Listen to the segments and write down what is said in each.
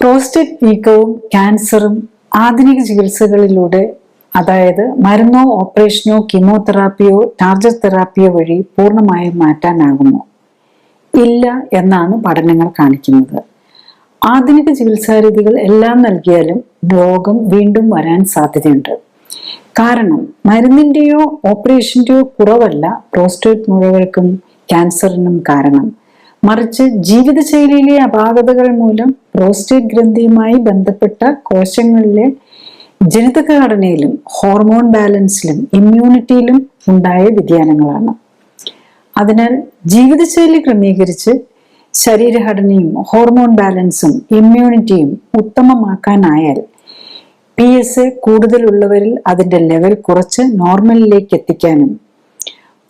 Prostate വീക്കവും ക്യാൻസറും ആധുനിക ചികിത്സകളിലൂടെ, അതായത് മരുന്നോ ഓപ്പറേഷനോ കീമോതെറാപ്പിയോ target തെറാപ്പിയോ വഴി പൂർണ്ണമായും മാറ്റാനാകുമോ? ഇല്ല എന്നാണ് പഠനങ്ങൾ കാണിക്കുന്നത്. ആധുനിക ചികിത്സാരീതികൾ എല്ലാം നൽകിയാലും രോഗം വീണ്ടും വരാൻ സാധ്യതയുണ്ട്. കാരണം മരുന്നിന്റെയോ ഓപ്പറേഷന്റെയോ കുറവല്ല പ്രോസ്റ്റേറ്റ് മുഴകൾക്കും ക്യാൻസറിനും കാരണം, മറിച്ച് ജീവിതശൈലിയിലെ അപാകതകൾ മൂലം പ്രോസ്റ്റേറ്റ് ഗ്രന്ഥിയുമായി ബന്ധപ്പെട്ട കോശങ്ങളിലെ ജനിതക ഘടനയിലും ഹോർമോൺ ബാലൻസിലും ഇമ്മ്യൂണിറ്റിയിലും ഉണ്ടായ വ്യതിയാനങ്ങളാണ്. അതിനാൽ ജീവിതശൈലി ക്രമീകരിച്ച് ശരീരഘടനയും ഹോർമോൺ ബാലൻസും ഇമ്മ്യൂണിറ്റിയും ഉത്തമമാക്കാനായാൽ PSA കൂടുതലുള്ളവരിൽ അതിന്റെ ലെവൽ കുറച്ച് നോർമലിലേക്ക് എത്തിക്കാനും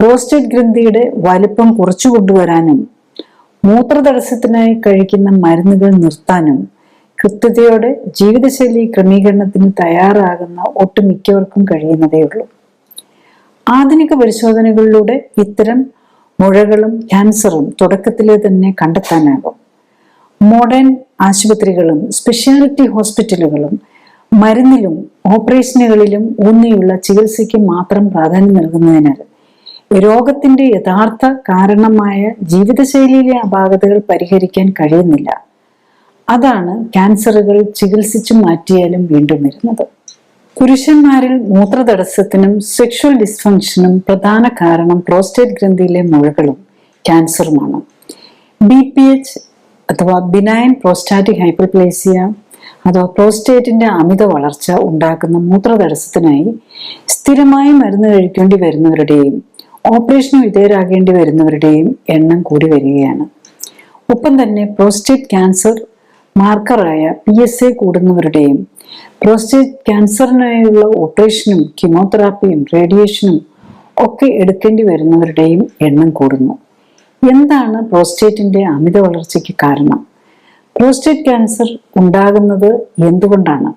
പ്രോസ്റ്റേറ്റ് ഗ്രന്ഥിയുടെ വലിപ്പം കുറച്ചു കൊണ്ടുവരാനും മൂത്രതടസ്സത്തിനായി കഴിക്കുന്ന മരുന്നുകൾ നിർത്താനും കൃത്യതയോടെ ജീവിതശൈലി ക്രമീകരണത്തിന് തയ്യാറാകുന്ന ഒട്ടുമിക്കവർക്കും കഴിയുന്നതേയുള്ളൂ. ആധുനിക പരിശോധനകളിലൂടെ ഇത്തരം മുഴകളും ക്യാൻസറും തുടക്കത്തിലെ തന്നെ കണ്ടെത്താനാകും. മോഡേൺ ആശുപത്രികളും സ്പെഷ്യാലിറ്റി ഹോസ്പിറ്റലുകളും മരുന്നിലും ഓപ്പറേഷനുകളിലും ഊന്നിയുള്ള ചികിത്സയ്ക്ക് മാത്രം പ്രാധാന്യം നൽകുന്നതിനാൽ രോഗത്തിന്റെ യഥാർത്ഥ കാരണമായ ജീവിതശൈലിയിലെ അപാകതകൾ പരിഹരിക്കാൻ കഴിയുന്നില്ല. അതാണ് ക്യാൻസറുകൾ ചികിത്സിച്ചു മാറ്റിയാലും വീണ്ടും വരുന്നത്. പുരുഷന്മാരിൽ മൂത്രതടസ്സത്തിനും സെക്ഷൽ ഡിസ്ഫങ്ഷനും പ്രധാന കാരണം പ്രോസ്റ്റേറ്റ് ഗ്രന്ഥിയിലെ മുഴകളും ക്യാൻസറുമാണ്. BPH അഥവാ ബിനൈൻ പ്രോസ്റ്റാറ്റിക് ഹൈപ്പർപ്ലേസിയ അഥവാ പ്രോസ്റ്റേറ്റിന്റെ അമിത വളർച്ച ഉണ്ടാക്കുന്ന മൂത്രതടസ്സത്തിനായി സ്ഥിരമായി മരുന്ന് കഴിക്കേണ്ടി വരുന്നവരുടെയും ഓപ്പറേഷന് വിധേയരാകേണ്ടി വരുന്നവരുടെയും എണ്ണം കൂടി വരികയാണ്. ഒപ്പം തന്നെ പ്രോസ്റ്റേറ്റ് ക്യാൻസർ മാർക്കറായ PSA കൂടുന്നവരുടെയും പ്രോസ്റ്റേറ്റ് ക്യാൻസറിനായുള്ള ഓപ്പറേഷനും കീമോതെറാപ്പിയും റേഡിയേഷനും ഒക്കെ എടുക്കേണ്ടി വരുന്നവരുടെയും എണ്ണം കൂടുന്നു. എന്താണ് പ്രോസ്റ്റേറ്റിന്റെ അമിത വളർച്ചയ്ക്ക് കാരണം? പ്രോസ്റ്റേറ്റ് ക്യാൻസർ ഉണ്ടാകുന്നത് എന്തുകൊണ്ടാണ്?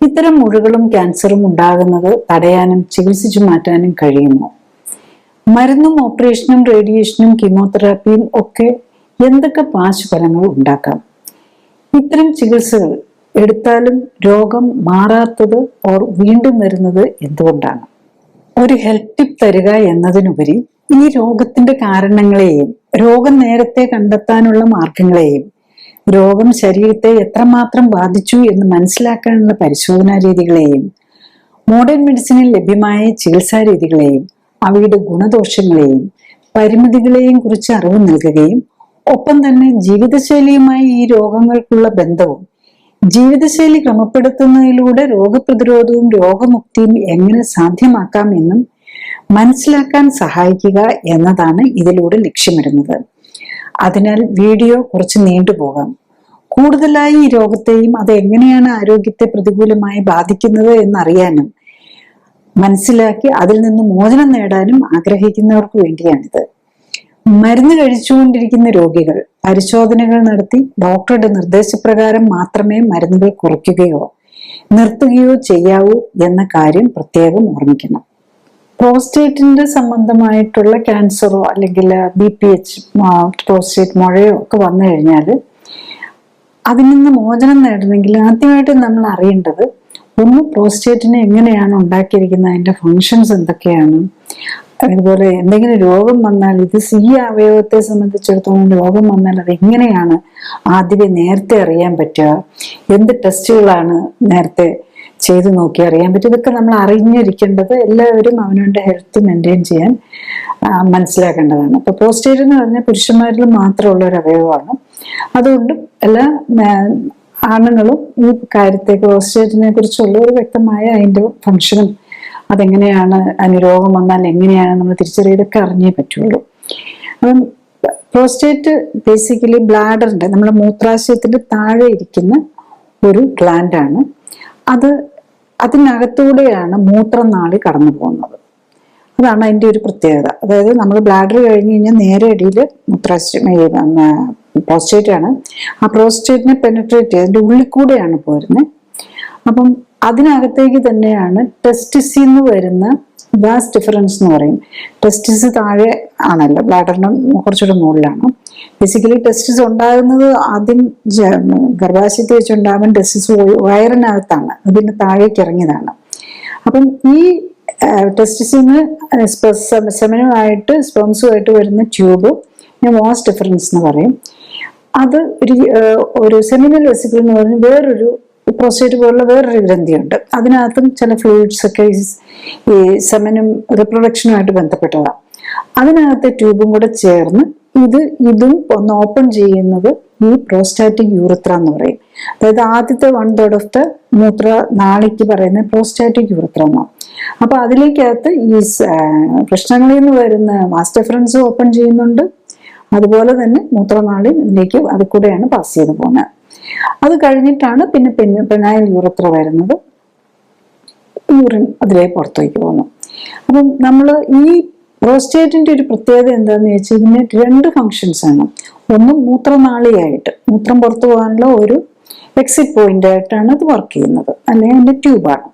ഇത്തരം മുഴകളും ക്യാൻസറും ഉണ്ടാകുന്നത് തടയാനും ചികിത്സിച്ചു മാറ്റാനും കഴിയുമോ? മരുന്നും ഓപ്പറേഷനും റേഡിയേഷനും കീമോതെറാപ്പിയും ഒക്കെ എന്തൊക്കെ പാർശ്വഫലങ്ങൾ ഉണ്ടാക്കാം? ഇത്തരം ചികിത്സകൾ എടുത്താലും രോഗം മാറാത്തത് ഓർ വീണ്ടും വരുന്നത് എന്തുകൊണ്ടാണ്? ഒരു ഹെൽത്ത് ടിപ്പ് തരിക എന്നതിനുപരി ഈ രോഗത്തിന്റെ കാരണങ്ങളെയും രോഗം നേരത്തെ കണ്ടെത്താനുള്ള മാർഗങ്ങളെയും രോഗം ശരീരത്തെ എത്രമാത്രം ബാധിച്ചു എന്ന് മനസ്സിലാക്കാനുള്ള പരിശോധനാ രീതികളെയും മോഡേൺ മെഡിസിനിൽ ലഭ്യമായ ചികിത്സാ രീതികളെയും അവയുടെ ഗുണദോഷങ്ങളെയും പരിമിതികളെയും കുറിച്ച് അറിവ് നൽകുകയും ഒപ്പം തന്നെ ജീവിതശൈലിയുമായി ഈ രോഗങ്ങൾക്കുള്ള ബന്ധവും ജീവിതശൈലി ക്രമപ്പെടുത്തുന്നതിലൂടെ രോഗപ്രതിരോധവും രോഗമുക്തിയും എങ്ങനെ സാധ്യമാക്കാം എന്നും മനസ്സിലാക്കാൻ സഹായിക്കുക എന്നതാണ് ഇതിലൂടെ ലക്ഷ്യമിടുന്നത്. അതിനാൽ വീഡിയോ കുറച്ച് നീണ്ടുപോകാം. കൂടുതലായി ഈ രോഗത്തെയും അത് എങ്ങനെയാണ് ആരോഗ്യത്തെ പ്രതികൂലമായി ബാധിക്കുന്നത് എന്നറിയാനും മനസ്സിലാക്കി അതിൽ നിന്ന് മോചനം നേടാനും ആഗ്രഹിക്കുന്നവർക്ക് വേണ്ടിയാണിത്. മരുന്ന് കഴിച്ചുകൊണ്ടിരിക്കുന്ന രോഗികൾ പരിശോധനകൾ നടത്തി ഡോക്ടറുടെ നിർദ്ദേശപ്രകാരം മാത്രമേ മരുന്നുകൾ കുറയ്ക്കുകയോ നിർത്തുകയോ ചെയ്യാവൂ എന്ന കാര്യം പ്രത്യേകം ഓർമ്മിക്കണം. പ്രോസ്റ്റേറ്റിന്റെ സംബന്ധമായിട്ടുള്ള ക്യാൻസറോ അല്ലെങ്കിൽ BPH പ്രോസ്റ്റേറ്റ് മുഴയോ ഒക്കെ വന്നു കഴിഞ്ഞാൽ അതിൽ നിന്ന് മോചനം നേടണമെങ്കിൽ ആദ്യമായിട്ട് നമ്മൾ അറിയേണ്ടത് ഒന്ന് പ്രോസ്റ്റേറ്റിനെ എങ്ങനെയാണ് ഉണ്ടാക്കിയിരിക്കുന്നത്, അതിന്റെ ഫങ്ഷൻസ് എന്തൊക്കെയാണ്, അതുപോലെ എന്തെങ്കിലും രോഗം വന്നാൽ ഈ അവയവത്തെ സംബന്ധിച്ചിടത്തോളം രോഗം വന്നാൽ അത് എങ്ങനെയാണ് ആദ്യമേ നേരത്തെ അറിയാൻ പറ്റുക, എന്ത് ടെസ്റ്റുകളാണ് നേരത്തെ ചെയ്തു നോക്കി അറിയാൻ പറ്റും. ഇതൊക്കെ നമ്മൾ അറിഞ്ഞിരിക്കേണ്ടത് എല്ലാവരും അവനവന്റെ ഹെൽത്ത് മെയിൻറ്റെയിൻ ചെയ്യാൻ മനസ്സിലാക്കേണ്ടതാണ്. അപ്പൊ പ്രോസ്റ്റേറ്റ് എന്ന് പറഞ്ഞാൽ പുരുഷന്മാരിൽ മാത്രമുള്ള ഒരു അവയവമാണ്. അതുകൊണ്ട് എല്ലാ ആണുങ്ങളും ഈ കാര്യത്തെ പ്രോസ്റ്റേറ്റിനെ കുറിച്ചുള്ള ഒരു വ്യക്തമായ അതിന്റെ ഫംഗ്ഷനും അതെങ്ങനെയാണ്, അതിന് രോഗം വന്നാൽ എങ്ങനെയാണ് നമ്മൾ തിരിച്ചറിയതൊക്കെ അറിഞ്ഞേ പറ്റുള്ളൂ. അപ്പം പ്രോസ്റ്റേറ്റ് ബേസിക്കലി ബ്ലാഡറിന്റെ നമ്മുടെ മൂത്രാശയത്തിന്റെ താഴെ ഇരിക്കുന്ന ഒരു ഗ്ലാൻഡാണ്. അതിനകത്തൂടെയാണ് മൂത്രനാളി കടന്നു പോകുന്നത്. അതാണ് അതിന്റെ ഒരു പ്രത്യേകത. അതായത് നമ്മൾ ബ്ലാഡർ കഴിഞ്ഞ് കഴിഞ്ഞാൽ നേരെ അടിയിൽ പ്രോസ്റ്റേറ്റ് ആണ്. ആ പ്രോസ്റ്റേറ്റിനെ പെനിട്രേറ്റ് ചെയ്ത് അതിന്റെ ഉള്ളിൽ കൂടെയാണ് പോരുന്നത്. അപ്പം അതിനകത്തേക്ക് തന്നെയാണ് ടെസ്റ്റിസിൽ നിന്ന് വരുന്ന വാസ് ഡിഫറൻസ് എന്ന് പറയും. ടെസ്റ്റിസ് താഴെ ആണല്ലോ, ബ്ലാഡറിന് കുറച്ചുകൂടെ മുകളിലാണ്. ബേസിക്കലി ടെസ്റ്റിസ് ഉണ്ടാകുന്നത് ആദ്യം ഗർഭാശയത്തിൽ വെച്ചുണ്ടാകുമ്പോൾ ടെസ്റ്റിസ് വയറിനകത്താണ്, അതിന് താഴേക്ക് ഇറങ്ങിയതാണ്. അപ്പം ഈ ടെസ്റ്റിസിന് സെമനുമായിട്ട് സ്പേംസുമായിട്ട് വരുന്ന ട്യൂബ് വാസ് ഡിഫറൻസ് എന്ന് പറയും. അത് ഒരു സെമിനൽ വെസിക്കിൾ എന്ന് പറഞ്ഞ് വേറൊരു പ്രോസ്റ്റേറ്റ് പോലുള്ള വേറൊരു ഗ്രന്ഥിയുണ്ട്. അതിനകത്തും ചില ഫ്ലൂയിഡ്സ് ഒക്കെ ഈ സെമനും റിപ്രൊഡക്ഷനുമായിട്ട് ബന്ധപ്പെട്ടതാണ്. അതിനകത്തെ ട്യൂബും കൂടെ ചേർന്ന് ഇതും ഒന്ന് ഓപ്പൺ ചെയ്യുന്നത് ഈ പ്രോസ്റ്റാറ്റിക് യൂറിത്ര എന്ന് പറയും. അതായത് ആദ്യത്തെ 1/3 ഓഫ് ദ മൂത്ര നാളിക്ക് പറയുന്നത് പ്രോസ്റ്റാറ്റിക് യൂറിത്ര എന്നാണ്. അപ്പൊ അതിലേക്കകത്ത് ഈ പ്രശ്നങ്ങളിൽ നിന്ന് വരുന്ന വാസ് ഡിഫറൻസ് ഓപ്പൺ ചെയ്യുന്നുണ്ട്, അതുപോലെ തന്നെ മൂത്രനാളി ഇതിലേക്ക് അത് കൂടെയാണ് പാസ് ചെയ്ത് പോകുന്നത്. അത് കഴിഞ്ഞിട്ടാണ് പിന്നെ പെനൈൽ യൂറിത്ര വരുന്നത്, യൂറിൻ അതിലേക്ക് പുറത്തേക്ക് പോകുന്നു. അപ്പം നമ്മൾ ഈ പ്രോസ്റ്റേറ്റിന്റെ ഒരു പ്രത്യേകത എന്താണെന്ന് വെച്ചാൽ ഇതിന് 2 ഫങ്ഷൻസ് ആണ്. ഒന്ന് മൂത്രനാളിയായിട്ട് മൂത്രം പുറത്തു പോകാനുള്ള ഒരു എക്സിറ്റ് പോയിന്റ് ആയിട്ടാണ് അത് വർക്ക് ചെയ്യുന്നത്, അല്ലെങ്കിൽ അതിന്റെ ട്യൂബാണ്.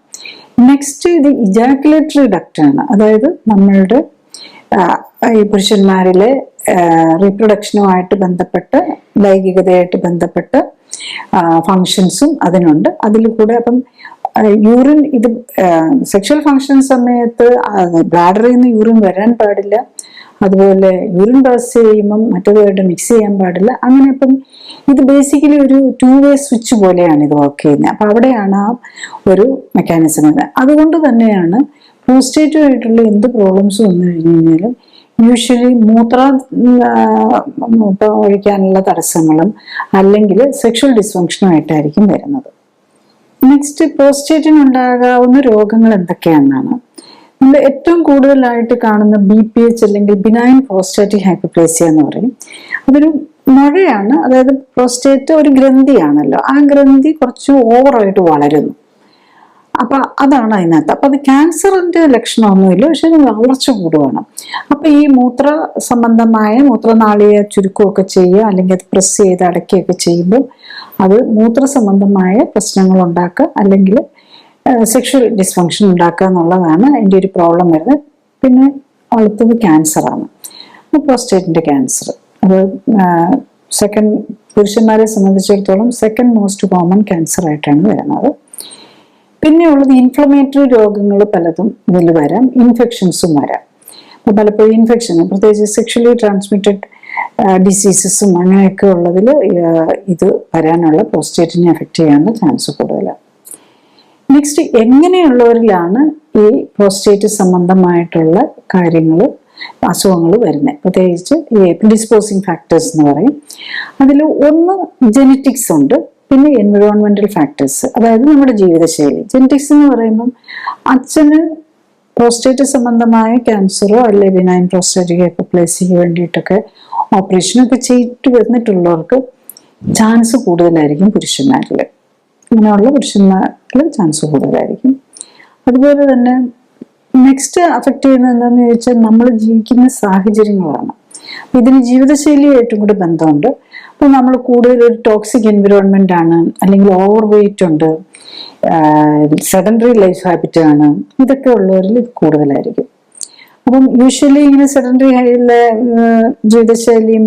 നെക്സ്റ്റ് ഇത് ഇജാക്കുലേറ്ററി ഡക്റ്റ് ആണ്. അതായത് നമ്മളുടെ ഈ പുരുഷന്മാരിലെ റീപ്രൊഡക്ഷനുമായിട്ട് ബന്ധപ്പെട്ട് ലൈംഗികതയായിട്ട് ബന്ധപ്പെട്ട് ഫങ്ഷൻസും അതിനുണ്ട്. അതിൽ കൂടെ അപ്പം യൂറിൻ ഇത് സെക്ഷൽ ഫങ്ഷൻ സമയത്ത് ബ്ലാഡറിൽ നിന്ന് യൂറിൻ വരാൻ പാടില്ല, അതുപോലെ യൂറിൻ പാസ് ചെയ്യുമ്പം മറ്റേതുമായിട്ട് മിക്സ് ചെയ്യാൻ പാടില്ല. അങ്ങനെ അപ്പം ഇത് ബേസിക്കലി ഒരു 2-way സ്വിച്ച് പോലെയാണ് ഇത് വർക്ക് ചെയ്യുന്നത്. അപ്പൊ അവിടെയാണ് ആ ഒരു മെക്കാനിസം. അതുകൊണ്ട് തന്നെയാണ് പ്രോസ്റ്റേറ്റുമായിട്ടുള്ള എന്ത് പ്രോബ്ലംസ് വന്നു കഴിഞ്ഞു കഴിഞ്ഞാലും യൂഷ്വലി മൂത്രം ഒഴിക്കാനുള്ള തടസ്സങ്ങളും അല്ലെങ്കിൽ സെക്ഷൽ ഡിസ്ഫങ്ഷനുമായിട്ടായിരിക്കും വരുന്നത്. നെക്സ്റ്റ് പ്രോസ്റ്റേറ്റിന് ഉണ്ടാകാവുന്ന രോഗങ്ങൾ എന്തൊക്കെയാണെന്നാണ്. നമ്മൾ ഏറ്റവും കൂടുതലായിട്ട് കാണുന്ന BPH അല്ലെങ്കിൽ ബിനൈൻ പ്രോസ്റ്റാറ്റിക് ഹൈപ്പർപ്ലേസിയ എന്ന് പറയും. അതൊരു മുഴയാണ്. അതായത് പ്രോസ്റ്റേറ്റ് ഒരു ഗ്രന്ഥിയാണല്ലോ, ആ ഗ്രന്ഥി കുറച്ച് ഓവറായിട്ട് വളരുന്നു. അപ്പൊ അതാണ് അതിനകത്ത്. അപ്പൊ അത് ക്യാൻസറിന്റെ ലക്ഷണമൊന്നുമില്ല, പക്ഷെ വളർച്ച കൂടുവാണ്. അപ്പൊ ഈ മൂത്ര സംബന്ധമായ മൂത്രനാളിയെ ചുരുക്കമൊക്കെ ചെയ്യുക, അല്ലെങ്കിൽ അത് പ്രസ് ചെയ്ത് അടയ്ക്കുകയൊക്കെ ചെയ്യുമ്പോൾ അത് മൂത്ര സംബന്ധമായ പ്രശ്നങ്ങൾ ഉണ്ടാക്കുക, അല്ലെങ്കിൽ സെക്ഷൽ ഡിസ്ഫങ്ഷൻ ഉണ്ടാക്കുക എന്നുള്ളതാണ് അതിൻ്റെ ഒരു പ്രോബ്ലം വരുന്നത്. പിന്നെ അടുത്തത് ക്യാൻസറാണ്, പ്രോസ്റ്റേറ്റിന്റെ ക്യാൻസർ. അത് പുരുഷന്മാരെ സംബന്ധിച്ചിടത്തോളം സെക്കൻഡ് മോസ്റ്റ് കോമൺ ക്യാൻസർ ആയിട്ടാണ് വരുന്നത്. പിന്നെ ഉള്ളത് ഇൻഫ്ലമേറ്ററി രോഗങ്ങൾ പലതും ഇതിൽ വരാം, ഇൻഫെക്ഷൻസും വരാം. അപ്പോൾ പലപ്പോഴും ഇൻഫെക്ഷൻ, പ്രത്യേകിച്ച് സെക്ഷലി ട്രാൻസ്മിറ്റഡ് ഡിസീസസും അങ്ങനെയൊക്കെ ഉള്ളതിൽ ഇത് വരാനുള്ള പ്രോസ്റ്റേറ്റിനെ എഫക്റ്റ് ചെയ്യാനുള്ള ചാൻസ് കൂടുതലാണ്. നെക്സ്റ്റ്, എങ്ങനെയുള്ളവരിലാണ് ഈ പ്രോസ്റ്റേറ്റ് സംബന്ധമായിട്ടുള്ള കാര്യങ്ങൾ അസുഖങ്ങൾ വരുന്നത്? പ്രത്യേകിച്ച് ഈ പ്രിഡിസ്പോസിങ് ഫാക്ടേഴ്സ് എന്ന് പറയും. അതിൽ ഒന്ന് ജെനറ്റിക്സ് ഉണ്ട്, പിന്നെ എൻവിറോൺമെന്റൽ ഫാക്ടേഴ്സ്, അതായത് നമ്മുടെ ജീവിതശൈലി. ജെനറ്റിക്സ് എന്ന് പറയുമ്പം അച്ഛന് പ്രോസ്റ്റേറ്റ് സംബന്ധമായ ക്യാൻസറോ അല്ലെ ബിനൈൻ പ്രോസ്റ്റാറ്റിക് ഹൈപ്പർപ്ലേസിയയ്ക്ക് വേണ്ടിയിട്ടൊക്കെ ഓപ്പറേഷനൊക്കെ ചെയ്തിട്ട് വന്നിട്ടുള്ളവർക്ക് ചാൻസ് കൂടുതലായിരിക്കും പുരുഷന്മാരിൽ. അങ്ങനെയുള്ള പുരുഷന്മാരിൽ ചാൻസ് കൂടുതലായിരിക്കും. അതുപോലെ തന്നെ നെക്സ്റ്റ് അഫക്റ്റ് ചെയ്യുന്നത് എന്താണെന്ന് ചോദിച്ചാൽ നമ്മൾ ജീവിക്കുന്ന സാഹചര്യങ്ങളാണ്. ഇതിന് ജീവിതശൈലിയായിട്ടും കൂടി ബന്ധമുണ്ട്. അപ്പോൾ നമ്മൾ കൂടുതൽ ഒരു ടോക്സിക് എൻവിറോൺമെന്റ് ആണ്, അല്ലെങ്കിൽ ഓവർ വെയിറ്റ് ഉണ്ട്, സെഡൻഡറി ലൈഫ് ഹാബിറ്റ് ആണ്, ഇതൊക്കെ ഉള്ളവരിൽ ഇത് കൂടുതലായിരിക്കും. അപ്പം യൂഷ്വലി ഇങ്ങനെ സെഡൻഡറി ജീവിതശൈലിയും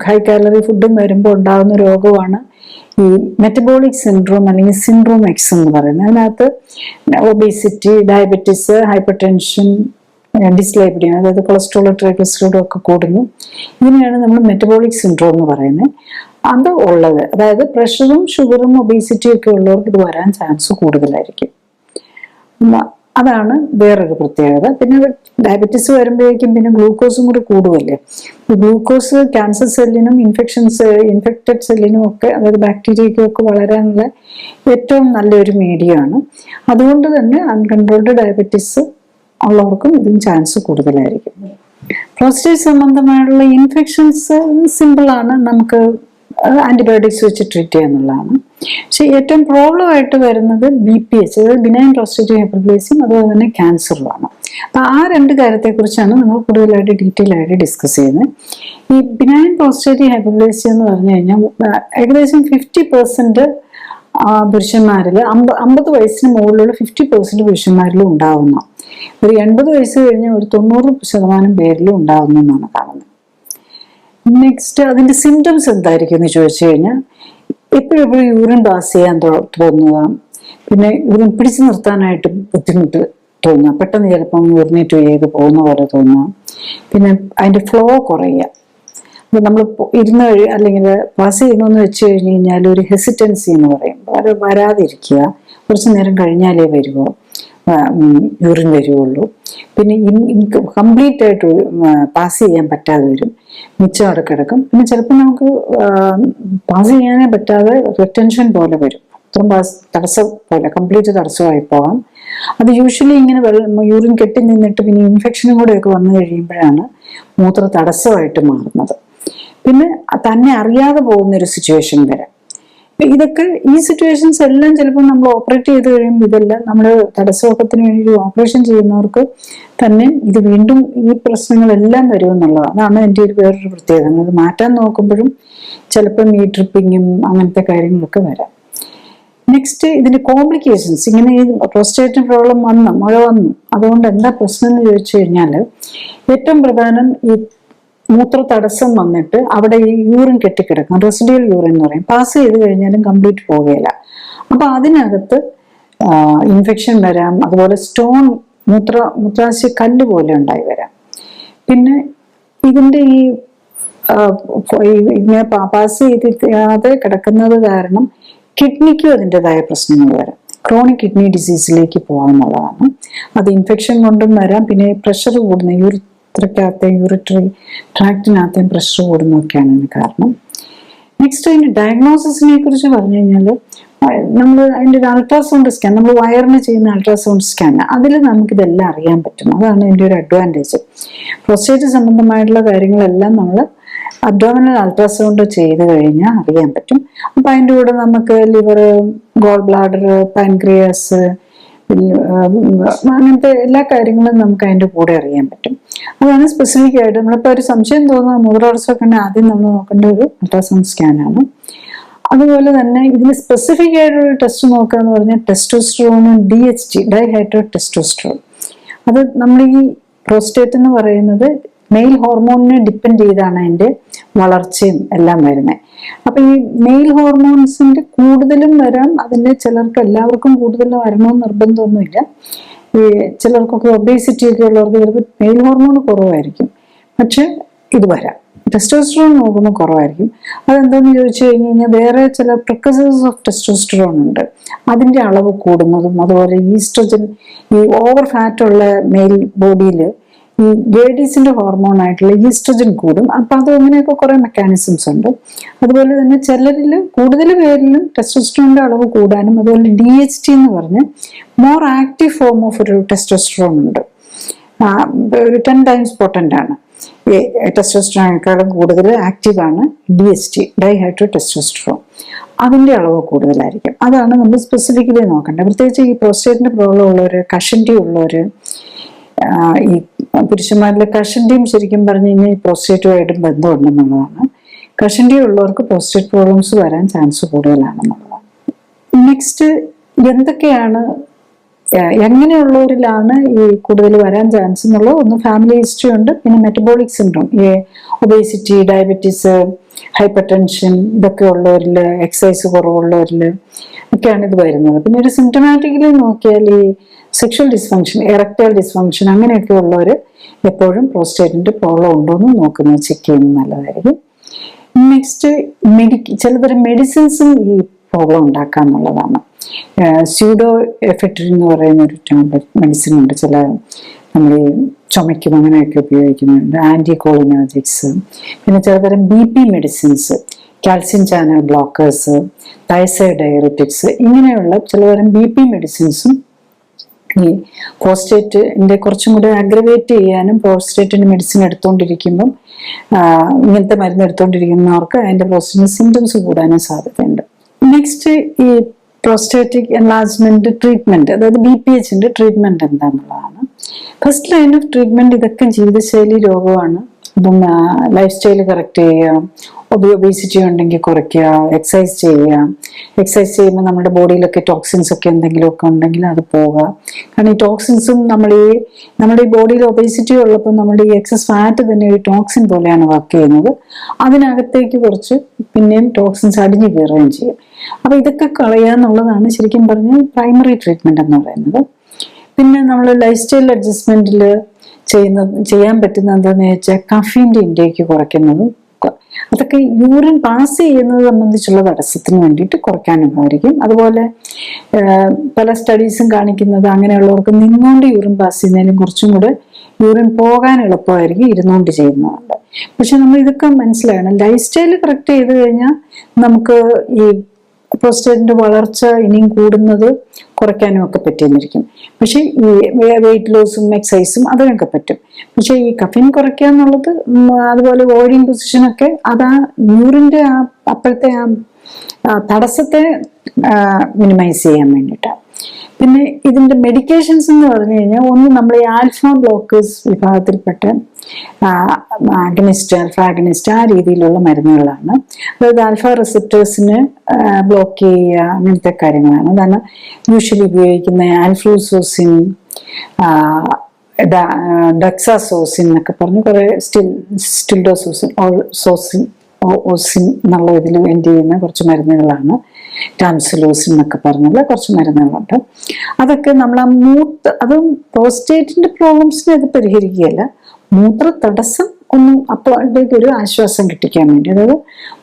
ഹൈ കാലറി ഫുഡും വരുമ്പോൾ ഉണ്ടാകുന്ന രോഗമാണ് ഈ മെറ്റബോളിക് സിൻഡ്രോം അല്ലെങ്കിൽ സിൻഡ്രോം എക്സ് എന്ന് പറയുന്നത്. അതിനകത്ത് ഒബേസിറ്റി, ഡയബറ്റീസ്, ഹൈപ്പർ ടെൻഷൻ, ഡിസ്ലൈപ്പിഡിയം, അതായത് കൊളസ്ട്രോൾ, ട്രൈഗ്ലിസറൈഡും ഒക്കെ കൂടുന്നു. ഇതിനെയാണ് നമ്മൾ മെറ്റബോളിക് സിൻഡ്രോം എന്ന് പറയുന്നത്. അത് ഉള്ളത്, അതായത് പ്രഷറും ഷുഗറും ഒബേസിറ്റിയും ഒക്കെ ഉള്ളവർക്ക് ഇത് വരാൻ ചാൻസ് കൂടുതലായിരിക്കും. അതാണ് വേറൊരു പ്രത്യേകത. പിന്നെ ഡയബറ്റീസ് വരുമ്പോഴേക്കും പിന്നെ ഗ്ലൂക്കോസും കൂടി കൂടുമല്ലേ. ഗ്ലൂക്കോസ് ക്യാൻസർ സെല്ലിനും ഇൻഫെക്റ്റഡ് സെല്ലിനും ഒക്കെ, അതായത് ബാക്ടീരിയയ്ക്കും ഒക്കെ വളരാനുള്ള ഏറ്റവും നല്ലൊരു മീഡിയമാണ്. അതുകൊണ്ട് തന്നെ അൺകൺട്രോൾഡ് ഡയബറ്റീസ് ഉള്ളവർക്കും ഇതിന് ചാൻസ് കൂടുതലായിരിക്കും. പ്രോസ്റ്റേറ്റ് സംബന്ധമായുള്ള ഇൻഫെക്ഷൻസ് സിമ്പിളാണ്, നമുക്ക് ആന്റിബയോട്ടിക്സ് വെച്ച് ട്രീറ്റ് ചെയ്യാന്നുള്ളതാണ്. പക്ഷെ ഏറ്റവും പ്രോബ്ലം ആയിട്ട് വരുന്നത് BPH, അതായത് ബിനൈൻ പ്രോസ്റ്റേറ്റിക് ഹൈപ്പർപ്ലേസിയും അതുപോലെ തന്നെ ക്യാൻസറുമാണ്. അപ്പൊ ആ 2 കാര്യത്തെക്കുറിച്ചാണ് നമ്മൾ കൂടുതലായിട്ട് ഡീറ്റെയിൽ ആയിട്ട് ഡിസ്കസ് ചെയ്യുന്നത്. ഈ ബിനൈൻ പ്രോസ്റ്റേറ്റിക് ഹൈപ്പർപ്ലേസിയ എന്ന് പറഞ്ഞു കഴിഞ്ഞാൽ ഏകദേശം 50% പുരുഷന്മാരിൽ, 50 വയസ്സിന് മുകളിലുള്ള 50% പുരുഷന്മാരിലും ഉണ്ടാവുന്ന, ഒരു 80 വയസ്സ് കഴിഞ്ഞ ഒരു 90% പേരിലും ഉണ്ടാവുന്ന എന്നാണ് കാണുന്നത്. നെക്സ്റ്റ് അതിന്റെ സിംറ്റംസ് എന്തായിരിക്കും എന്ന് ചോദിച്ചു കഴിഞ്ഞാൽ എപ്പോഴും യൂറിൻ പാസ് ചെയ്യാൻ തോന്നുക, പിന്നെ യൂറിൻ പിടിച്ചു നിർത്താനായിട്ട് ബുദ്ധിമുട്ട് തോന്നുക, പെട്ടെന്ന് ചിലപ്പം യൂറിനേറ്റ് ചെയ്ത് പോകുന്ന പോലെ തോന്നുക, പിന്നെ അതിന്റെ ഫ്ലോ കുറയുക. അപ്പൊ നമ്മൾ ഇരുന്ന് അല്ലെങ്കിൽ പാസ് ചെയ്യണമെന്ന് വെച്ച് കഴിഞ്ഞ് കഴിഞ്ഞാൽ ഒരു ഹെസിറ്റൻസി എന്ന് പറയും, വരാതിരിക്കുക, കുറച്ചു നേരം കഴിഞ്ഞാലേ വരുമോ യൂറിൻ വരുവുള്ളൂ. പിന്നെ കംപ്ലീറ്റ് ആയിട്ട് പാസ് ചെയ്യാൻ പറ്റാതെ വരും, മിച്ചം അവിടെ കിടക്കും. പിന്നെ ചിലപ്പോൾ നമുക്ക് പാസ് ചെയ്യാനേ പറ്റാതെ റിറ്റൻഷൻ പോലെ വരും, അത്രയും തടസ്സം പോലെ കംപ്ലീറ്റ് തടസ്സമായി പോകാം. അത് യൂഷ്വലി ഇങ്ങനെ യൂറിൻ കെട്ടി നിന്നിട്ട് പിന്നെ ഇൻഫെക്ഷനും കൂടെയൊക്കെ വന്നു കഴിയുമ്പോഴാണ് മൂത്ര തടസ്സമായിട്ട് മാറുന്നത്. പിന്നെ തന്നെ അറിയാതെ പോകുന്ന ഒരു സിറ്റുവേഷൻ വരാം. ഇതൊക്കെ ഈ സിറ്റുവേഷൻസ് എല്ലാം ചിലപ്പോൾ നമ്മൾ ഓപ്പറേറ്റ് ചെയ്ത് കഴിയുമ്പോൾ ഇതെല്ലാം നമ്മൾ തടസ്സമൊക്കത്തിന് വേണ്ടി ഓപ്പറേഷൻ ചെയ്യുന്നവർക്ക് തന്നെ ഇത് വീണ്ടും ഈ പ്രശ്നങ്ങളെല്ലാം വരുമെന്നുള്ളതാണ്. അതാണ് എൻ്റെ ഒരു വേറൊരു പ്രത്യേകത. ഇത് മാറ്റാൻ നോക്കുമ്പോഴും ചിലപ്പം ഈ ട്രിപ്പിങ്ങും അങ്ങനത്തെ കാര്യങ്ങളൊക്കെ വരാം. നെക്സ്റ്റ് ഇതിന്റെ കോംപ്ലിക്കേഷൻസ്, ഇങ്ങനെ ഈ പ്രോസ്റ്റേറ്റ് പ്രോബ്ലം മഴ വന്നു, അതുകൊണ്ട് എന്താ പ്രശ്നം എന്ന് ചോദിച്ചു കഴിഞ്ഞാൽ ഏറ്റവും പ്രധാനം ഈ മൂത്ര തടസ്സം വന്നിട്ട് അവിടെ ഈ യൂറിൻ കെട്ടിക്കിടക്കും, റെസിഡ്യൂവൽ യൂറിൻ എന്ന് പറയും. പാസ് ചെയ്ത് കഴിഞ്ഞാലും കംപ്ലീറ്റ് പോവുകയില്ല. അപ്പൊ അതിനകത്ത് ഇൻഫെക്ഷൻ വരാം, അതുപോലെ സ്റ്റോൺ മൂത്രാശയ കല്ല് പോലെ ഉണ്ടായി വരാം. പിന്നെ ഇതിന്റെ ഈ ഇങ്ങനെ പാസ് ചെയ്ത് കിടക്കുന്നത് കാരണം കിഡ്നിക്കും അതിൻ്റെതായ പ്രശ്നങ്ങൾ വരാം. ക്രോണിക് കിഡ്നി ഡിസീസിലേക്ക് പോകാമെന്നുള്ളതാണ്. അത് ഇൻഫെക്ഷൻ കൊണ്ടും വരാം. പിന്നെ പ്രഷർ കൂടുന്ന യൂറിറ്ററി ട്രാക്റ്റിനകത്തേയും പ്രഷർ കൂടുന്നതൊക്കെയാണ് ഇതിന് കാരണം. നെക്സ്റ്റ് അതിന്റെ ഡയഗ്നോസിസിനെ കുറിച്ച് പറഞ്ഞു കഴിഞ്ഞാൽ നമ്മൾ അതിൻ്റെ ഒരു അൾട്രാസൗണ്ട് സ്കാൻ, നമ്മൾ വയറിന് ചെയ്യുന്ന അൾട്രാസൗണ്ട് സ്കാൻ, അതിൽ നമുക്കിതെല്ലാം അറിയാൻ പറ്റും. അതാണ് ഇതിൻ്റെ ഒരു അഡ്വാൻറ്റേജ്. പ്രോസ്റ്റേറ്റ് സംബന്ധമായിട്ടുള്ള കാര്യങ്ങളെല്ലാം നമ്മൾ അബ്ഡോമിനൽ അൾട്രാസൗണ്ട് ചെയ്ത് കഴിഞ്ഞാൽ അറിയാൻ പറ്റും. അപ്പൊ അതിൻ്റെ കൂടെ നമുക്ക് ലിവർ, ഗോൾ ബ്ലാഡർ, പാൻക്രിയാസ്, അങ്ങനത്തെ എല്ലാ കാര്യങ്ങളും നമുക്ക് അതിൻ്റെ കൂടെ അറിയാൻ പറ്റും. അതാണ് സ്പെസിഫിക് ആയിട്ട് നമ്മളിപ്പോൾ ഒരു സംശയം തോന്നുന്ന മൂത്രതടസ്സമൊക്കെ ഉണ്ടെങ്കിൽ ആദ്യം നമ്മൾ നോക്കേണ്ട ഒരു അൾട്രാസൗണ്ട് സ്കാനാണ്. അതുപോലെ തന്നെ ഇതിന് സ്പെസിഫിക് ആയിട്ടൊരു ടെസ്റ്റ് നോക്കുക എന്ന് പറഞ്ഞാൽ ടെസ്റ്റോസ്റ്ററോണും DHT, ഡൈഹൈഡ്രോ ടെസ്റ്റോസ്റ്ററോൺ. അത് നമ്മൾ ഈ പ്രോസ്റ്റേറ്റ് എന്ന് പറയുന്നത് മെയിൽ ഹോർമോണിനെ ഡിപ്പെൻഡ് ചെയ്താണ് അതിൻ്റെ വളർച്ചയും എല്ലാം വരുന്നത്. അപ്പൊ ഈ മെയിൽ ഹോർമോൺസിന്റെ കൂടുതലും വരാം. അതിന്റെ ചിലർക്ക് എല്ലാവർക്കും കൂടുതൽ വരണമെന്ന് നിർബന്ധമൊന്നുമില്ല. ഈ ചിലർക്കൊക്കെ ഒബേസിറ്റി ഒക്കെ ഉള്ളവർക്ക് ചിലപ്പോൾ മെയിൽ ഹോർമോൺ കുറവായിരിക്കും, പക്ഷെ ഇത് വരാം. ടെസ്റ്റോസ്റ്ററോൺ നോക്കുമ്പോൾ കുറവായിരിക്കും. അതെന്താണെന്ന് ചോദിച്ചു കഴിഞ്ഞ് കഴിഞ്ഞാൽ വേറെ ചില പ്രിക്കസേഴ്സ് ഓഫ് ടെസ്റ്റോസ്റ്ററോൺ ഉണ്ട്, അതിന്റെ അളവ് കൂടുന്നതും, അതുപോലെ ഈസ്ട്രജൻ, ഈ ഓവർ ഫാറ്റ് ഉള്ള മെയിൽ ബോഡിയിൽ ഈ ലേഡീസിന്റെ ഹോർമോൺ ആയിട്ടുള്ള ഈസ്ട്രജൻ കൂടും. അപ്പൊ അത് അങ്ങനെയൊക്കെ കുറെ മെക്കാനിസംസ് ഉണ്ട്. അതുപോലെ തന്നെ ചിലരിൽ കൂടുതൽ പേരിലും ടെസ്റ്റോസ്റ്ററോണിന്റെ അളവ് കൂടാനും, അതുപോലെ DHT എന്ന് പറഞ്ഞ് മോർ ആക്റ്റീവ് ഫോം ഓഫ് ഒരു ടെസ്റ്റോസ്റ്ററോൺ ഉണ്ട്, ഒരു 10 times പൊട്ടന്റ് ആണ്. ഈ ടെസ്റ്റോസ്റ്ററോണിനേക്കാളും കൂടുതൽ ആക്റ്റീവ് ആണ് DHT, ഡൈഹൈഡ്രോ ടെസ്റ്റോസ്റ്ററോൺ. അതിന്റെ അളവ് കൂടുതലായിരിക്കും. അതാണ് നമ്മൾ സ്പെസിഫിക്കലി നോക്കേണ്ടത്. പ്രത്യേകിച്ച് ഈ പ്രോസ്റ്റേറ്റിന്റെ പ്രോബ്ലം ഉള്ളവര്, കഷണ്ടി ഉള്ളവര്, ഈ പുരുഷന്മാരിലെ കഷണ്ടിയും ശരിക്കും പറഞ്ഞു കഴിഞ്ഞാൽ ഈ പ്രോസ്റ്റേറ്റുമായിട്ടും ബന്ധമുണ്ടെന്നുള്ളതാണ്. കഷണ്ടി ഉള്ളവർക്ക് പ്രോസ്റ്റേറ്റ് പ്രോബ്ലംസ് വരാൻ ചാൻസ് കൂടുതലാണെന്നുള്ളതാണ്. നെക്സ്റ്റ് എന്തൊക്കെയാണ്, എങ്ങനെയുള്ളവരിലാണ് ഈ കൂടുതൽ വരാൻ ചാൻസ് എന്നുള്ളത്, ഒന്ന് ഫാമിലി ഹിസ്റ്ററി ഉണ്ട്, പിന്നെ മെറ്റബോളിക് സിൻഡ്രോം, ഈ ഒബേസിറ്റി, ഡയബറ്റീസ്, ഹൈപ്പർ ടെൻഷൻ, ഇതൊക്കെ ഉള്ളവരിൽ, എക്സസൈസ് കുറവുള്ളവരിൽ ഒക്കെയാണ് ഇത് വരുന്നത്. പിന്നെ ഒരു സിംറ്റമാറ്റിക്കലി നോക്കിയാൽ ഈ സെക്ഷൽ ഡിസ്ഫങ്ഷൻ, എറക്ടൈൽ ഡിസ്ഫങ്ഷൻ അങ്ങനെയൊക്കെ ഉള്ളവർ എപ്പോഴും പ്രോസ്റ്റേറ്റിന്റെ പ്രോബ്ലം ഉണ്ടോ എന്ന് നോക്കുന്നത്, ചെക്ക് ചെയ്യുന്നത് നല്ലതായിരിക്കും. നെക്സ്റ്റ് ചിലതരം മെഡിസിൻസും ഈ പ്രോബ്ലം ഉണ്ടാക്കാന്നുള്ളതാണ്. സ്യൂഡോ എഫെക്ട്രിൻ എന്ന് പറയുന്ന ഒരു മെഡിസിൻ ഉണ്ട്, ചില നമ്മൾ ഈ ചുമയ്ക്കും അങ്ങനെയൊക്കെ ഉപയോഗിക്കുന്നുണ്ട്, ആന്റികോളിനർജിക്സ്. പിന്നെ ചിലതരം BP medicines, calcium channel blockers, thiazide diuretics, ഇങ്ങനെയുള്ള ചിലതരം BP മെഡിസിൻസും ഈ പ്രോസ്റ്റേറ്റിന്റെ കുറച്ചും കൂടെ അഗ്രവേറ്റ് ചെയ്യാനും, പ്രോസ്റ്റേറ്റിന്റെ മെഡിസിൻ എടുത്തുകൊണ്ടിരിക്കുമ്പം ഇങ്ങനത്തെ മരുന്ന് എടുത്തുകൊണ്ടിരിക്കുന്നവർക്ക് അതിന്റെ പ്രോസ്റ്റേറ്റിന്റെ സിംറ്റംസ് കൂടാനും സാധ്യതയുണ്ട്. നെക്സ്റ്റ് ഈ പ്രോസ്റ്റേറ്റിക് എൻലാർജ്മെന്റ് ട്രീറ്റ്മെന്റ്, അതായത് BPHന്റെ ട്രീറ്റ്മെന്റ് എന്താണെന്നുള്ളതാണ്. ഫസ്റ്റ് ലൈൻ ഓഫ് ട്രീറ്റ്മെന്റ് ഇതൊക്കെ ജീവിതശൈലി രോഗമാണ്. അപ്പം ലൈഫ് സ്റ്റൈൽ കറക്റ്റ് ചെയ്യുക, ഒബേസിറ്റി ഉണ്ടെങ്കിൽ കുറയ്ക്കുക, എക്സസൈസ് ചെയ്യുക. എക്സസൈസ് ചെയ്യുമ്പോൾ നമ്മുടെ ബോഡിയിലൊക്കെ ടോക്സിൻസ് ഒക്കെ എന്തെങ്കിലുമൊക്കെ ഉണ്ടെങ്കിൽ അത് പോവുക. കാരണം ഈ ടോക്സിൻസും നമ്മുടെ ഈ ബോഡിയിൽ ഒബേസിറ്റി ഉള്ളപ്പോൾ നമ്മുടെ ഈ എക്സസ് ഫാറ്റ് തന്നെ ഒരു ടോക്സിൻ പോലെയാണ് വർക്ക് ചെയ്യുന്നത്. അതിനകത്തേക്ക് കുറച്ച് പിന്നെയും ടോക്സിൻസ് അടിഞ്ഞു കയറുകയും ചെയ്യും. അപ്പൊ ഇതൊക്കെ കളയുക എന്നുള്ളതാണ് ശരിക്കും പറഞ്ഞാൽ പ്രൈമറി ട്രീറ്റ്മെന്റ് എന്ന് പറയുന്നത്. പിന്നെ നമ്മൾ ലൈഫ് സ്റ്റൈൽ അഡ്ജസ്റ്റ്മെന്റിൽ ചെയ്യാൻ പറ്റുന്നത് എന്താണെന്ന് വെച്ചാൽ കഫീൻ്റെ ഇൻടേക്ക് കുറയ്ക്കുന്നതും, അതൊക്കെ യൂറിൻ പാസ് ചെയ്യുന്നത് സംബന്ധിച്ചുള്ള തടസ്സത്തിന് വേണ്ടിയിട്ട് കുറയ്ക്കാൻ ഉപകരിക്കും. അതുപോലെ പല സ്റ്റഡീസും കാണിക്കുന്നത് അങ്ങനെയുള്ളവർക്ക് നിന്നുകൊണ്ട് യൂറിൻ പാസ് ചെയ്യുന്നതിനും കുറച്ചും കൂടെ യൂറിൻ പോകാൻ എളുപ്പമായിരിക്കും ഇരുന്നുകൊണ്ട് ചെയ്യുന്നതുകൊണ്ട്. പക്ഷെ നമ്മൾ ഇതൊക്കെ മനസ്സിലാക്കണം, ലൈഫ് സ്റ്റൈൽ കറക്റ്റ് ചെയ്ത് കഴിഞ്ഞാൽ നമുക്ക് ഈ പ്രോസ്റ്റേറ്റിന്റെ വളർച്ച ഇനിയും കൂടുന്നത് കുറയ്ക്കാനും ഒക്കെ പറ്റിയെന്നിരിക്കും. പക്ഷെ ഈ വെയിറ്റ് ലോസും എക്സസൈസും അതിനൊക്കെ പറ്റും. പക്ഷെ ഈ കഫിൻ കുറയ്ക്കുക എന്നുള്ളത്, അതുപോലെ വോയിഡിങ് പൊസിഷനൊക്കെ അതാ യൂറിന്റെ അപ്പോഴത്തെ തടസ്സത്തെ മിനിമൈസ് ചെയ്യാൻ വേണ്ടിയിട്ടാണ്. പിന്നെ ഇതിന്റെ മെഡിക്കേഷൻസ് എന്ന് പറഞ്ഞു കഴിഞ്ഞാൽ, ഒന്ന് നമ്മൾ ഈ ആൽഫ ബ്ലോക്കേഴ്സ് വിഭാഗത്തിൽപ്പെട്ട ആൽഫ അഗനിസ്റ്റ് ആ രീതിയിലുള്ള മരുന്നുകളാണ്. അതായത് ആൽഫ റിസപ്റ്റേഴ്സിന് ബ്ലോക്ക് ചെയ്യുക, അങ്ങനത്തെ കാര്യങ്ങളാണ്. അതാണ് യൂഷ്വലി ഉപയോഗിക്കുന്ന ആൽഫ്ലൂസോസിൻ, ഡെക്സാസോസിൻ എന്നൊക്കെ പറഞ്ഞ് കുറെ സ്റ്റിൽഡോസോസിൻ, ഓസിൻ എന്നുള്ള ഇതിൽ വേണ്ടി ചെയ്യുന്ന കുറച്ച് മരുന്നുകളാണ്. ടാംസിലോസിൻ എന്നൊക്കെ പറഞ്ഞുള്ള കുറച്ച് മരുന്നുകളുണ്ട്. അതൊക്കെ നമ്മൾ അതും പ്രോസ്റ്റേറ്റിന്റെ പ്രോബ്ലംസിനെ അത് പരിഹരിക്കുകയല്ല, മൂത്ര തടസ്സം അപ്പോഴത്തേക്ക് ഒരു ആശ്വാസം കിട്ടിക്കാൻ വേണ്ടി. അതായത്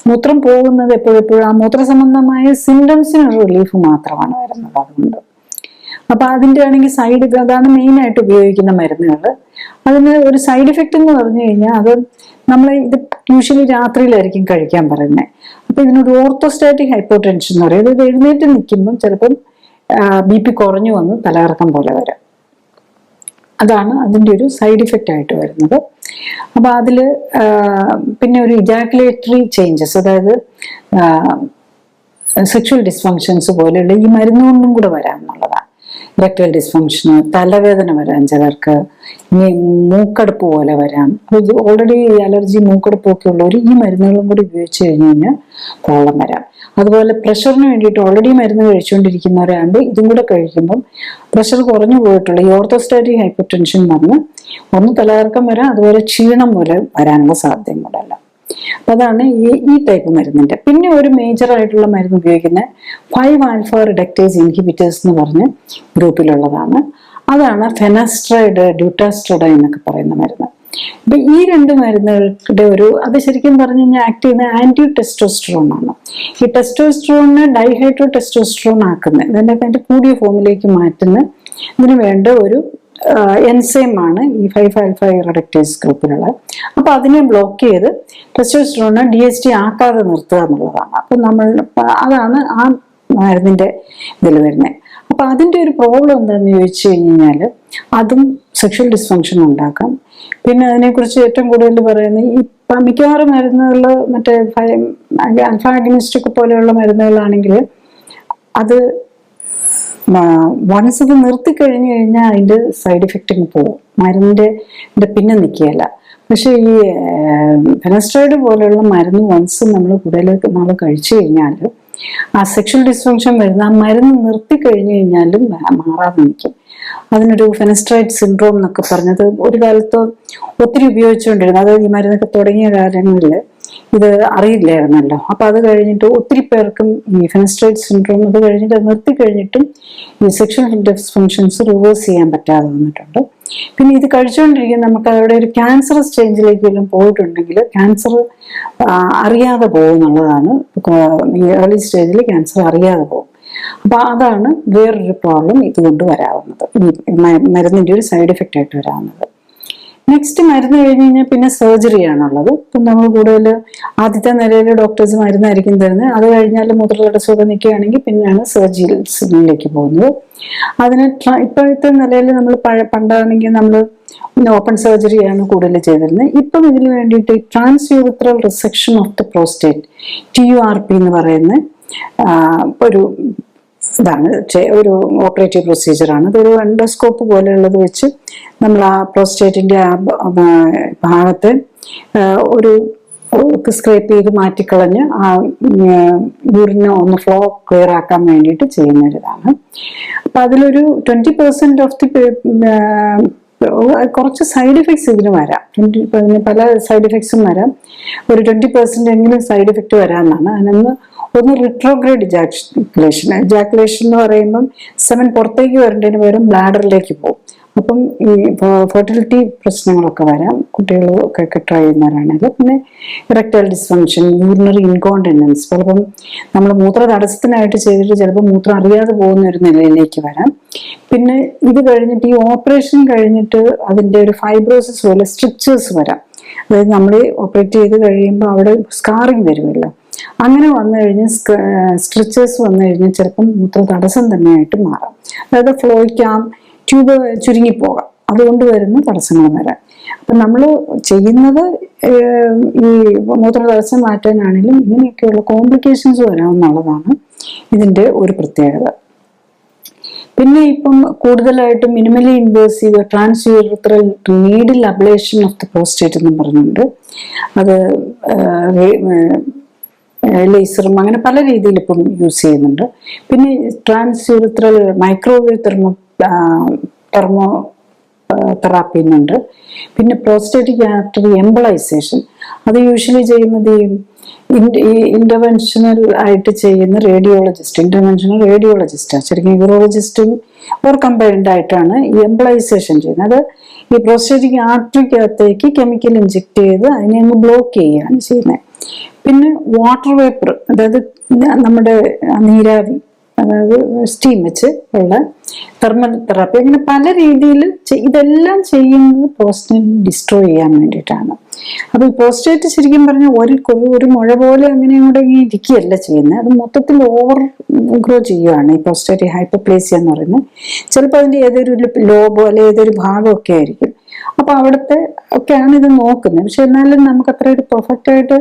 മൂത്രം പോകുന്നത് എപ്പോഴെപ്പോഴും ആ മൂത്ര സംബന്ധമായ സിംറ്റംസിന് റിലീഫ് മാത്രമാണ് വരുന്നത്. അതുകൊണ്ട് അപ്പൊ അതിന്റെ ആണെങ്കിൽ അതാണ് മെയിൻ ആയിട്ട് ഉപയോഗിക്കുന്ന മരുന്നുകൾ. അതിന് ഒരു സൈഡ് ഇഫക്റ്റ് എന്ന് പറഞ്ഞു കഴിഞ്ഞാൽ, അത് ഇത് യൂഷ്വലി രാത്രിയിലായിരിക്കും കഴിക്കാൻ പറയുന്നത്. അപ്പൊ ഇതിനൊരു ഓർത്തോസ്റ്റാറ്റിക് ഹൈപ്പോടെൻഷൻ എന്ന് പറയും. ഇത് എഴുന്നേറ്റ് നിൽക്കുമ്പം ചിലപ്പം BP കുറഞ്ഞു വന്ന് തലകറക്കം പോലെ വരാം. അതാണ് അതിൻ്റെ ഒരു സൈഡ് ഇഫക്റ്റ് ആയിട്ട് വരുന്നത്. അപ്പൊ അതില് പിന്നെ ഒരു ഇജാക്കുലേറ്ററി ചേഞ്ചസ്, അതായത് സെക്ഷുവൽ ഡിസ്ഫങ്ഷൻസ് പോലെയുള്ള ഈ മരുന്നുകൊണ്ടും കൂടെ വരാം എന്നുള്ളതാണ്. ഇറക്ടൈൽ ഡിസ്ഫങ്ഷന്, തലവേദന വരാം ചിലർക്ക്, ഇനി മൂക്കടുപ്പ് പോലെ വരാം. ഓൾറെഡി അലർജി മൂക്കടുപ്പൊക്കെ ഉള്ളവർ ഈ മരുന്നുകളും കൂടി ഉപയോഗിച്ച് കഴിഞ്ഞ് കഴിഞ്ഞാൽ പ്രോബ്ലം വരാം. അതുപോലെ പ്രഷറിന് വേണ്ടിയിട്ട് ഓൾറെഡി മരുന്ന് കഴിച്ചുകൊണ്ടിരിക്കുന്നവരാണ്ട് ഇതും കൂടെ കഴിക്കുമ്പം പ്രഷർ കുറഞ്ഞു പോയിട്ടുള്ള ഈ ഓർത്തോസ്റ്റാറ്റിക് ഹൈപ്പർടെൻഷൻ വന്ന് ഒന്ന് തലകറക്കം വരാം, അതുപോലെ ക്ഷീണം പോലെ വരാനുള്ള സാധ്യതയും കൂടെ അല്ല. അപ്പൊ അതാണ് ഈ ടൈപ്പ് മരുന്നിന്റെ. പിന്നെ ഒരു മേജർ ആയിട്ടുള്ള മരുന്ന് ഉപയോഗിക്കുന്ന 5-ആൽഫ റിഡക്ടേസ് ഇൻഹിബിറ്റേഴ്സ് എന്ന് പറഞ്ഞ ഗ്രൂപ്പിലുള്ളതാണ്. അതാണ് ഫെനസ്ട്രൈഡ്, ഡ്യൂട്ടാസ്ട്രൈഡ് എന്നൊക്കെ പറയുന്ന മരുന്ന്. അപ്പൊ ഈ രണ്ട് മരുന്നുകളുടെ അത് ശരിക്കും പറഞ്ഞു കഴിഞ്ഞാൽ ആക്ട് ചെയ്യുന്ന ആന്റി ടെസ്റ്റോസ്ട്രോൺ ആണ്. ഈ ടെസ്റ്റോസ്ട്രോണിനെ ഡൈഹൈഡ്രോ ടെസ്റ്റോസ്ട്രോൺ ആക്കുന്നത്, അതിന്റെ കൂടിയ ഫോമിലേക്ക് മാറ്റുന്ന ഇതിന് വേണ്ട ഒരു എൻസൈമാണ് ഈ 5-ആൽഫ റിഡക്ടേസ് ഗ്രൂപ്പിലുള്ള. അപ്പൊ അതിനെ ബ്ലോക്ക് ചെയ്ത് ടെസ്റ്റോസ്ട്രോണിനെ DHT ആക്കാതെ നിർത്തുക എന്നുള്ളതാണ്. അപ്പൊ അതാണ് ആ മരുന്നിന്റെ ഇതിൽ വരുന്നത്. അപ്പൊ അതിന്റെ ഒരു പ്രോബ്ലം എന്താണെന്ന് ചോദിച്ചു കഴിഞ്ഞാല്, അതും സെക്ഷൽ ഡിസ്ഫങ്ഷൻ ഉണ്ടാക്കാം. പിന്നെ അതിനെക്കുറിച്ച് ഏറ്റവും കൂടുതൽ പറയുന്നത് ഈ മിക്കവാറും മരുന്നുകൾ മറ്റേ ആൽഫ അഗനിസ്റ്റ് ഒക്കെ പോലെയുള്ള മരുന്നുകളാണെങ്കിൽ അത് വൺസ് ഇത് നിർത്തിക്കഴിഞ്ഞു കഴിഞ്ഞാൽ അതിന്റെ സൈഡ് ഇഫക്റ്റ് പോകും, മരുന്നിന്റെ പിന്നെ നിൽക്കുകയല്ല. പക്ഷെ ഈ ഫെനസ്ട്രൈഡ് പോലെയുള്ള മരുന്ന് വൺസ് നമ്മൾ കൂടുതൽ നാൾ കഴിച്ചു കഴിഞ്ഞാൽ ആ സെക്ഷൽ ഡിസ്ഫങ്ഷൻ വരുന്ന ആ മരുന്ന് നിർത്തിക്കഴിഞ്ഞു കഴിഞ്ഞാലും മാറാതെ നിൽക്കും. അതിനൊരു ഫെനസ്ട്രൈഡ് സിൻഡ്രോം എന്നൊക്കെ പറഞ്ഞത് ഒരു കാലത്ത് ഒത്തിരി ഉപയോഗിച്ചുകൊണ്ടിരുന്നു. അതായത് ഈ മരുന്നൊക്കെ തുടങ്ങിയ കാലങ്ങളിൽ ഇത് അറിയില്ലായിരുന്നല്ലോ. അപ്പൊ അത് കഴിഞ്ഞിട്ട് ഒത്തിരി പേർക്കും ഈ ഫെനസ്ട്രൈഡ് സിൻഡ്രോം അത് കഴിഞ്ഞിട്ട് നിർത്തി കഴിഞ്ഞിട്ടും ഈ സെക്ഷൽ ഡിസ്ഫങ്ഷൻസ് റിവേഴ്സ് ചെയ്യാൻ പറ്റാതെ വന്നിട്ടുണ്ട്. പിന്നെ ഇത് കഴിച്ചുകൊണ്ടിരിക്കുന്ന നമുക്ക് അവിടെ ഒരു ക്യാൻസർ സ്റ്റേജിലേക്ക് എല്ലാം പോയിട്ടുണ്ടെങ്കിൽ ക്യാൻസർ അറിയാതെ പോകും എന്നുള്ളതാണ്. ഈ ഏർലി സ്റ്റേജിൽ ക്യാൻസർ അറിയാതെ പോകും. അപ്പൊ അതാണ് വേറൊരു പ്രോബ്ലം ഇതുകൊണ്ട് വരാവുന്നത്, ഈ മരുന്നിന്റെ ഒരു സൈഡ് എഫക്റ്റ് ആയിട്ട് വരാവുന്നത്. നെക്സ്റ്റ് മരുന്ന് കഴിഞ്ഞ് കഴിഞ്ഞാൽ പിന്നെ സർജറി ആണുള്ളത്. ഇപ്പം നമ്മൾ കൂടുതൽ ആദ്യത്തെ നിലയിൽ ഡോക്ടേഴ്സ് മരുന്നായിരിക്കും തരുന്നത്. അത് കഴിഞ്ഞാൽ മൂത്രതടസ്സമൊക്കെ നിൽക്കുകയാണെങ്കിൽ പിന്നെയാണ് സർജറിയിലേക്ക് പോകുന്നത്. അതിന് ഇപ്പോഴത്തെ നിലയിൽ നമ്മൾ പണ്ടാണെങ്കിൽ നമ്മൾ ഓപ്പൺ സർജറിയാണ് കൂടുതൽ ചെയ്തിരുന്നത്. ഇപ്പം ഇതിന് വേണ്ടിയിട്ട് transurethral resection of the prostate, TURP എന്ന് പറയുന്ന ഒരു ഇതാണ്, ഒരു ഓപ്പറേറ്റീവ് പ്രൊസീജിയറാണ്. അതൊരു എൻഡോസ്കോപ്പ് പോലെയുള്ളത് വെച്ച് നമ്മൾ ആ പ്രോസ്റ്റേറ്റിന്റെ ആ ഭാഗത്ത് ഒരു സ്ക്രേപ്പ് ചെയ്ത് മാറ്റിക്കളഞ്ഞ് ആ യൂറിനെ ഒന്ന് ഫ്ലോ ക്ലിയർ ആക്കാൻ വേണ്ടിയിട്ട് ചെയ്യുന്ന ഒരിതാണ്. അപ്പൊ അതിലൊരു 20% ഓഫ് ദി കുറച്ച് സൈഡ് എഫക്ട്സ് ഇതിന് വരാം. പല സൈഡ് എഫക്ട്സും വരാം. ഒരു 20% എങ്കിലും സൈഡ് എഫക്ട് വരാമെന്നാണ്. ഒന്ന് റിട്രോഗ്രേഡ് ജാക്കുലേഷൻ എന്ന് പറയുമ്പം സെമൻ പുറത്തേക്ക് വരേണ്ടതിന് പകരം ബ്ലാഡറിലേക്ക് പോകും. അപ്പം ഈ ഫെർട്ടിലിറ്റി പ്രശ്നങ്ങളൊക്കെ വരാം കുട്ടികളൊക്കെ ട്രൈ ചെയ്യുന്നവരാണെങ്കിൽ. പിന്നെ ഇറക്ടൈൽ ഡിസ്ഫങ്ഷൻ, യൂറിനറി ഇൻകോണ്ടിനൻസ്, ചിലപ്പം നമ്മൾ മൂത്ര തടസ്സത്തിനായിട്ട് ചെയ്തിട്ട് ചിലപ്പോൾ മൂത്രം അറിയാതെ പോകുന്ന ഒരു നിലയിലേക്ക് വരാം. പിന്നെ ഇത് കഴിഞ്ഞിട്ട് ഈ ഓപ്പറേഷൻ കഴിഞ്ഞിട്ട് അതിൻ്റെ ഒരു ഫൈബ്രോസിസ് പോലെ സ്ട്രിക്ചേഴ്സ് വരാം. അതായത് നമ്മൾ ഓപ്പറേറ്റ് ചെയ്ത് കഴിയുമ്പോൾ അവിടെ സ്കാറിങ് വരുമല്ലോ. അങ്ങനെ വന്നു കഴിഞ്ഞാൽ സ്ട്രിച്ചേഴ്സ് വന്നു കഴിഞ്ഞാൽ ചിലപ്പം മൂത്ര തടസ്സം തന്നെയായിട്ട് മാറാം. അതായത് ഫ്ലോയ്ക്കാം, ട്യൂബ് ചുരുങ്ങിപ്പോകാം, അതുകൊണ്ട് വരുന്ന തടസ്സങ്ങൾ വരാം. അപ്പം നമ്മൾ ചെയ്യുന്നത് ഈ മൂത്ര തടസ്സം മാറ്റാനാണെങ്കിലും ഇങ്ങനെയൊക്കെയുള്ള കോംപ്ലിക്കേഷൻസ് വരാമെന്നുള്ളതാണ് ഇതിൻ്റെ ഒരു പ്രത്യേകത. പിന്നെ ഇപ്പം കൂടുതലായിട്ടും minimally invasive transurethral needle ablation of the prostate എന്നും പറഞ്ഞുണ്ട്. അത് ലേസറും അങ്ങനെ പല രീതിയിൽ ഇപ്പം യൂസ് ചെയ്യുന്നുണ്ട്. പിന്നെ ട്രാൻസ്യൂറിത്രൽ മൈക്രോവേവ് തെർമോ തെറാപ്പി എന്നുണ്ട്. പിന്നെ പ്രോസ്റ്റേറ്റിക് ആർട്ടറി എംബളൈസേഷൻ, അത് യൂഷ്വലി ചെയ്യുന്നത് ഈ ഇന്റർവെൻഷണൽ ആയിട്ട് ചെയ്യുന്ന ഇന്റർവെൻഷണൽ റേഡിയോളജിസ്റ്റാണ്. ശരിക്കും യൂറോളജിസ്റ്റും ഒരു കമ്പൈൻഡ് ആയിട്ടാണ് ഈ എംബളൈസേഷൻ ചെയ്യുന്നത്. അത് ഈ പ്രോസ്റ്റേറ്റിക് ആർട്ടറിക്കകത്തേക്ക് കെമിക്കൽ ഇഞ്ചെക്ട് ചെയ്ത് അതിനെ അങ്ങ് ബ്ലോക്ക് ചെയ്യുകയാണ് ചെയ്യുന്നത്. പിന്നെ വാട്ടർ വേപ്പർ, അതായത് നമ്മുടെ നീരാവി, അതായത് സ്റ്റീം വെച്ച് ഉള്ള തെർമൽ തെറാപ്പി, അങ്ങനെ പല രീതിയിൽ ഇതെല്ലാം ചെയ്യുന്നത് പ്രോസ്റ്റേറ്റ് ഡിസ്ട്രോയ് ചെയ്യാൻ വേണ്ടിയിട്ടാണ്. അപ്പൊ ഈ പ്രോസ്റ്റേറ്റ് ശരിക്കും പറഞ്ഞാൽ ഒരു മുഴ പോലെ അങ്ങനെ അങ്ങോട്ട് ഇരിക്കുകയല്ല ചെയ്യുന്നത്, അത് മൊത്തത്തിൽ ഓവർ ഗ്രോ ചെയ്യുകയാണ് ഈ പ്രോസ്റ്റേറ്റ് ഹൈപ്പർപ്ലേസിയ എന്ന് പറയുന്നത്. ചിലപ്പോൾ അതിന്റെ ഏതൊരു ലോബോ അല്ലെ ഏതൊരു ഭാഗമൊക്കെ ആയിരിക്കും. അപ്പൊ അവിടുത്തെ ഒക്കെയാണ് ഇത് നോക്കുന്നത്. പക്ഷെ എന്നാലും നമുക്ക് അത്ര ഒരു പെർഫെക്റ്റ് ആയിട്ട്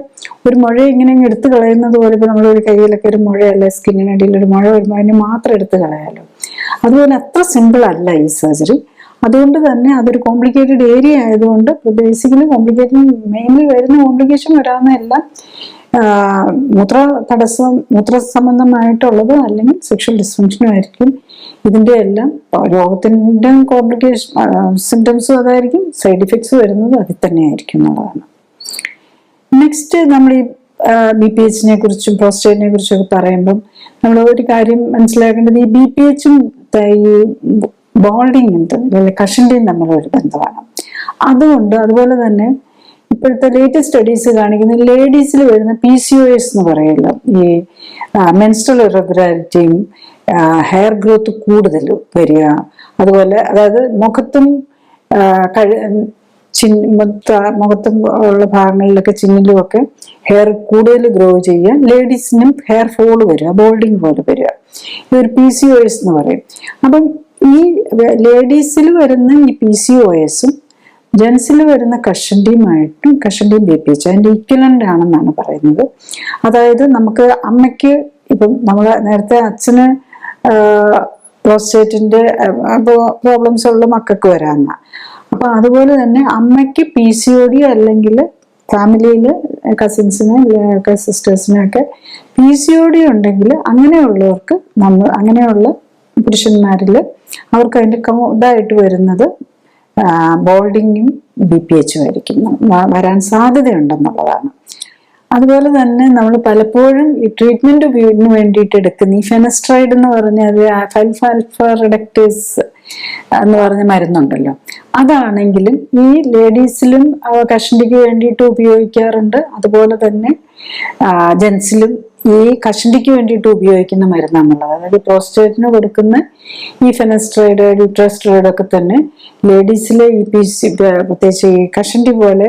ഒരു മുഴ ഇങ്ങനെ എടുത്തു കളയുന്നത് പോലെ, ഇപ്പൊ നമ്മളൊരു കയ്യിലൊക്കെ ഒരു മുഴ അല്ലെ സ്കിന്നിനടിയിൽ ഒരു മുഴ വരുമ്പോൾ അതിന് മാത്രം എടുത്തു കളയാലോ, അതുപോലെ അത്ര സിമ്പിൾ അല്ല ഈ സർജറി. അതുകൊണ്ട് തന്നെ അതൊരു കോംപ്ലിക്കേറ്റഡ് ഏരിയ ആയതുകൊണ്ട് ബേസിക്കലി മെയിൻലി വരുന്ന കോംപ്ലിക്കേഷൻ വരാവുന്ന എല്ലാം മൂത്ര സംബന്ധമായിട്ടുള്ളത് അല്ലെങ്കിൽ സെക്ഷൽ ഡിസ്ഫങ്ഷനും ആയിരിക്കും. ഇതിന്റെ എല്ലാം രോഗത്തിന്റെ കോംപ്ലിക്കേഷൻ സിംറ്റംസും അതായിരിക്കും, സൈഡ് ഇഫക്ട്സ് വരുന്നത് അതിൽ തന്നെയായിരിക്കും എന്നുള്ളതാണ്. നെക്സ്റ്റ് നമ്മൾ ഈ BPH കുറിച്ചും പ്രോസ്റ്റേറ്റിനെ കുറിച്ചും ഒക്കെ പറയുമ്പം നമ്മൾ ഒരു കാര്യം മനസ്സിലാക്കേണ്ടത്, ഈ BPH-ഉം ഈ ബോൾഡിങ്ങും കഷണ്ടിയും തമ്മിലൊരു ബന്ധമാണ്. അതുപോലെ തന്നെ ഇപ്പോഴത്തെ ലേറ്റസ്റ്റ് സ്റ്റഡീസ് കാണിക്കുന്ന ലേഡീസിൽ വരുന്ന PCOS എന്ന് പറയുമല്ലോ, ഈ മെൻസ്ട്രൽ ഇറഗുലാരിറ്റിയും ഹെയർ ഗ്രോത്ത് കൂടുതൽ വരിക, അതുപോലെ അതായത് മുഖത്തും മുഖത്തും ഉള്ള ഭാഗങ്ങളിലൊക്കെ ചിന്നിലും ഒക്കെ ഹെയർ കൂടുതൽ ഗ്രോ ചെയ്യുക, ലേഡീസിനും ഹെയർ ഫോൾ വരിക, ബോൾഡിങ് പോലെ വരിക, ഇതൊരു PCOS എന്ന് പറയും. അപ്പം ഈ ലേഡീസിൽ വരുന്ന ഈ PCOS-ഉം ജെൻസിൽ വരുന്ന കഷണ്ടിയും BPH അതിന്റെ ഈക്വലന്റ് ആണെന്നാണ് പറയുന്നത്. അതായത് നമുക്ക് അമ്മയ്ക്ക് ഇപ്പം നമ്മളെ നേരത്തെ അച്ഛന് പ്രോസ്റ്റേറ്റിന്റെ പ്രോബ്ലംസ് ഉള്ള മക്കൾക്ക് വരാമെന്ന, അപ്പൊ അതുപോലെ തന്നെ അമ്മയ്ക്ക് PCOD അല്ലെങ്കിൽ ഫാമിലിയിൽ കസിൻസിന് സിസ്റ്റേഴ്സിനൊക്കെ PCOD ഉണ്ടെങ്കിൽ അങ്ങനെയുള്ളവർക്ക് അങ്ങനെയുള്ള പുരുഷന്മാരിൽ അവർക്ക് അതിന്റെ ഇതായിട്ട് വരുന്നത് ബോൾഡിങ്ങും BPH-ഉം ആയിരിക്കും വരാൻ സാധ്യതയുണ്ടെന്നുള്ളതാണ്. അതുപോലെ തന്നെ നമ്മൾ പലപ്പോഴും ഈ ട്രീറ്റ്മെന്റ് വേണ്ടിയിട്ട് എടുക്കുന്ന ഈ ഫെനസ്ട്രൈഡ് എന്ന് പറഞ്ഞാൽ ആൽഫ റിഡക്ടേഴ്സ് എന്ന് പറഞ്ഞ മരുന്നുണ്ടല്ലോ, അതാണെങ്കിലും ഈ ലേഡീസിലും കഷണ്ടിക്ക് വേണ്ടിയിട്ട് ഉപയോഗിക്കാറുണ്ട്. അതുപോലെ തന്നെ ജെൻസിലും ഈ കഷണ്ടിക്ക് വേണ്ടിയിട്ട് ഉപയോഗിക്കുന്ന മരുന്നാണുള്ളത്. അതായത് പ്രോസ്റ്റേറ്റിന് കൊടുക്കുന്ന ഈ ഫെനസ്ട്രൈഡ്, ഡ്യൂട്രാസ്ട്രോയിഡ് ഒക്കെ തന്നെ ലേഡീസിലെ ഈ പ്രത്യേകിച്ച് ഈ കഷണ്ടി പോലെ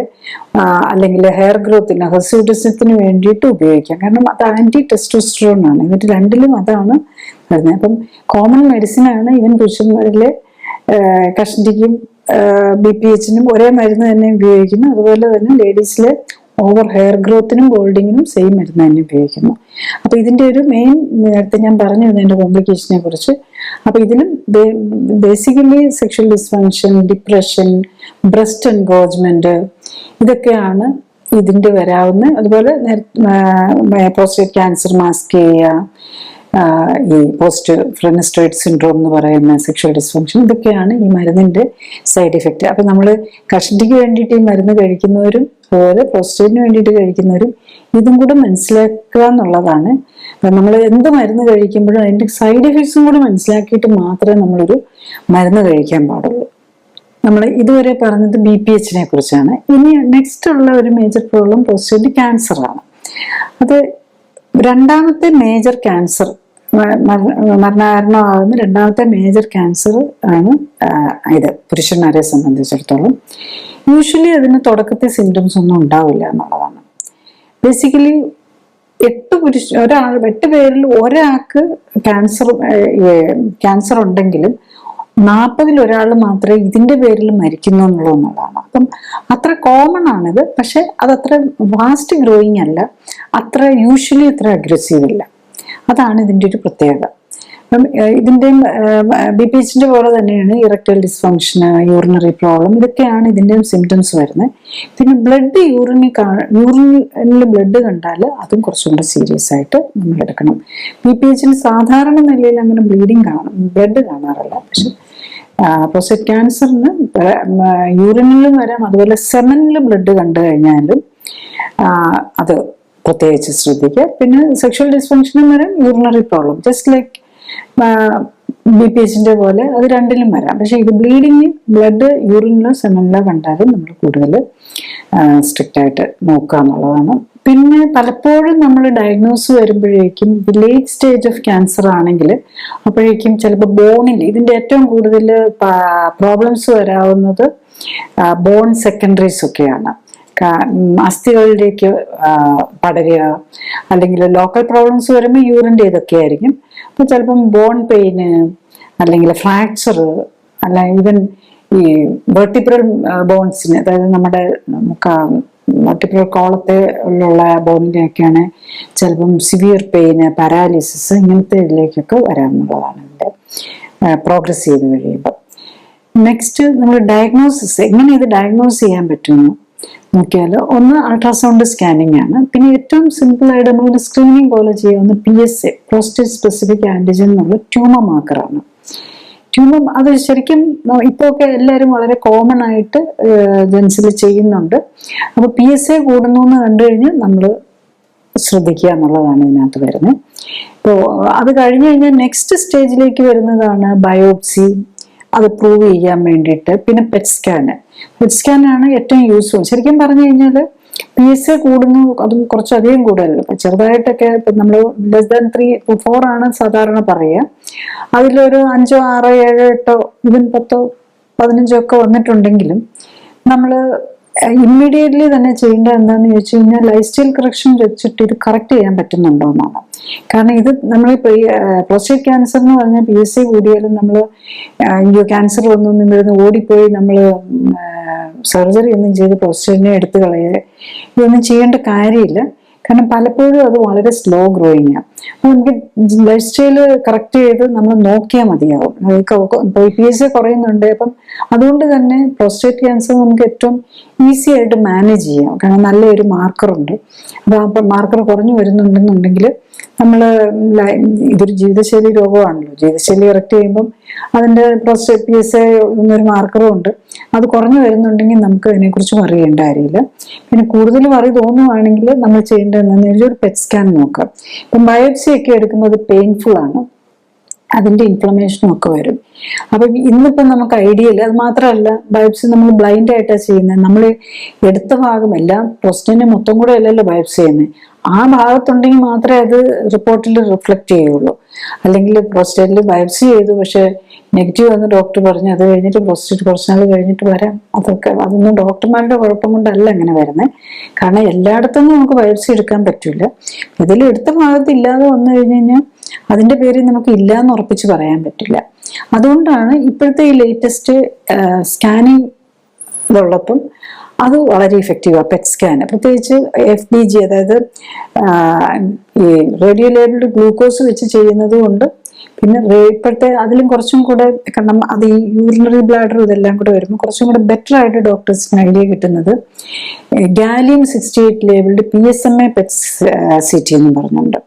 അല്ലെങ്കിൽ ഹെയർ ഗ്രോത്തിന് ഹെർസ്യൂട്ടിസത്തിന് വേണ്ടിയിട്ട് ഉപയോഗിക്കാം. കാരണം അത് ആന്റി ടെസ്റ്റോസ്റ്ററോൺ ആണ്, ഇതിന്റെ രണ്ടിലും അതാണ് വരുന്നത്. അപ്പം കോമൺ മെഡിസിൻ ആണ് ഈവൻ പുരുഷന്മാരിലെ കഷണ്ടിക്കും BPH-നും ഒരേ മരുന്ന് തന്നെ ഉപയോഗിക്കുന്നു. അതുപോലെ തന്നെ ലേഡീസിലെ ഓവർ ഹെയർ ഗ്രോത്തിനും ബോൾഡിങ്ങിനും സെയിം മരുന്ന് തന്നെ ഉപയോഗിക്കുന്നു. അപ്പൊ ഇതിന്റെ ഒരു മെയിൻ നേരത്തെ ഞാൻ പറഞ്ഞു ഇതിന്റെ കോംപ്ലിക്കേഷനെ കുറിച്ച്. അപ്പൊ ഇതിലും basically sexual dysfunction, depression, breast engorgement, ഇതൊക്കെയാണ് ഇതിൻ്റെ വരാവുന്ന, അതുപോലെ പ്രോസ്റ്റേറ്റ് ക്യാൻസർ മാസ്ക് ചെയ്യുക, ഈ പോസ്റ്റ് ഫ്രെനസ്ട്രേറ്റ് സിൻഡ്രോം എന്ന് പറയുന്ന സെക്ഷൽ ഡിസ്ഫങ്ഷൻ, ഇതൊക്കെയാണ് ഈ മരുന്നിൻ്റെ സൈഡ് ഇഫക്റ്റ്. അപ്പം നമ്മൾ കഷണ്ടിക്ക് വേണ്ടിയിട്ട് ഈ മരുന്ന് കഴിക്കുന്നവരും അതുപോലെ പ്രോസ്റ്റേറ്റിന് വേണ്ടിയിട്ട് കഴിക്കുന്നവരും ഇതും കൂടെ മനസ്സിലാക്കുക എന്നുള്ളതാണ്. അപ്പം നമ്മൾ എന്ത് മരുന്ന് കഴിക്കുമ്പോഴും അതിൻ്റെ സൈഡ് എഫക്ട്സും കൂടെ മനസ്സിലാക്കിയിട്ട് മാത്രമേ നമ്മളൊരു മരുന്ന് കഴിക്കാൻ പാടുള്ളൂ. നമ്മൾ ഇതുവരെ പറഞ്ഞത് BPH-നെ കുറിച്ചാണ്. ഇനി നെക്സ്റ്റ് ഉള്ള ഒരു മേജർ പ്രോബ്ലം പ്രോസ്റ്റേറ്റ് ക്യാൻസറാണ്. അത് രണ്ടാമത്തെ മേജർ ക്യാൻസർ, മരണകാരണമാകുന്ന രണ്ടാമത്തെ മേജർ ക്യാൻസർ ആണ് ഇത് പുരുഷന്മാരെ സംബന്ധിച്ചിടത്തോളം. യൂഷ്വലി അതിന് തുടക്കത്തിൽ സിംറ്റംസ് ഒന്നും ഉണ്ടാവില്ല എന്നുള്ളതാണ്. ബേസിക്കലി 8 പേരിൽ ഒരാൾക്ക് ക്യാൻസർ ഉണ്ടെങ്കിലും 40-ൽ ഒരാൾ മാത്രമേ ഇതിന്റെ പേരിൽ മരിക്കുന്നു എന്നുള്ളതാണ്. അപ്പം അത്ര കോമൺ ആണിത്. പക്ഷെ അതത്ര വാസ്റ്റ് ഗ്രോയിങ് അല്ല, യൂഷ്വലി അത്ര അഗ്രസീവ് അല്ല. അതാണ് ഇതിൻ്റെ ഒരു പ്രത്യേകത. അപ്പം ഇതിൻ്റെയും BPH-ന്റെ പോലെ തന്നെയാണ് ഇറക്ടൈൽ ഡിസ്ഫങ്ഷന്, യൂറിനറി പ്രോബ്ലം, ഇതൊക്കെയാണ് ഇതിൻ്റെയും സിംറ്റംസ് വരുന്നത്. പിന്നെ യൂറിനിൽ ബ്ലഡ് കണ്ടാൽ അതും കുറച്ചും കൂടെ സീരിയസ് ആയിട്ട് നമ്മൾ എടുക്കണം. BPH-ന് സാധാരണ നിലയിൽ അങ്ങനെ ബ്ലഡ് കാണാറില്ല. പക്ഷെ പ്രോസ്റ്റേറ്റ് ക്യാൻസറിന് യൂറിനിലും വരാം, അതുപോലെ സെമനിൽ ബ്ലഡ് കണ്ടു കഴിഞ്ഞാലും അത് പ്രത്യേകിച്ച് ശ്രദ്ധിക്കുക. പിന്നെ സെക്ഷൽ ഡിസ്ഫങ്ഷനും വരാം, യൂറിനറി പ്രോബ്ലം, ജസ്റ്റ് ലൈക്ക് BPH-ന്റെ പോലെ അത് രണ്ടിലും വരാം. പക്ഷെ ഇത് ബ്ലഡ് യൂറിനിലോ സെമനിലോ കണ്ടാലും നമ്മൾ കൂടുതൽ സ്ട്രിക്റ്റ് ആയിട്ട് നോക്കുക എന്നുള്ളതാണ്. പിന്നെ പലപ്പോഴും നമ്മൾ ഡയഗ്നോസ് വരുമ്പോഴേക്കും ലേറ്റ് സ്റ്റേജ് ഓഫ് ക്യാൻസർ ആണെങ്കിൽ അപ്പോഴേക്കും ചിലപ്പോൾ ബോണിൽ ഇതിൻ്റെ ഏറ്റവും കൂടുതൽ പ്രോബ്ലംസ് വരാവുന്നത് ബോൺ സെക്കൻഡറീസ് ഒക്കെയാണ്. അസ്ഥികളിലേക്ക് പടരുക, അല്ലെങ്കിൽ ലോക്കൽ പ്രോബ്ലംസ് വരുമ്പോൾ യൂറിൻ്റെ ഇതൊക്കെ ആയിരിക്കും. അപ്പോൾ ചിലപ്പം ബോൺ പെയിന്, അല്ലെങ്കിൽ ഫ്രാക്ചർ, അല്ല ഈവൻ ഈ വെർട്ടിബ്രൽ ബോൺസിന്, അതായത് നമ്മുടെ വെർട്ടിബ്രൽ കോളത്തെ ഉള്ള ബോണിൻ്റെയൊക്കെയാണ് ചിലപ്പം സിവിയർ പെയിന്, പാരാലിസിസ്, ഇങ്ങനത്തെ ഇതിലേക്കൊക്കെ വരാമെന്നുള്ളതാണ് ഇതിൻ്റെ പ്രോഗ്രസ് ചെയ്ത് കഴിയുമ്പോൾ. നെക്സ്റ്റ് നമ്മൾ ഡയഗ്നോസിസ്, എങ്ങനെ ഇത് ഡയഗ്നോസ് ചെയ്യാൻ പറ്റുമെന്ന് നോക്കിയാൽ, ഒന്ന് അൾട്രാസൗണ്ട് സ്കാനിങ് ആണ്. പിന്നെ ഏറ്റവും സിമ്പിളായിട്ട് നമ്മളൊരു സ്ക്രീനിങ് പോലെ ചെയ്യാവുന്ന PSA, പ്രോസ്റ്റേറ്റ് സ്പെസിഫിക് ആൻറ്റിജൻ എന്നുള്ള ട്യൂമർ മാർക്കറാണ്. അത് ശരിക്കും ഇപ്പോൾ ഒക്കെ എല്ലാവരും വളരെ കോമൺ ആയിട്ട് ജെൻസിൽ ചെയ്യുന്നുണ്ട്. അപ്പോൾ PSA കൂടുന്നു എന്ന് കണ്ടു കഴിഞ്ഞാൽ നമ്മൾ ശ്രദ്ധിക്കുക എന്നുള്ളതാണ് ഇതിനകത്ത് വരുന്നത്. ഇപ്പോൾ അത് കഴിഞ്ഞ് കഴിഞ്ഞാൽ നെക്സ്റ്റ് സ്റ്റേജിലേക്ക് വരുന്നതാണ് ബയോപ്സി, അത് പ്രൂവ് ചെയ്യാൻ വേണ്ടിയിട്ട്. പിന്നെ PET സ്കാനാണ് ഏറ്റവും യൂസ്ഫുൾ. ശരിക്കും പറഞ്ഞു കഴിഞ്ഞാൽ PSA കൂടുന്നു, അതും കുറച്ചധികം കൂടുതൽ ചെറുതായിട്ടൊക്കെ നമ്മൾ ലെസ് ദാൻ 3 to 4 ആണ് സാധാരണ പറയുക. അതിലൊരു 5, 6, 7, 8 ഈവൻ 10, 15 ഒക്കെ വന്നിട്ടുണ്ടെങ്കിലും നമ്മൾ ഇമ്മീഡിയറ്റ്ലി തന്നെ ചെയ്യേണ്ടത് എന്താണെന്ന് ചോദിച്ചു കഴിഞ്ഞാൽ ലൈഫ് സ്റ്റൈൽ കറക്ഷൻ വെച്ചിട്ട് ഇത് കറക്റ്റ് ചെയ്യാൻ പറ്റുന്നുണ്ടോ എന്നാണ്. കാരണം ഇത് നമ്മളിപ്പോൾ ഈ പ്രോസ്റ്റേറ്റ് ക്യാൻസർ എന്ന് പറഞ്ഞാൽ PSA കൂടിയാലും നമ്മൾ ക്യാൻസർ വന്നൊന്നും വരുന്ന ഓടിപ്പോയി നമ്മൾ സർജറി ഒന്നും ചെയ്ത് പ്രോസ്റ്റേറ്റിനെ എടുത്തു കളയുക, ഇതൊന്നും ചെയ്യേണ്ട കാര്യമില്ല. കാരണം പലപ്പോഴും അത് വളരെ സ്ലോ ഗ്രോയിങ് ആണ്. അപ്പോൾ നമുക്ക് ലൈഫ് സ്റ്റൈല് കറക്റ്റ് ചെയ്ത് നമ്മൾ നോക്കിയാൽ മതിയാവും. PSA കുറയുന്നുണ്ട്, അപ്പം അതുകൊണ്ട് തന്നെ പ്രോസ്റ്റേറ്റ് ക്യാൻസർ നമുക്ക് ഏറ്റവും ഈസി ആയിട്ട് മാനേജ് ചെയ്യാം. കാരണം നല്ലൊരു മാർക്കറുണ്ട്. അപ്പോൾ ആ മാർക്കർ കുറഞ്ഞു വരുന്നുണ്ടെന്നുണ്ടെങ്കിൽ നമ്മൾ ഇതൊരു ജീവിതശൈലി രോഗമാണല്ലോ, ജീവിതശൈലി കറക്റ്റ് ചെയ്യുമ്പം അതിൻ്റെ പ്രോസ്റ്റേറ്റ് PSA എന്നൊരു മാർക്കറും ഉണ്ട്. അത് കുറഞ്ഞു വരുന്നുണ്ടെങ്കിൽ നമുക്ക് അതിനെക്കുറിച്ച് വറി ചെയ്യേണ്ട കാര്യമില്ല. പിന്നെ കൂടുതൽ വറി തോന്നുവാണെങ്കിൽ നമ്മൾ ചെയ്യേണ്ടത് എന്താണെന്ന് വെച്ചാൽ ഒരു PET സ്കാൻ നോക്കാം. ഇപ്പം ബയോപ്സി ഒക്കെ എടുക്കുമ്പോൾ അത് പെയിൻഫുൾ ആണ്, അതിൻ്റെ ഇൻഫ്ലമേഷനും ഒക്കെ വരും. അപ്പം ഇന്നിപ്പം നമുക്ക് ഐഡിയയില്ല. അത് മാത്രമല്ല, ബയോപ്സി നമ്മൾ ബ്ലൈൻഡ് ആയിട്ടാണ് ചെയ്യുന്നത്. നമ്മൾ എടുത്ത ഭാഗം എല്ലാം പ്രോസ്റ്റേറ്റിനെ മൊത്തം കൂടെ അല്ലല്ലോ ബയോപ്സി ചെയ്യുന്നത്. ആ ഭാഗത്തുണ്ടെങ്കിൽ മാത്രമേ അത് റിപ്പോർട്ടിൽ റിഫ്ലക്റ്റ് ചെയ്യുള്ളൂ. അല്ലെങ്കിൽ പ്രോസ്റ്റേറ്റിൽ ബയോപ്സി ചെയ്തു പക്ഷെ നെഗറ്റീവ് എന്ന് ഡോക്ടർ പറഞ്ഞു, അത് കഴിഞ്ഞിട്ട് പ്രോസ്റ്റേറ്റ് കുറച്ച് നാൾ കഴിഞ്ഞിട്ട് വരാം. അതൊന്നും ഡോക്ടർമാരുടെ കുഴപ്പം കൊണ്ടല്ല അങ്ങനെ വരുന്നത്. കാരണം എല്ലായിടത്തും നമുക്ക് ബയോപ്സി എടുക്കാൻ പറ്റില്ല. ഇതിൽ എടുത്ത ഭാഗത്ത് ഇല്ലാതെ വന്നു കഴിഞ്ഞ് കഴിഞ്ഞാൽ അതിൻ്റെ പേരിൽ നമുക്ക് ഇല്ല എന്ന് ഉറപ്പിച്ച് പറയാൻ പറ്റില്ല. അതുകൊണ്ടാണ് ഇപ്പോഴത്തെ ഈ ലേറ്റസ്റ്റ് സ്കാനിങ് ഉള്ളപ്പം അത് വളരെ ഇഫക്റ്റീവാണ്. PET സ്കാൻ പ്രത്യേകിച്ച് FBG, അതായത് ഈ റേഡിയോ ലേബിൾഡ് ഗ്ലൂക്കോസ് വെച്ച് ചെയ്യുന്നത് കൊണ്ട് പിന്നെ ഇപ്പോഴത്തെ അതിലും കുറച്ചും കൂടെ, കാരണം അത് ഈ യൂറിനറി ബ്ലാഡർ ഇതെല്ലാം കൂടെ വരുമ്പോൾ കുറച്ചും കൂടെ ബെറ്റർ ആയിട്ട് ഡോക്ടേഴ്സിന് ഐഡിയ കിട്ടുന്നത് Gallium-68 labelled PSMA pet CT എന്ന് പറഞ്ഞുണ്ട്.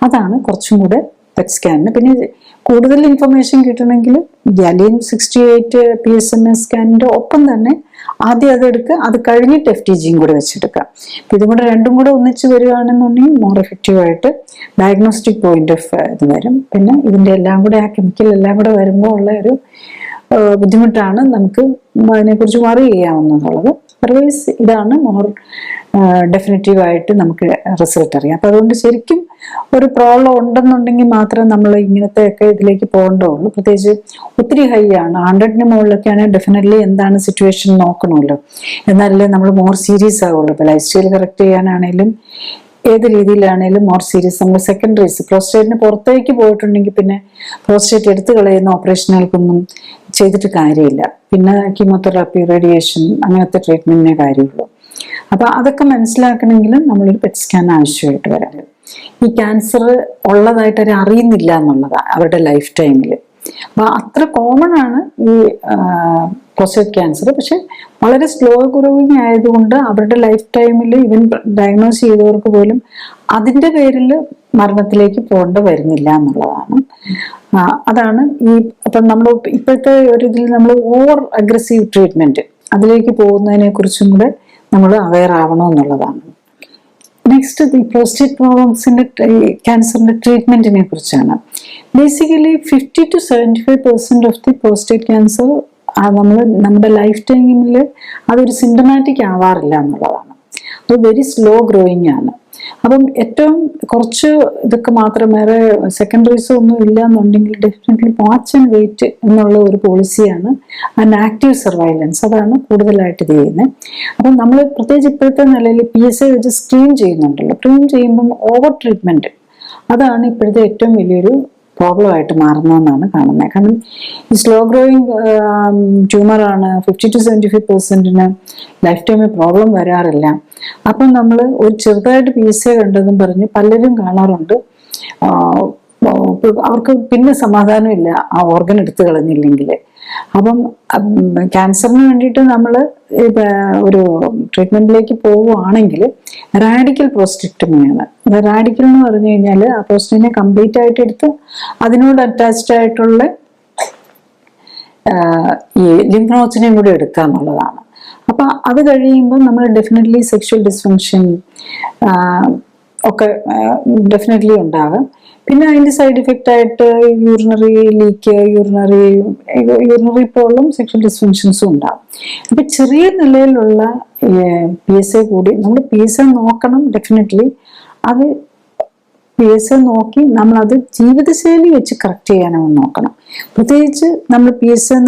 അതാണ് കുറച്ചും കൂടെ പെറ്റ് സ്കാനിന്. പിന്നെ കൂടുതൽ ഇൻഫർമേഷൻ കിട്ടണമെങ്കിൽ Gallium-68 PSMA സ്കാനിന്റെ ഒപ്പം തന്നെ ആദ്യം അതെടുക്കുക, അത് കഴിഞ്ഞിട്ട് FTGയും കൂടെ വെച്ചെടുക്കുക. അപ്പൊ ഇതും കൂടെ രണ്ടും കൂടെ ഒന്നിച്ച് വരികയാണെന്നുണ്ടെങ്കിൽ മോർ എഫക്റ്റീവ് ആയിട്ട് ഡയഗ്നോസ്റ്റിക് പോയിന്റ് ഓഫ് ഇത് വരും. പിന്നെ ഇതിന്റെ എല്ലാം കൂടെ ആ കെമിക്കൽ എല്ലാം കൂടെ വരുമ്പോൾ ഉള്ള ഒരു ബുദ്ധിമുട്ടാണ് നമുക്ക് അതിനെക്കുറിച്ച് വറി ചെയ്യാവുന്നതുള്ളത്. അതർവൈസ് ഇതാണ് മോർ ഡെഫിനറ്റീവ് ആയിട്ട് നമുക്ക് റിസൾട്ട് അറിയാം. അപ്പൊ അതുകൊണ്ട് ശരിക്കും ഒരു പ്രോബ്ലം ഉണ്ടെന്നുണ്ടെങ്കിൽ മാത്രമേ നമ്മൾ ഇങ്ങനത്തെയൊക്കെ ഇതിലേക്ക് പോകേണ്ടതുള്ളൂ. പ്രത്യേകിച്ച് ഒത്തിരി ഹൈ ആണ്, 100ന് മുകളിലൊക്കെ ആണെങ്കിൽ ഡെഫിനറ്റ്ലി എന്താണ് സിറ്റുവേഷൻ നോക്കണമല്ലോ, എന്നാലല്ലേ നമ്മൾ മോർ സീരിയസ് ആവുള്ളൂ. ഇപ്പൊ ലൈഫ് സ്റ്റൈൽ കറക്റ്റ് ചെയ്യാനാണേലും ഏത് രീതിയിലാണേലും മോർ സീരിയസ്. നമ്മൾ സെക്കൻഡറീസ് പ്രോസ്റ്റേറ്റിന് പുറത്തേക്ക് പോയിട്ടുണ്ടെങ്കിൽ പിന്നെ പ്രോസ്റ്റേറ്റ് എടുത്തു കളയുന്ന ഓപ്പറേഷനുകൾക്കൊന്നും ചെയ്തിട്ട് കാര്യമില്ല. പിന്നെ കീമോതെറാപ്പി, റേഡിയേഷൻ അങ്ങനത്തെ ട്രീറ്റ്മെന്റിനെ കാര്യമുള്ളൂ. അപ്പൊ അതൊക്കെ മനസ്സിലാക്കണമെങ്കിലും നമ്മളൊരു പെറ്റ് സ്കാൻ ആവശ്യമായിട്ട് വരാം. ഈ ക്യാൻസർ ഉള്ളതായിട്ട് അവർ അറിയുന്നില്ല എന്നുള്ളതാണ് അവരുടെ ലൈഫ് ടൈമിൽ. അപ്പൊ അത്ര കോമൺ ആണ് ഈ പ്രോസ്റ്റേറ്റ് ക്യാൻസർ. പക്ഷെ വളരെ സ്ലോ ഗ്രോയിങ് ആയതുകൊണ്ട് അവരുടെ ലൈഫ് ടൈമിൽ ഇവൻ ഡയഗ്നോസ് ചെയ്തവർക്ക് പോലും അതിന്റെ പേരിൽ മരണത്തിലേക്ക് പോകേണ്ട വരുന്നില്ല എന്നുള്ളതാണ്. അതാണ് ഈ അപ്പം നമ്മൾ ഇപ്പോഴത്തെ ഒരു ഇതിൽ നമ്മൾ ഓവർ അഗ്രസീവ് ട്രീറ്റ്മെന്റ് അതിലേക്ക് പോകുന്നതിനെ കുറിച്ചും കൂടെ നമ്മൾ അവെയർ ആവണം എന്നുള്ളതാണ്. നെക്സ്റ്റ് ഈ പ്രോസ്റ്റേറ്റ് പ്രോബ്ലംസിന്റെ ക്യാൻസറിന്റെ ട്രീറ്റ്മെന്റിനെ കുറിച്ചാണ്. Basically 50 to 75% of the prostate cancer നമ്മൾ നമ്മുടെ ലൈഫ് ടൈമിൽ അതൊരു സിംറ്റമാറ്റിക് ആവാറില്ല എന്നുള്ളതാണ്. അത് വെരി സ്ലോ ഗ്രോയിങ് ആണ്. അപ്പം ഏറ്റവും കുറച്ച് ഇതൊക്കെ മാത്രം, വേറെ സെക്കൻഡറീസോ ഒന്നും ഇല്ല എന്നുണ്ടെങ്കിൽ ഡെഫിനറ്റ്ലി വാച്ച് ആൻഡ് വെയിറ്റ് എന്നുള്ള ഒരു പോളിസിയാണ് ആൻഡ് ആക്റ്റീവ് സർവൈലൻസ്, അതാണ് കൂടുതലായിട്ട് ഇത് ചെയ്യുന്നത്. അപ്പം നമ്മൾ പ്രത്യേകിച്ച് ഇപ്പോഴത്തെ നിലയിൽ PSA വെച്ച് സ്ക്രീൻ ചെയ്യുന്നുണ്ടല്ലോ. സ്ക്രീൻ ചെയ്യുമ്പം ഓവർ ട്രീറ്റ്മെന്റ് അതാണ് ഇപ്പോഴത്തെ ഏറ്റവും വലിയൊരു പ്രോബ്ലം ആയിട്ട് മാറുന്നതെന്നാണ് കാണുന്നത്. കാരണം ഈ സ്ലോ ഗ്രോയിങ് ട്യൂമറാണ്. 50 to 75% ലൈഫ് ടൈമിൽ പ്രോബ്ലം വരാറില്ല. അപ്പം നമ്മൾ ഒരു ചെറുതായിട്ട് PSA കണ്ടതും പറഞ്ഞ് പലരും കാണാറുണ്ട്. അവർക്ക് പിന്നെ സമാധാനമില്ല ആ ഓർഗൻ എടുത്തു കളഞ്ഞില്ലെങ്കിൽ. അപ്പം ക്യാൻസറിന് വേണ്ടിയിട്ട് നമ്മൾ ഒരു ട്രീറ്റ്മെന്റിലേക്ക് പോവുകയാണെങ്കിൽ റാഡിക്കൽ പ്രോസ്റ്റെക്ടമിയാണ്. റാഡിക്കൽ എന്ന് പറഞ്ഞു കഴിഞ്ഞാൽ ആ പ്രോസ്റ്റേറ്റിനെ കംപ്ലീറ്റ് ആയിട്ട് എടുത്ത് അതിനോട് അറ്റാച്ച്ഡ് ആയിട്ടുള്ള ഈ ലിംഫ് നോഡ്സിനെയും കൂടി എടുക്കുക എന്നുള്ളതാണ്. അപ്പൊ അത് കഴിയുമ്പോൾ നമ്മൾ ഡെഫിനറ്റ്ലി സെക്ഷൽ ഡിസ്ഫങ്ഷൻ ഒക്കെ ഡെഫിനറ്റ്ലി ഉണ്ടാകും. പിന്നെ അതിന്റെ സൈഡ് ഇഫക്റ്റ് ആയിട്ട് urinary leak, urinary problem, sexual ഡിസ്ഫങ്ഷൻസും ഉണ്ടാകും. അപ്പൊ ചെറിയ നിലയിലുള്ള PSA കൂടി നമ്മൾ PSA നോക്കണം. ഡെഫിനറ്റ്ലി അത് PSA നോക്കി നമ്മളത് ജീവിതശൈലി വെച്ച് കറക്റ്റ് ചെയ്യാനാണ് നോക്കണം. പ്രത്യേകിച്ച് നമ്മൾ PSA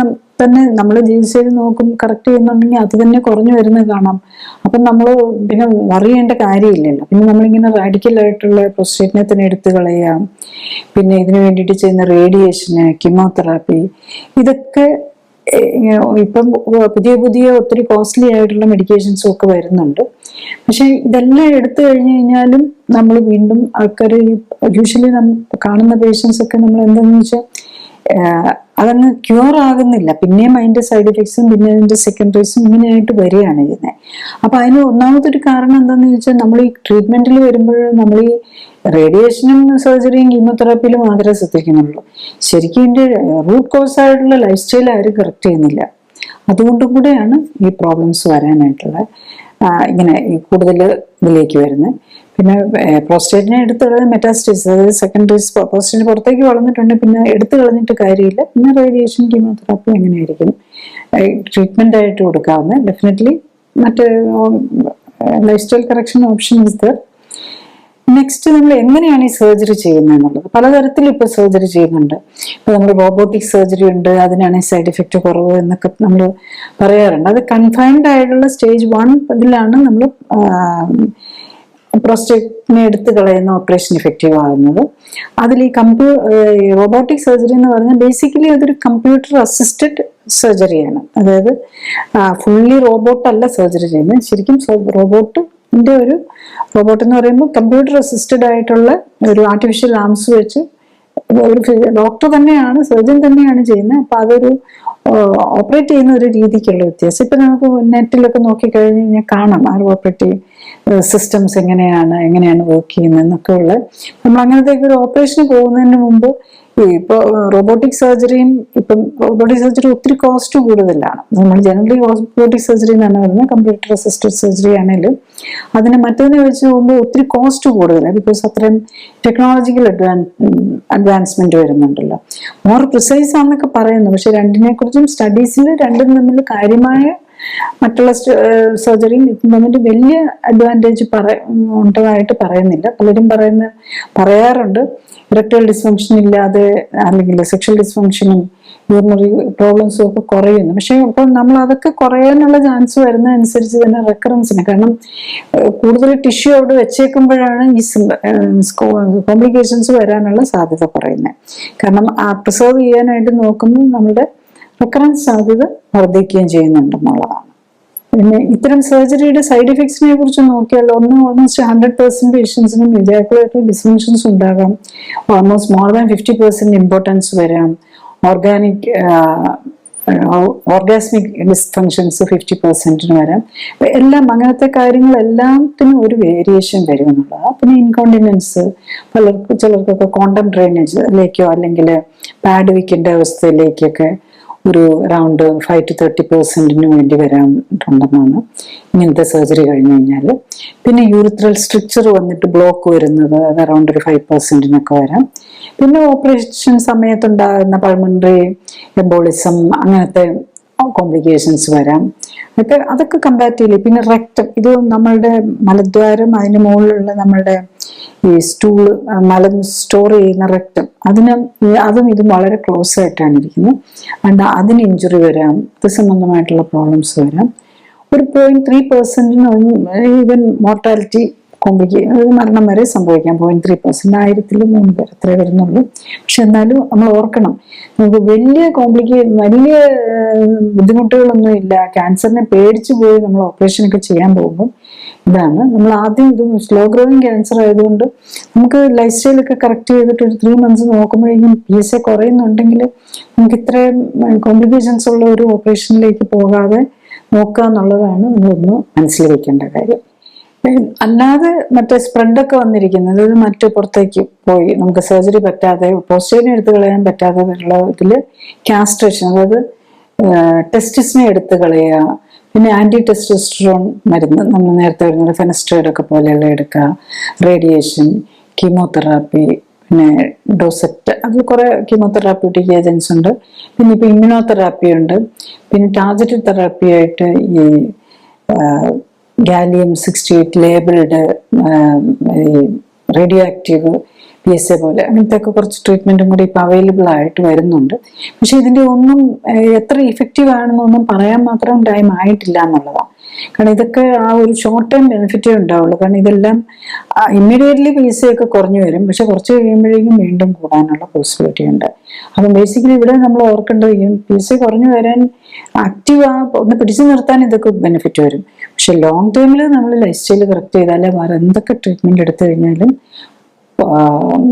തന്നെ നമ്മൾ ജീവിതശൈലി നോക്കും കറക്റ്റ് ചെയ്യുന്നുണ്ടെങ്കിൽ അത് തന്നെ കുറഞ്ഞു വരുന്നത് കാണാം. അപ്പം നമ്മൾ പിന്നെ അറിയേണ്ട കാര്യമില്ലല്ലോ. പിന്നെ നമ്മളിങ്ങനെ റാഡിക്കലായിട്ടുള്ള പ്രോസ്റ്റേറ്റിനെ തന്നെ എടുത്തു കളയാം. പിന്നെ ഇതിനു വേണ്ടിയിട്ട് ചെയ്യുന്ന റേഡിയേഷന്, കീമോതെറാപ്പി, ഇതൊക്കെ ഇപ്പം പുതിയ ഒത്തിരി കോസ്റ്റ്ലി ആയിട്ടുള്ള മെഡിക്കേഷൻസും ഒക്കെ വരുന്നുണ്ട്. പക്ഷെ ഇതെല്ലാം എടുത്തു കഴിഞ്ഞു കഴിഞ്ഞാലും നമ്മൾ വീണ്ടും ആൾക്കാർ യൂഷ്വലി കാണുന്ന പേഷ്യൻസ് ഒക്കെ നമ്മൾ എന്താണെന്ന് വെച്ചാൽ അതങ്ങ് ക്യൂർ ആകുന്നില്ല. പിന്നെയും അതിന്റെ സൈഡ് എഫക്ട്സും പിന്നെ അതിന്റെ സെക്കൻഡറീസും ഇങ്ങനെയായിട്ട് വരികയാണ് ചെയ്യുന്നത്. അപ്പൊ അതിന് ഒന്നാമതൊരു കാരണം എന്താണെന്ന് ചോദിച്ചാൽ നമ്മൾ ഈ ട്രീറ്റ്മെന്റിൽ വരുമ്പോൾ നമ്മൾ ഈ റേഡിയേഷനും സർജറിയും കീമോതെറാപ്പിയിലും മാത്രമേ ശ്രദ്ധിക്കുന്നുള്ളൂ. ശരിക്കും ഇതിന്റെ റൂട്ട് കോസ് ആയിട്ടുള്ള ലൈഫ് സ്റ്റൈൽ ആരും കറക്റ്റ് ചെയ്യുന്നില്ല. അതുകൊണ്ടും കൂടെയാണ് ഈ പ്രോബ്ലംസ് വരാനായിട്ടുള്ള ഇങ്ങനെ കൂടുതൽ ഇതിലേക്ക് വരുന്നത്. പിന്നെ പ്രോസ്റ്റേറ്റിനെ എടുത്ത് കളഞ്ഞ മെറ്റാസ്റ്റേസ്, അതായത് സെക്കൻഡറീസ് പ്രോസ്റ്റേറ്റ് പുറത്തേക്ക് വളർന്നിട്ടുണ്ടെങ്കിൽ പിന്നെ എടുത്തു കളഞ്ഞിട്ട് കാര്യമില്ല. പിന്നെ റേഡിയേഷൻ, കീമോതെറാപ്പി അങ്ങനെയായിരിക്കും ട്രീറ്റ്മെന്റ് ആയിട്ട് കൊടുക്കാവുന്നത്. ഡെഫിനറ്റ്ലി മറ്റ് life style correction option is there. Next നമ്മൾ എങ്ങനെയാണ് ഈ സർജറി ചെയ്യുന്നത് എന്നുള്ളത്. പലതരത്തിൽ ഇപ്പൊ സർജറി ചെയ്യുന്നുണ്ട്. ഇപ്പൊ നമ്മൾ റോബോട്ടിക് സർജറി ഉണ്ട്, അതിനാണ് സൈഡ് എഫക്റ്റ് കുറവ് എന്നൊക്കെ നമ്മൾ പറയാറുണ്ട്. അത് കൺഫൈൻഡ് ആയിട്ടുള്ള സ്റ്റേജ് 1 ഇതിലാണ് നമ്മൾ പ്രോസ്റ്റേറ്റിനെ എടുത്തു കളയുന്ന ഓപ്പറേഷൻ ഇഫക്റ്റീവ് ആകുന്നത്. അതിൽ ഈ റോബോട്ടിക് സർജറി എന്ന് പറഞ്ഞാൽ ബേസിക്കലി അതൊരു കമ്പ്യൂട്ടർ അസിസ്റ്റഡ് സർജറിയാണ്. അതായത് ഫുള്ളി റോബോട്ട് അല്ല സർജറി ചെയ്യുന്നത്. ശരിക്കും റോബോട്ട് എന്ന് പറയുമ്പോൾ കമ്പ്യൂട്ടർ അസിസ്റ്റഡ് ആയിട്ടുള്ള ഒരു ആർട്ടിഫിഷ്യൽ ആംസ് വെച്ച് ഒരു ഡോക്ടർ തന്നെയാണ്, സർജൻ തന്നെയാണ് ചെയ്യുന്നത്. അപ്പൊ അതൊരു ഓപ്പറേറ്റ് ചെയ്യുന്ന ഒരു രീതിക്കുള്ള വ്യത്യാസം. ഇപ്പൊ നമുക്ക് നെറ്റിലൊക്കെ നോക്കിക്കഴിഞ്ഞ് കഴിഞ്ഞാൽ കാണാം ആ ഓപ്പറേറ്റീവ് സിസ്റ്റംസ് എങ്ങനെയാണ് വർക്ക് ചെയ്യുന്നത് എന്നൊക്കെ ഉള്ള. നമ്മൾ അങ്ങനത്തെ ഒരു ഓപ്പറേഷന് പോകുന്നതിന് മുമ്പ് ഇപ്പൊ റോബോട്ടിക് സർജറിയും, ഇപ്പം റോബോട്ടിക് സർജറി ഒത്തിരി കോസ്റ്റ് കൂടുതലാണ്. നമ്മൾ ജനറലി റോബോട്ടിക് സർജറി എന്നാണ് പറയുന്നത്, കമ്പ്യൂട്ടർ അസിസ്റ്റഡ് സർജറി ആണെങ്കിലും അതിനെ മറ്റതിനെ വെച്ച് നോക്കുമ്പോൾ ഒത്തിരി കോസ്റ്റ് കൂടുതലാണ്. ബിക്കോസ് അത്രയും ടെക്നോളജിക്കൽ അഡ്വാൻസ്മെന്റ് വരുന്നുണ്ടല്ലോ. മോർ പ്രിസൈസ് ആണെന്നൊക്കെ പറയുന്നു, പക്ഷെ രണ്ടിനെ കുറിച്ചും സ്റ്റഡീസിൽ രണ്ടും തമ്മിൽ കാര്യമായ മറ്റുള്ള സർജറിയും ഇതും തമ്മിൽ വലിയ അഡ്വാൻറ്റേജ് ഉണ്ടതായിട്ട് പറയുന്നില്ല. പലരും പറയാറുണ്ട് ഇറക്ടൈൽ ഡിസ്ഫങ്ഷൻ ഇല്ലാതെ അല്ലെങ്കിൽ സെക്ഷൽ ഡിസ്ഫങ്ഷനും യൂറിനറി പ്രോബ്ലംസും ഒക്കെ കുറയുന്നു. പക്ഷെ അപ്പം നമ്മൾ അതൊക്കെ കുറയാനുള്ള ചാൻസ് വരുന്നതനുസരിച്ച് തന്നെ റെക്കറൻസിന്, കാരണം കൂടുതൽ ടിഷ്യൂ അവിടെ വെച്ചേക്കുമ്പോഴാണ് ഈ കോംപ്ലിക്കേഷൻസ് വരാനുള്ള സാധ്യത കുറയുന്നത്. കാരണം ആ പ്രിസർവ് ചെയ്യാനായിട്ട് നോക്കുമ്പോൾ നമ്മുടെ റെക്കറൻസ് സാധ്യത വർദ്ധിക്കുകയും ചെയ്യുന്നുണ്ടെന്നുള്ളതാണ്. പിന്നെ ഇത്തരം സർജറിയുടെ സൈഡ് എഫക്ട്സിനെ കുറിച്ച് നോക്കിയാൽ ഓൾമോസ്റ്റ് 100% പേഷ്യൻസിനും ഇജാക്കുലേറ്ററി ഡിസ്ഫങ്ഷൻസ് ഉണ്ടാകാം. ഓൾമോസ്റ്റ് മോർ ദാൻ 50% ഇമ്പോർട്ടൻസ് വരാം. ഓർഗാസ്മിക് ഡിസ്ഫങ്ഷൻസ് 50% വരാം. എല്ലാം അങ്ങനത്തെ കാര്യങ്ങളെല്ലാത്തിനും ഒരു വേരിയേഷൻ വരും എന്നുള്ളതാണ്. പിന്നെ ഇൻകോണ്ടിനൻസ്, ചിലർക്കൊക്കെ കോണ്ടം ഡ്രെയിനേജിലേക്കോ അല്ലെങ്കിൽ പാഡ് വയ്ക്കേണ്ട അവസ്ഥയിലേക്കൊക്കെ ഒരു അറൗണ്ട് 5 to 30% വേണ്ടി വരാറുണ്ടെന്നാണ് ഇങ്ങനത്തെ സർജറി കഴിഞ്ഞു കഴിഞ്ഞാൽ. പിന്നെ യൂറിത്രൽ സ്ട്രിക്ചർ വന്നിട്ട് ബ്ലോക്ക് വരുന്നത് അത് അറൗണ്ട് ഒരു 5% വരാം. പിന്നെ ഓപ്പറേഷൻ സമയത്തുണ്ടാകുന്ന പൾമണറി എംബോളിസം അങ്ങനത്തെ കോംപ്ലിക്കേഷൻസ് വരാം. അതൊക്കെ കമ്പാരിറ്റീവ്ലി. പിന്നെ റെക്ടം, ഇത് നമ്മളുടെ മലദ്വാരം, അതിന് മുകളിലുള്ള നമ്മളുടെ ഈ സ്റ്റൂള് മലം സ്റ്റോർ ചെയ്യുന്ന റെക്ടം, അതും ഇതും വളരെ ക്ലോസ് ആയിട്ടാണ് ഇരിക്കുന്നത്. അതുകൊണ്ട് അതിന് ഇഞ്ചുറി വരാം, ഇത് സംബന്ധമായിട്ടുള്ള പ്രോബ്ലംസ് വരാം. ഒരു 0.3% ഈവൻ മോർട്ടാലിറ്റി മരണം വരെ സംഭവിക്കാം. 0.3%, 1000 പേർ അത്രേ വരുന്നുള്ളൂ. പക്ഷെ എന്നാലും നമ്മൾ ഓർക്കണം, നമുക്ക് വലിയ ബുദ്ധിമുട്ടുകളൊന്നും ഇല്ല. ക്യാൻസറിനെ പേടിച്ചു പോയി നമ്മൾ ഓപ്പറേഷനൊക്കെ ചെയ്യാൻ പോകുമ്പോൾ ഇതാണ് നമ്മൾ ആദ്യം, ഇത് സ്ലോ ഗ്രോയിങ് ക്യാൻസർ ആയതുകൊണ്ട് നമുക്ക് ലൈഫ് സ്റ്റൈലൊക്കെ കറക്റ്റ് ചെയ്തിട്ട് ഒരു 3 months നോക്കുമ്പോഴേക്കും PSA കുറയുന്നുണ്ടെങ്കിൽ നമുക്ക് ഇത്രയും കോംപ്ലിക്കേഷൻസ് ഉള്ള ഒരു ഓപ്പറേഷനിലേക്ക് പോകാതെ നോക്കുക എന്നുള്ളതാണ് നമ്മളൊന്ന് മനസ്സിൽ വെക്കേണ്ട കാര്യം. അല്ലാതെ മറ്റേ സ്പ്രെഡൊക്കെ വന്നിരിക്കുന്നത്, അതായത് മറ്റു പുറത്തേക്ക് പോയി നമുക്ക് സർജറി പറ്റാതെ, പോസ്റ്റേറ്റിനെ എടുത്തു കളയാൻ പറ്റാതെ ഉള്ള ഇതില് കാസ്ട്രേഷൻ, അതായത് ടെസ്റ്റിസിനെ എടുത്തു കളയുക. പിന്നെ ആന്റി ടെസ്റ്റോസ്റ്ററോൺ മരുന്ന്, നമ്മൾ നേരത്തെ വരുന്ന ഫെനസ്ട്രൈഡ് ഒക്കെ പോലെയുള്ള എടുക്കുക, റേഡിയേഷൻ, കീമോതെറാപ്പി, പിന്നെ ഡോസെറ്റ്, അതിൽ കുറെ കീമോതെറാപ്യൂട്ടിക് ഏജൻസ് ഉണ്ട്. പിന്നെ ഇപ്പൊ ഇമ്മ്യൂണോതെറാപ്പി ഉണ്ട്. പിന്നെ ടാർഗറ്റഡ് തെറാപ്പി ആയിട്ട് ഈ Gallium-68 labelled radio active PSA പോലെ അങ്ങനത്തെ ഒക്കെ കുറച്ച് ട്രീറ്റ്മെന്റും കൂടി ഇപ്പൊ അവൈലബിൾ ആയിട്ട് വരുന്നുണ്ട്. പക്ഷെ ഇതിന്റെ ഒന്നും എത്ര ഇഫക്റ്റീവ് ആണെന്നൊന്നും പറയാൻ മാത്രം ടൈം ആയിട്ടില്ല എന്നുള്ളതാണ്. കാരണം ഇതൊക്കെ ആ ഒരു ഷോർട്ട് ടൈം ബെനിഫിറ്റേ ഉണ്ടാവുള്ളൂ. കാരണം ഇതെല്ലാം ഇമ്മീഡിയറ്റ്ലി PSA ഒക്കെ കുറഞ്ഞു വരും, പക്ഷെ കുറച്ച് കഴിയുമ്പോഴേക്കും വീണ്ടും കൂടാനുള്ള പോസിബിലിറ്റി ഉണ്ട്. അപ്പം ബേസിക്കലി ഇവിടെ നമ്മൾ ഓർക്കേണ്ടത്, PSA കുറഞ്ഞു വരാൻ ആക്റ്റീവ് ഒന്ന് പിടിച്ചു നിർത്താൻ ഇതൊക്കെ ബെനിഫിറ്റ് വരും. പക്ഷെ ലോങ് ടൈമിൽ നമ്മൾ ലൈഫ് സ്റ്റൈൽ കറക്റ്റ് ചെയ്താലേ വേറെ എന്തൊക്കെ ട്രീറ്റ്മെന്റ് എടുത്തു കഴിഞ്ഞാലും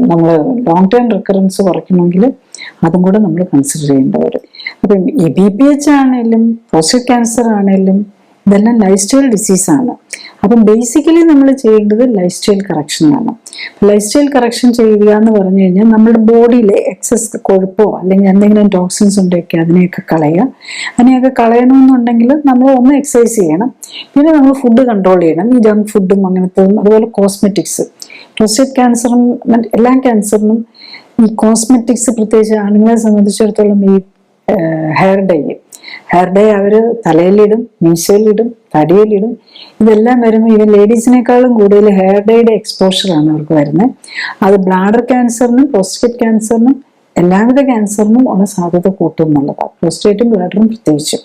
നമ്മൾ ലോങ് ടൈം റിക്കറൻസ് കുറയ്ക്കണമെങ്കിൽ അതും കൂടെ നമ്മൾ കൺസിഡർ ചെയ്യേണ്ടി വരും. അപ്പം ഈ BPH ആണെങ്കിലും പ്രോസ്റ്റേറ്റ് ക്യാൻസർ ആണെങ്കിലും ഇതെല്ലാം ലൈഫ് സ്റ്റൈൽ ഡിസീസാണ്. അപ്പം ബേസിക്കലി നമ്മൾ ചെയ്യേണ്ടത് ലൈഫ് സ്റ്റൈൽ കറക്ഷനാണ്. ലൈഫ് സ്റ്റൈൽ കറക്ഷൻ ചെയ്യുക എന്ന് പറഞ്ഞു കഴിഞ്ഞാൽ നമ്മുടെ ബോഡിയിലെ എക്സസ് കൊഴുപ്പോ അല്ലെങ്കിൽ എന്തെങ്കിലും ടോക്സിൻസ് ഉണ്ടെങ്കിൽ അതിനെയൊക്കെ കളയുക. അതിനെയൊക്കെ കളയണമെന്നുണ്ടെങ്കിൽ നമ്മൾ ഒന്ന് എക്സസൈസ് ചെയ്യണം. പിന്നെ നമ്മൾ ഫുഡ് കൺട്രോൾ ചെയ്യണം, ഈ ജങ്ക് ഫുഡും അങ്ങനത്തതും. അതുപോലെ കോസ്മെറ്റിക്സ്, പ്രോസ്റ്റേറ്റ് ക്യാൻസറിനും എല്ലാ ക്യാൻസറിനും ഈ കോസ്മെറ്റിക്സ്, പ്രത്യേകിച്ച് ആണുങ്ങളെ സംബന്ധിച്ചിടത്തോളം ഈ ഹെയർ ഡൈ അവര് തലയിലിടും, മീശയിലിടും, തടിയിലിടും. ഇതെല്ലാം വരുമ്പോൾ ഇവൻ ലേഡീസിനേക്കാളും കൂടുതൽ ഹെയർ ഡൈയുടെ എക്സ്പോഷറാണ് അവർക്ക് വരുന്നത്. അത് ബ്ലാഡർ ക്യാൻസറിനും പ്രോസ്റ്റേറ്റ് ക്യാൻസറിനും എല്ലാവിധ ക്യാൻസറിനും ഉള്ള സാധ്യത കൂട്ടും എന്നുള്ളതാണ്, പ്രോസ്റ്റേറ്റും ബ്ലാഡറും പ്രത്യേകിച്ചും.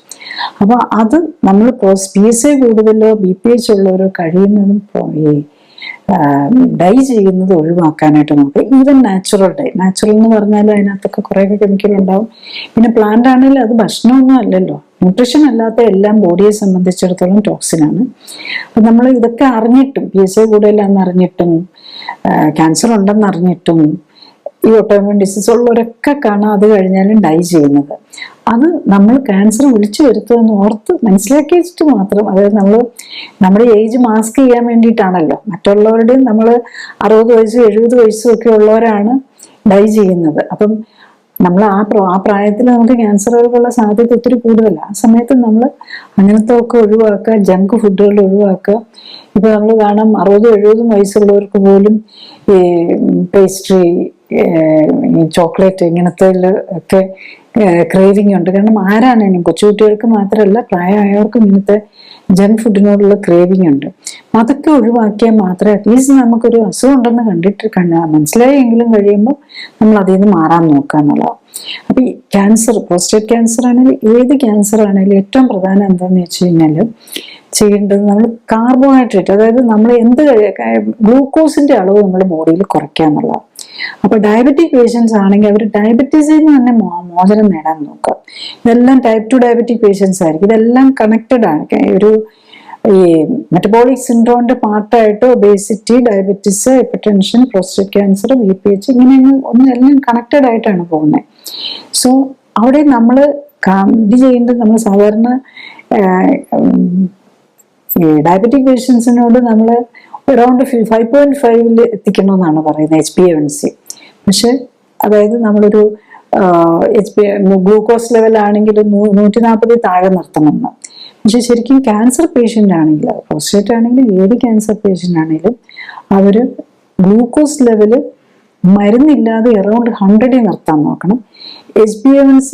അപ്പൊ അത് നമ്മൾ PSA കൂടുതലോ BPH ഉള്ളവരോ കഴിയുന്നതും പോയി ഡൈ ചെയ്യുന്നത് ഒഴിവാക്കാനായിട്ട് നോക്കുക. ഈവൻ നാച്ചുറൽ എന്ന് പറഞ്ഞാൽ അതിനകത്തൊക്കെ കുറേയൊക്കെ കെമിക്കൽ ഉണ്ടാവും. പിന്നെ പ്ലാന്റ് ആണെങ്കിലും അത് ഭക്ഷണമൊന്നും അല്ലല്ലോ, ന്യൂട്രീഷൻ അല്ലാത്ത എല്ലാം ബോഡിയെ സംബന്ധിച്ചിടത്തോളം ടോക്സിനാണ്. അപ്പൊ നമ്മൾ ഇതൊക്കെ അറിഞ്ഞിട്ടും, PSA കൂടുതലാണെന്ന് അറിഞ്ഞിട്ടും, ക്യാൻസർ ഉണ്ടെന്ന് അറിഞ്ഞിട്ടും ഈ ഓട്ടോഇമ്യൂൺ ഡിസീസ് ഉള്ളവരൊക്കെ കാണാം അത് കഴിഞ്ഞാലും ഡൈ ചെയ്യുന്നത്. അത് നമ്മൾ ക്യാൻസർ വിളിച്ചു വരുത്തുമെന്ന് ഓർത്ത് മനസ്സിലാക്കി വെച്ചിട്ട് മാത്രം, അതായത് നമ്മുടെ ഏജ് മാസ്ക് ചെയ്യാൻ വേണ്ടിയിട്ടാണല്ലോ. മറ്റുള്ളവരുടെയും നമ്മൾ 60 വയസ്സും 70 വയസ്സും ഒക്കെ ഉള്ളവരാണ് ഡൈ ചെയ്യുന്നത്. അപ്പം നമ്മൾ ആ പ്രായത്തിൽ നമുക്ക് ക്യാൻസറുകൾക്കുള്ള സാധ്യത ഒത്തിരി കൂടുതലാണ്. ആ സമയത്ത് നമ്മൾ അങ്ങനത്തെ ഒക്കെ ഒഴിവാക്കുക, ജങ്ക് ഫുഡുകൾ ഒഴിവാക്കുക. ഇപ്പൊ നമ്മൾ കാണാം 60-70 വയസ്സുള്ളവർക്ക് പോലും ഈ പേസ്ട്രി, ഈ ചോക്ലേറ്റ് ഇങ്ങനത്തെ ഒക്കെ ക്രേവിങ് ഉണ്ട്. കാരണം ആരാണെങ്കിലും കൊച്ചുകുട്ടികൾക്ക് മാത്രമല്ല പ്രായമായവർക്കും ഇങ്ങനത്തെ ജങ്ക് ഫുഡിനോടുള്ള ക്രേവിങ് ഉണ്ട്. അതൊക്കെ ഒഴിവാക്കിയാൽ മാത്രമേ അറ്റ്ലീസ്റ്റ് നമുക്കൊരു അസുഖം ഉണ്ടെന്ന് മനസ്സിലായെങ്കിലും കഴിയുമ്പോൾ നമ്മൾ അതിൽ നിന്ന് മാറാൻ നോക്കുക എന്നുള്ളതാണ്. അപ്പൊ ഈ ക്യാൻസർ, പ്രോസ്റ്റേറ്റ് ക്യാൻസർ ആണെങ്കിലും ഏത് ക്യാൻസർ ആണെങ്കിലും ഏറ്റവും പ്രധാനം എന്താണെന്ന് വെച്ച് കഴിഞ്ഞാൽ ചെയ്യേണ്ടത് നമ്മൾ കാർബോഹൈഡ്രേറ്റ്, അതായത് നമ്മൾ ഗ്ലൂക്കോസിന്റെ അളവ് നമ്മുടെ ബോഡിയിൽ കുറയ്ക്കുക എന്നുള്ളതാണ്. അപ്പൊ ഡയബറ്റിക് പേഷ്യൻസ് ആണെങ്കിൽ അവർ ഡയബറ്റീസിൽ നിന്ന് തന്നെ മോചനം നേടാൻ നോക്കുക. ഇതെല്ലാം ടൈപ്പ് 2 ഡയബറ്റിക് പേഷ്യൻസ് ആയിരിക്കും. ഇതെല്ലാം കണക്റ്റഡ് ആണ്. ഈ മെറ്റബോളിക് സിൻഡ്രോമിന്റെ പാർട്ടായിട്ട് obesity, diabetes, hypertension, prostate cancer, BPH ഇങ്ങനെ എല്ലാം കണക്റ്റഡ് ആയിട്ടാണ് പോകുന്നത്. സോ അവിടെ നമ്മൾ ഇത് ചെയ്യേണ്ടത്, നമ്മൾ സാധാരണ ഈ ഡയബറ്റിക് പേഷ്യൻസിനോട് നമ്മൾ അറൗണ്ട് 5.5 എത്തിക്കണമെന്നാണ് പറയുന്നത് HbA1c. പക്ഷെ അതായത് നമ്മളൊരു ഗ്ലൂക്കോസ് ലെവൽ ആണെങ്കിൽ 140 താഴെ നിർത്തണമെന്ന്. പക്ഷെ ശരിക്കും ക്യാൻസർ പേഷ്യൻ്റ് ആണെങ്കിൽ, പ്രോസ്റ്റേറ്റ് ആണെങ്കിൽ ഏത് ക്യാൻസർ പേഷ്യൻ്റ് ആണെങ്കിലും അവർ ഗ്ലൂക്കോസ് ലെവല് മരുന്നില്ലാതെ അറൗണ്ട് 100 നിർത്താൻ നോക്കണം. HbA1c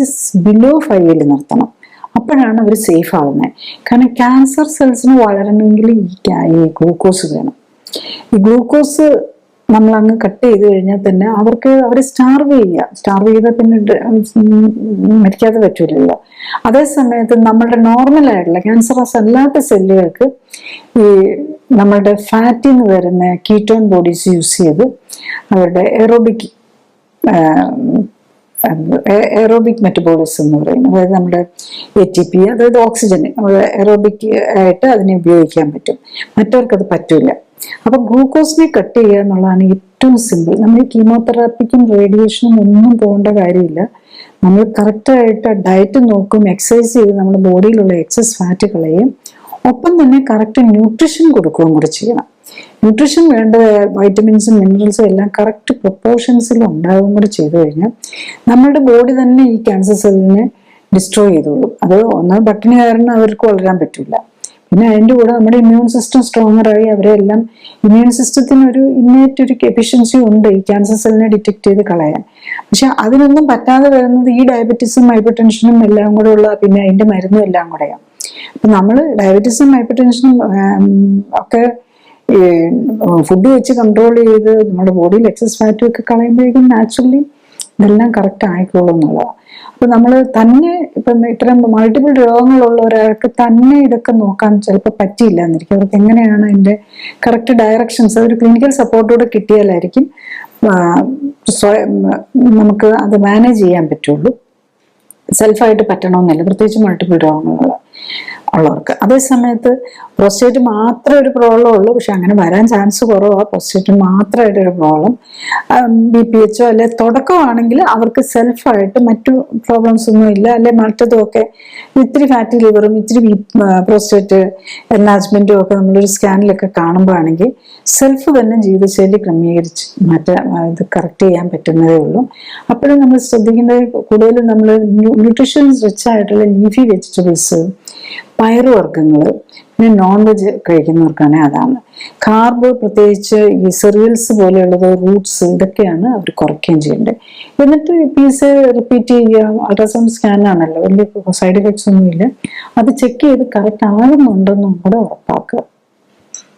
ബിലോ 5 നിർത്തണം. അപ്പോഴാണ് അവർ സേഫ് ആവുന്നത്. കാരണം ക്യാൻസർ സെൽസിന് വളരണമെങ്കിൽ ഈ ഗ്ലൂക്കോസ് വേണം. ഈ ഗ്ലൂക്കോസ് നമ്മൾ അങ്ങ് കട്ട് ചെയ്ത് കഴിഞ്ഞാൽ തന്നെ അവരെ സ്റ്റാർവ് ചെയ്താൽ പിന്നെ മരിക്കാതെ പറ്റൂലല്ലോ. അതേ സമയത്ത് നമ്മളുടെ നോർമൽ ആയിട്ടുള്ള ക്യാൻസറസ് അല്ലാത്ത സെല്ലുകൾക്ക് ഈ നമ്മളുടെ ഫാറ്റിൽ നിന്ന് വരുന്ന കീറ്റോൺ ബോഡീസ് യൂസ് ചെയ്ത് അവരുടെ എയറോബിക് മെറ്റബോളിസം എന്ന് പറയുന്നത്, അതായത് നമ്മുടെ ATP, അതായത് ഓക്സിജൻ എയറോബിക് ആയിട്ട് അതിനെ ഉപയോഗിക്കാൻ പറ്റും. മറ്റവർക്കത് പറ്റൂല. അപ്പൊ ഗ്ലൂക്കോസിനെ കട്ട് ചെയ്യുക എന്നുള്ളതാണ് ഏറ്റവും സിമ്പിൾ. നമ്മൾ ഈ കീമോതെറാപ്പിക്കും റേഡിയേഷനും ഒന്നും പോകേണ്ട കാര്യമില്ല. നമ്മൾ കറക്റ്റായിട്ട് ഡയറ്റ് നോക്കും, എക്സസൈസ് ചെയ്ത് നമ്മുടെ ബോഡിയിലുള്ള എക്സസ് ഫാറ്റ് കളയും, ഒപ്പം തന്നെ കറക്റ്റ് ന്യൂട്രീഷൻ കൊടുക്കുകയും കൂടെ ചെയ്യണം. ന്യൂട്രീഷൻ വേണ്ട വൈറ്റമിൻസും മിനറൽസും എല്ലാം കറക്റ്റ് പ്രൊപ്പോർഷൻസിൽ ഉണ്ടാകും കൂടെ ചെയ്തു കഴിഞ്ഞാൽ നമ്മളുടെ ബോഡി തന്നെ ഈ ക്യാൻസർ സെല്ലിനെ ഡിസ്ട്രോയ് ചെയ്തോളും. അത് ഒന്നാം പട്ടിണി കാരണം അവർക്ക് വളരാൻ പറ്റില്ല. പിന്നെ അതിൻ്റെ കൂടെ നമ്മുടെ ഇമ്മ്യൂൺ സിസ്റ്റം സ്ട്രോങ്ങർ ആയി അവരെല്ലാം ഇമ്മ്യൂൺ സിസ്റ്റത്തിന് ഒരു ഇന്നേറ്റ് ഒരു എഫിഷ്യൻസി ഉണ്ട് ഈ ക്യാൻസർ സെല്ലിനെ ഡിറ്റക്ട് ചെയ്ത് കളയാൻ. പക്ഷെ അതിനൊന്നും പറ്റാതെ വരുന്നത് ഈ ഡയബറ്റീസും ഹൈപ്പർടെൻഷനും എല്ലാം കൂടെ ഉള്ള പിന്നെ അതിന്റെ മരുന്നും എല്ലാം കൂടെയാണ്. അപ്പൊ നമ്മൾ ഡയബറ്റീസും ഹൈപ്പർടെൻഷനും ഒക്കെ ഫുഡ് വെച്ച് കൺട്രോൾ ചെയ്ത് നമ്മുടെ ബോഡിയിൽ എക്സസ് ഫാറ്റും ഒക്കെ കളയുമ്പോഴേക്കും നാച്ചുറലി ഇതെല്ലാം കറക്റ്റ് ആയിക്കോളും എന്നുള്ളതാണ്. അപ്പൊ നമ്മൾ തന്നെ ഇപ്പം ഇത്രയും മൾട്ടിപ്പിൾ രോഗങ്ങളുള്ള ഒരാൾക്ക് തന്നെ ഇതൊക്കെ നോക്കാൻ ചിലപ്പോൾ പറ്റിയില്ല എന്നിരിക്കും. അവർക്ക് എങ്ങനെയാണ് അതിന്റെ കറക്റ്റ് ഡയറക്ഷൻസ് ഒരു ക്ലിനിക്കൽ സപ്പോർട്ടോടെ കിട്ടിയാലായിരിക്കും നമുക്ക് അത് മാനേജ് ചെയ്യാൻ പറ്റുള്ളൂ. സെൽഫായിട്ട് പറ്റണമെന്നില്ല, പ്രത്യേകിച്ച് മൾട്ടിപ്പിൾ രോഗങ്ങളുള്ള ഉള്ളവർക്ക്. അതേസമയത്ത് പ്രോസ്റ്റേറ്റ് മാത്രമേ ഒരു പ്രോബ്ലം ഉള്ളൂ, പക്ഷെ അങ്ങനെ വരാൻ ചാൻസ് കുറവാണ്. പ്രോസ്റ്റേറ്റ് മാത്രമായിട്ടൊരു പ്രോബ്ലം BPH അല്ലെ തുടക്കമാണെങ്കിൽ അവർക്ക് സെൽഫായിട്ട് മറ്റു പ്രോബ്ലംസ് ഒന്നും ഇല്ല, അല്ലെ മറ്റതൊക്കെ ഇത്തിരി ഫാറ്റി ലിവറും ഇത്തിരി പ്രോസ്റ്റേറ്റ് എൻലാർജ്മെന്റും ഒക്കെ നമ്മളൊരു സ്കാനിലൊക്കെ കാണുമ്പോഴാണെങ്കിൽ സെൽഫ് തന്നെ ജീവിതശൈലി ക്രമീകരിച്ച് ഇത് കറക്റ്റ് ചെയ്യാൻ പറ്റുന്നതേ ഉള്ളൂ. അപ്പോഴും നമ്മൾ ശ്രദ്ധിക്കേണ്ടത് കൂടുതലും നമ്മൾ ന്യൂട്രീഷൻസ് റിച്ച് ആയിട്ടുള്ള ലീഫി വെജിറ്റബിൾസ്, പയറുവർഗ്ഗങ്ങൾ, പിന്നെ നോൺ വെജ് കഴിക്കുന്നവർക്കാണെങ്കിൽ അതാണ്. കാർബ് പ്രത്യേകിച്ച് ഈ സെറിയൽസ് പോലെയുള്ളത്, റൂട്ട്സ്, ഇതൊക്കെയാണ് അവർ കുറയ്ക്കുകയും ചെയ്യേണ്ടത്. എന്നിട്ട് പീസ് റിപ്പീറ്റ് ചെയ്യുക. അൾട്രാസൗണ്ട് സ്കാനാണല്ലോ, വലിയ സൈഡ് എഫക്ട്സ് ഒന്നുമില്ല. അത് ചെക്ക് ചെയ്ത് കറക്റ്റ് ആകുന്നുണ്ടെന്നും കൂടെ ഉറപ്പാക്കുക.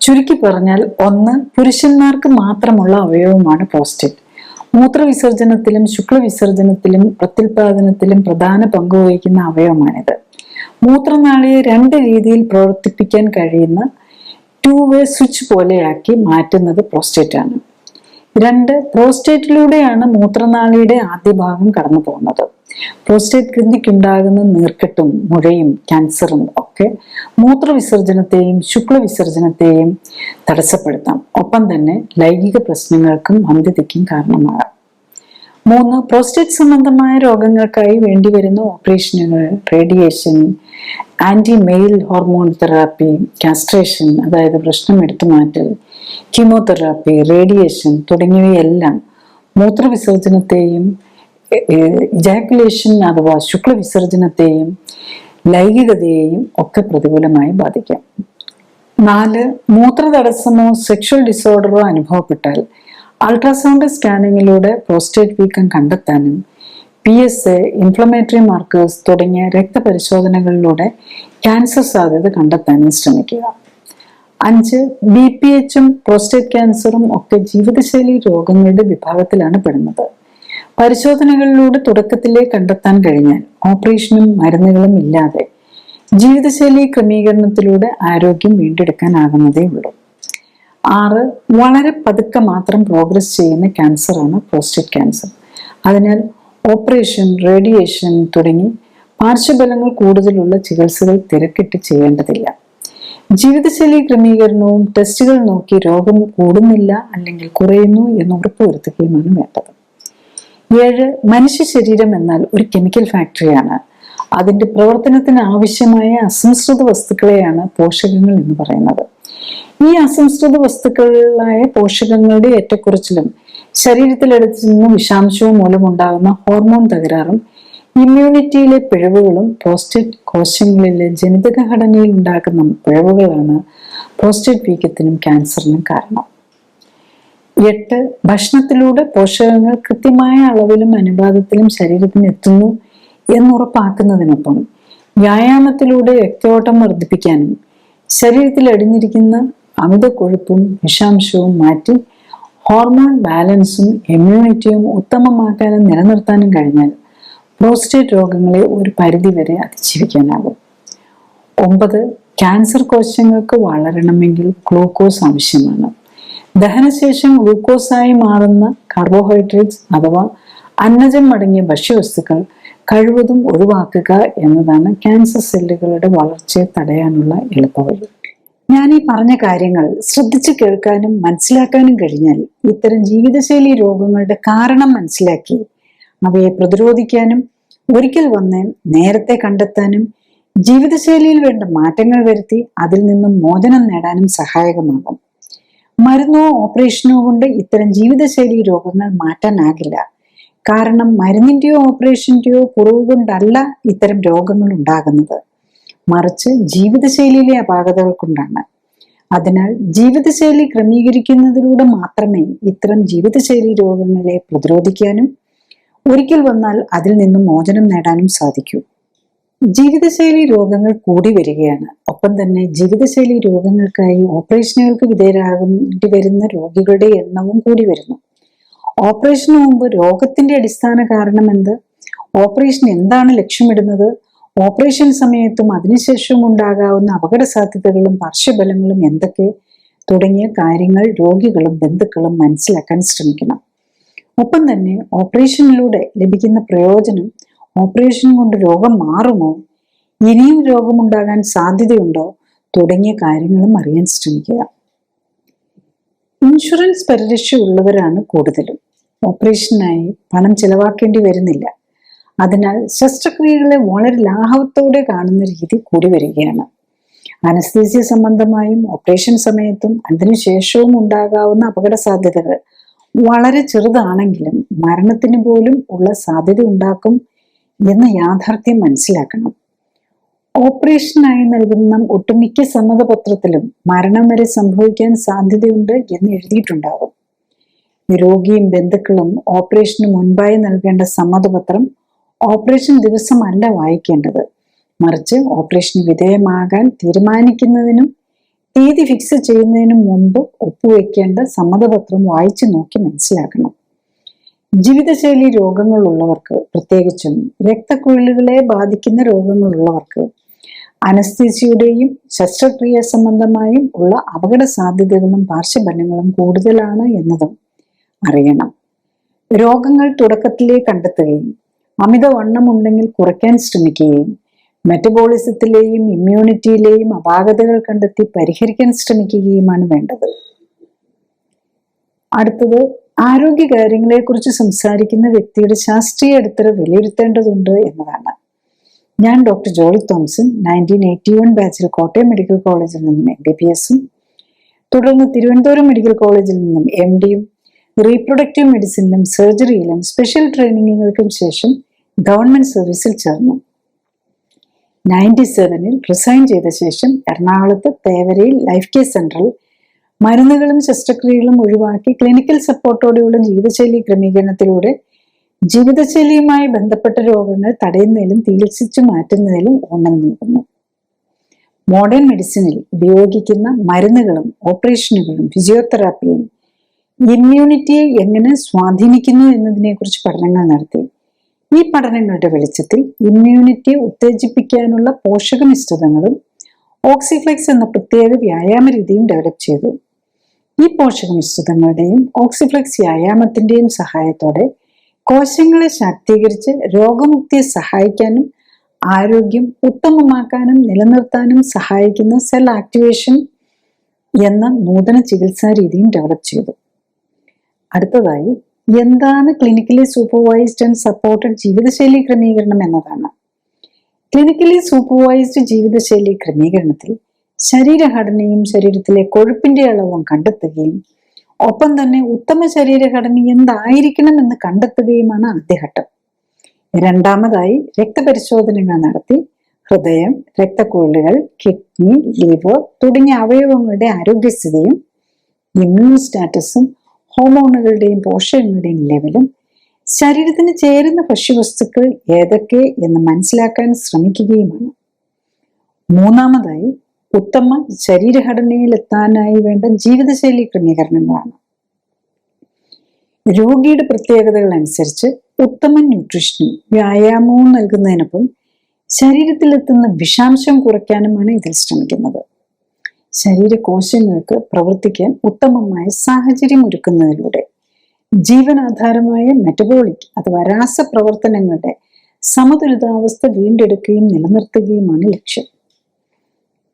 ചുരുക്കി പറഞ്ഞാൽ, 1, പുരുഷന്മാർക്ക് മാത്രമുള്ള അവയവമാണ് പ്രോസ്റ്റേറ്റ്. മൂത്രവിസർജനത്തിലും ശുക്ലവിസർജനത്തിലും പ്രത്യുൽപാദനത്തിലും പ്രധാന പങ്കുവഹിക്കുന്ന അവയവമാണിത്. മൂത്രനാളിയെ 2 രീതിയിൽ പ്രവർത്തിപ്പിക്കാൻ കഴിയുന്ന 2-വേ സ്വിച്ച് പോലെയാക്കി മാറ്റുന്നത് പ്രോസ്റ്റേറ്റ് ആണ്. 2, പ്രോസ്റ്റേറ്റിലൂടെയാണ് മൂത്രനാളിയുടെ ആദ്യ ഭാഗം കടന്നു പോകുന്നത്. പ്രോസ്റ്റേറ്റ് ഗ്രന്ഥിക്കുണ്ടാകുന്ന നീർക്കെട്ടും മുഴയും ക്യാൻസറും ഒക്കെ മൂത്രവിസർജനത്തെയും ശുക്ലവിസർജനത്തെയും തടസ്സപ്പെടുത്താം. ഒപ്പം തന്നെ ലൈംഗിക പ്രശ്നങ്ങൾക്കും വന്ധ്യതയ്ക്കും കാരണമാകാം. 3. പ്രോസ്റ്റേറ്റ് സംബന്ധമായ രോഗങ്ങൾക്കായി വേണ്ടിവരുന്ന ഓപ്പറേഷനുകൾ, radiation, anti male hormone therapy, castration അതായത് വൃഷ്ണം എടുത്തുമാറ്റൽ, കീമോതെറാപ്പി, റേഡിയേഷൻ തുടങ്ങിയവയെല്ലാം മൂത്രവിസർജനത്തെയും ഇജാക്കുലേഷൻ അഥവാ ശുക്ലവിസർജനത്തെയും ലൈംഗികതയെയും ഒക്കെ പ്രതികൂലമായി ബാധിക്കാം. 4. മൂത്രതടസ്സമോ സെക്ഷൽ ഡിസോർഡറോ അനുഭവപ്പെട്ടാൽ അൾട്രാസൗണ്ട് സ്കാനിങ്ങിലൂടെ പ്രോസ്റ്റേറ്റ് വീക്കം കണ്ടെത്താനും PSA, ഇൻഫ്ലമേറ്ററി മാർക്കേഴ്സ് തുടങ്ങിയ രക്തപരിശോധനകളിലൂടെ ക്യാൻസർ സാധ്യത കണ്ടെത്താനും ശ്രമിക്കുക. 5. BPH-ഉം പ്രോസ്റ്റേറ്റ് ക്യാൻസറും ഒക്കെ ജീവിതശൈലി രോഗങ്ങളുടെ വിഭാഗത്തിലാണ് പെടുന്നത്. പരിശോധനകളിലൂടെ തുടക്കത്തിലേ കണ്ടെത്താൻ കഴിഞ്ഞാൽ ഓപ്പറേഷനും മരുന്നുകളും ഇല്ലാതെ ജീവിതശൈലി ക്രമീകരണത്തിലൂടെ ആരോഗ്യം വീണ്ടെടുക്കാനാകുന്നതേ ഉള്ളൂ. 6. വളരെ പതുക്കെ മാത്രം പ്രോഗ്രസ് ചെയ്യുന്ന ക്യാൻസറാണ് പ്രോസ്റ്റേറ്റ് ക്യാൻസർ. അതിനാൽ ഓപ്പറേഷൻ, റേഡിയേഷൻ തുടങ്ങി പാർശ്വഫലങ്ങൾ കൂടുതലുള്ള ചികിത്സകൾ തിരക്കിട്ട് ചെയ്യേണ്ടതില്ല. ജീവിതശൈലി ക്രമീകരണവും ടെസ്റ്റുകൾ നോക്കി രോഗം കൂടുന്നില്ല അല്ലെങ്കിൽ കുറയുന്നു എന്ന് ഉറപ്പുവരുത്തുകയുമാണ് വേണ്ടത്. 7. മനുഷ്യ ശരീരം എന്നാൽ ഒരു കെമിക്കൽ ഫാക്ടറിയാണ്. അതിന്റെ പ്രവർത്തനത്തിന് ആവശ്യമായ അസംസ്കൃത വസ്തുക്കളെയാണ് പോഷകങ്ങൾ എന്ന് പറയുന്നത്. ഈ അസംസ്കൃത വസ്തുക്കളായ പോഷകങ്ങളുടെ ഏറ്റക്കുറച്ചിലും ശരീരത്തിലെടുത്തു നിന്ന് വിഷാംശവും മൂലമുണ്ടാകുന്ന ഹോർമോൺ തകരാറും ഇമ്മ്യൂണിറ്റിയിലെ പിഴവുകളും പ്രോസ്റ്റേറ്റ് കോശങ്ങളിലെ ജനിതക ഘടനയിൽ ഉണ്ടാക്കുന്ന പിഴവുകളാണ് പ്രോസ്റ്റേറ്റ് വീക്കത്തിനും ക്യാൻസറിനും കാരണം. 8. ഭക്ഷണത്തിലൂടെ പോഷകങ്ങൾ കൃത്യമായ അളവിലും അനുപാതത്തിലും ശരീരത്തിന് എത്തുന്നു എന്നുറപ്പാക്കുന്നതിനൊപ്പം വ്യായാമത്തിലൂടെ രക്തയോട്ടം വർദ്ധിപ്പിക്കാനും ശരീരത്തിൽ അടിഞ്ഞിരിക്കുന്ന അമിത കൊഴുപ്പും വിഷാംശവും മാറ്റി ഹോർമോൺ ബാലൻസും ഇമ്മ്യൂണിറ്റിയും ഉത്തമമാക്കാനും നിലനിർത്താനും കഴിഞ്ഞാൽ പ്രോസ്റ്റേറ്റ് രോഗങ്ങളെ ഒരു പരിധിവരെ അതിജീവിക്കാനാകും. 9. ക്യാൻസർ കോശങ്ങൾക്ക് വളരണമെങ്കിൽ ഗ്ലൂക്കോസ് ആവശ്യമാണ്. ദഹനശേഷം ഗ്ലൂക്കോസായി മാറുന്ന കാർബോഹൈഡ്രേറ്റ്സ് അഥവാ അന്നജം അടങ്ങിയ ഭക്ഷ്യവസ്തുക്കൾ കഴിവതും ഒഴിവാക്കുക എന്നതാണ് ക്യാൻസർ സെല്ലുകളുടെ വളർച്ചയെ തടയാനുള്ള എളുപ്പവഴി. ഞാൻ ഈ പറഞ്ഞ കാര്യങ്ങൾ ശ്രദ്ധിച്ചു കേൾക്കാനും മനസ്സിലാക്കാനും കഴിഞ്ഞാൽ ഇത്തരം ജീവിതശൈലി രോഗങ്ങളുടെ കാരണം മനസ്സിലാക്കി അവയെ പ്രതിരോധിക്കാനും ഒരിക്കൽ വന്ന് നേരത്തെ കണ്ടെത്താനും ജീവിതശൈലിയിൽ വേണ്ട മാറ്റങ്ങൾ വരുത്തി അതിൽ നിന്നും മോചനം നേടാനും സഹായകമാകും. മരുന്നോ ഓപ്പറേഷനോ കൊണ്ട് ഇത്തരം ജീവിതശൈലി രോഗങ്ങൾ മാറ്റാനാകില്ല. കാരണം മരുന്നിന്റെയോ ഓപ്പറേഷന്റെയോ കുറവ് കൊണ്ടല്ല ഇത്തരം രോഗങ്ങൾ ഉണ്ടാകുന്നത്, മറിച്ച് ജീവിതശൈലിയിലെ അപാകതകൾ കൊണ്ടാണ്. അതിനാൽ ജീവിതശൈലി ക്രമീകരിക്കുന്നതിലൂടെ മാത്രമേ ഇത്തരം ജീവിതശൈലി രോഗങ്ങളെ പ്രതിരോധിക്കാനും ഒരിക്കൽ വന്നാൽ അതിൽ നിന്നും മോചനം നേടാനും സാധിക്കൂ. ജീവിതശൈലി രോഗങ്ങൾ കൂടി വരികയാണ്. ഒപ്പം തന്നെ ജീവിതശൈലി രോഗങ്ങൾക്കായി ഓപ്പറേഷനുകൾക്ക് വിധേയരാകേണ്ടി വരുന്ന രോഗികളുടെ എണ്ണവും കൂടി വരുന്നു. ഓപ്പറേഷന് മുമ്പ് രോഗത്തിന്റെ അടിസ്ഥാന കാരണം എന്ത്, ഓപ്പറേഷൻ എന്താണ് ലക്ഷ്യമിടുന്നത്, ഓപ്പറേഷൻ സമയത്തും അതിനുശേഷവും ഉണ്ടാകാവുന്ന അപകട സാധ്യതകളും പാർശ്വഫലങ്ങളും എന്തൊക്കെ തുടങ്ങിയ കാര്യങ്ങൾ രോഗികളും ബന്ധുക്കളും മനസ്സിലാക്കാൻ ശ്രമിക്കണം. ഒപ്പം തന്നെ ഓപ്പറേഷനിലൂടെ ലഭിക്കുന്ന പ്രയോജനം, ഓപ്പറേഷൻ കൊണ്ട് രോഗം മാറുമോ, ഇനിയും രോഗമുണ്ടാകാൻ സാധ്യതയുണ്ടോ തുടങ്ങിയ കാര്യങ്ങളും അറിയാൻ ശ്രമിക്കുക. ഇൻഷുറൻസ് പരിരക്ഷ ഉള്ളവരാണ് കൂടുതലും. ഓപ്പറേഷനായി പണം ചെലവാക്കേണ്ടി വരുന്നില്ല. അതിനാൽ ശസ്ത്രക്രിയകളെ വളരെ ലാഘവത്തോടെ കാണുന്ന രീതി കൂടി വരികയാണ്. അനസ്തീസിയ സംബന്ധമായും ഓപ്പറേഷൻ സമയത്തും അതിനുശേഷവും ഉണ്ടാകാവുന്ന അപകട സാധ്യതകൾ വളരെ ചെറുതാണെങ്കിലും മരണത്തിന് പോലും ഉള്ള സാധ്യത ഉണ്ടാക്കും എന്ന യാഥാർത്ഥ്യം മനസ്സിലാക്കണം. ഓപ്പറേഷനായി നൽകുന്ന ഒട്ടുമിക്ക സമ്മതപത്രത്തിലും മരണം വരെ സംഭവിക്കാൻ സാധ്യതയുണ്ട് എന്ന് എഴുതിയിട്ടുണ്ടാകും. രോഗിയും ബന്ധുക്കളും ഓപ്പറേഷന് മുൻപായി നൽകേണ്ട സമ്മതപത്രം ഓപ്പറേഷൻ ദിവസമല്ല വായിക്കേണ്ടത്, മറിച്ച് ഓപ്പറേഷന് വിധേയമാകാൻ തീരുമാനിക്കുന്നതിനും തീയതി ഫിക്സ് ചെയ്യുന്നതിനും മുമ്പ് ഒപ്പുവെക്കേണ്ട സമ്മതപത്രം വായിച്ചു നോക്കി മനസ്സിലാക്കണം. ജീവിതശൈലി രോഗങ്ങളുള്ളവർക്ക്, പ്രത്യേകിച്ചും രക്തക്കുഴലുകളെ ബാധിക്കുന്ന രോഗങ്ങളുള്ളവർക്ക് അനസ്തീസിയുടെയും ശസ്ത്രക്രിയ സംബന്ധമായും ഉള്ള അപകട സാധ്യതകളും പാർശ്വഫലങ്ങളും കൂടുതലാണ് എന്നതും അറിയണം. രോഗങ്ങൾ തുടക്കത്തിലേ കണ്ടെത്തുകയും അമിതവണ്ണം ഉണ്ടെങ്കിൽ കുറയ്ക്കാൻ ശ്രമിക്കുകയും മെറ്റബോളിസത്തിലെയും ഇമ്മ്യൂണിറ്റിയിലെയും അപാകതകൾ കണ്ടെത്തി പരിഹരിക്കാൻ ശ്രമിക്കുകയുമാണ് വേണ്ടത്. അടുത്തത്, ആരോഗ്യകാര്യങ്ങളെക്കുറിച്ച് സംസാരിക്കുന്ന വ്യക്തിയുടെ ശാസ്ത്രീയ അടിത്തറ വിലയിരുത്തേണ്ടതുണ്ട് എന്നതാണ്. ഞാൻ ഡോക്ടർ ജോളി തോംസൺ 1981 ബാച്ചിൽ കോട്ടയം മെഡിക്കൽ കോളേജിൽ നിന്നും MBBS-ഉം തുടർന്ന് തിരുവനന്തപുരം മെഡിക്കൽ കോളേജിൽ നിന്നും MD-യും റീപ്രൊഡക്റ്റീവ് മെഡിസിനിലും സർജറിയിലും സ്പെഷ്യൽ ട്രെയിനിങ്ങുകൾക്കും ശേഷം ഗവൺമെന്റ് സർവീസിൽ ചേർന്നു. 97-ൽ റിസൈൻ ചെയ്ത ശേഷം എറണാകുളത്ത് തേവരയിൽ ലൈഫ് കെയർ സെന്ററിൽ മരുന്നുകളും ശസ്ത്രക്രിയകളും ഒഴിവാക്കി ക്ലിനിക്കൽ സപ്പോർട്ടോടെയുള്ള ജീവിതശൈലി ക്രമീകരണത്തിലൂടെ ജീവിതശൈലിയുമായി ബന്ധപ്പെട്ട രോഗങ്ങൾ തടയുന്നതിലും ചികിത്സിച്ചു മാറ്റുന്നതിലും ഊന്നൽ നൽകുന്നു. മോഡേൺ മെഡിസിനിൽ ഉപയോഗിക്കുന്ന മരുന്നുകളും ഓപ്പറേഷനുകളും ഫിസിയോതെറാപ്പിയും ഇമ്മ്യൂണിറ്റിയെ എങ്ങനെ സ്വാധീനിക്കുന്നു എന്നതിനെക്കുറിച്ച് പഠനങ്ങൾ നടത്തി. ഈ പഠനങ്ങളുടെ വെളിച്ചത്തിൽ ഇമ്മ്യൂണിറ്റിയെ ഉത്തേജിപ്പിക്കാനുള്ള പോഷക മിശ്രിതങ്ങളും ഓക്സിഫ്ലെക്സ് എന്ന പ്രത്യേക വ്യായാമ രീതിയും ഡെവലപ്പ് ചെയ്തു. ഈ പോഷക മിശ്രിതങ്ങളുടെയും ഓക്സിഫ്ലെക്സ് വ്യായാമത്തിന്റെയും സഹായത്തോടെ കോശങ്ങളെ ശാക്തീകരിച്ച് രോഗമുക്തിയെ സഹായിക്കാനും ആരോഗ്യം ഉത്തമമാക്കാനും നിലനിർത്താനും സഹായിക്കുന്ന സെൽ ആക്ടിവേഷൻ എന്ന നൂതന ചികിത്സാ രീതിയും ഡെവലപ്പ് ചെയ്തു. അടുത്തതായി, എന്താണ് ക്ലിനിക്കലി സൂപ്പർവൈസ്ഡ് ആൻഡ് സപ്പോർട്ടഡ് ജീവിതശൈലി ക്രമീകരണം എന്നതാണ്. ക്ലിനിക്കലി സൂപ്പർവൈസ്ഡ് ജീവിതശൈലി ക്രമീകരണത്തിൽ ശരീരഘടനയും ശരീരത്തിലെ കൊഴുപ്പിന്റെ അളവും കണ്ടെത്തുകയും ഒപ്പം തന്നെ ഉത്തമ ശരീരഘടന എന്തായിരിക്കണം എന്ന് കണ്ടെത്തുകയുമാണ് ആദ്യഘട്ടം. രണ്ടാമതായി, രക്തപരിശോധനകൾ നടത്തി ഹൃദയം, രക്തക്കുഴലുകൾ, കിഡ്നി, ലിവർ തുടങ്ങിയ അവയവങ്ങളുടെ ആരോഗ്യസ്ഥിതിയും ഇമ്മ്യൂൺ സ്റ്റാറ്റസും ഹോർമോണുകളുടെയും പോഷകങ്ങളുടെയും ലെവലും ശരീരത്തിന് ചേരുന്ന ഭക്ഷ്യവസ്തുക്കൾ ഏതൊക്കെ എന്ന് മനസ്സിലാക്കാൻ ശ്രമിക്കുകയുമാണ്. മൂന്നാമതായി, ഉത്തമ ശരീരഘടനയിൽ എത്താനായി വേണ്ട ജീവിതശൈലി ക്രമീകരണങ്ങളാണ്. രോഗിയുടെ പ്രത്യേകതകൾ അനുസരിച്ച് ഉത്തമ ന്യൂട്രീഷനും വ്യായാമവും നൽകുന്നതിനൊപ്പം ശരീരത്തിലെത്തുന്ന വിഷാംശം കുറയ്ക്കാനുമാണ് ഇതിൽ ശ്രമിക്കുന്നത്. ശരീരകോശങ്ങൾക്ക് പ്രവർത്തിക്കാൻ ഉത്തമമായ സാഹചര്യം ഒരുക്കുന്നതിലൂടെ ജീവനാധാരമായ മെറ്റബോളിക് അഥവാ രാസപ്രവർത്തനങ്ങളുടെ സമതുലിതാവസ്ഥ വീണ്ടെടുക്കുകയും നിലനിർത്തുകയുമാണ് ലക്ഷ്യം.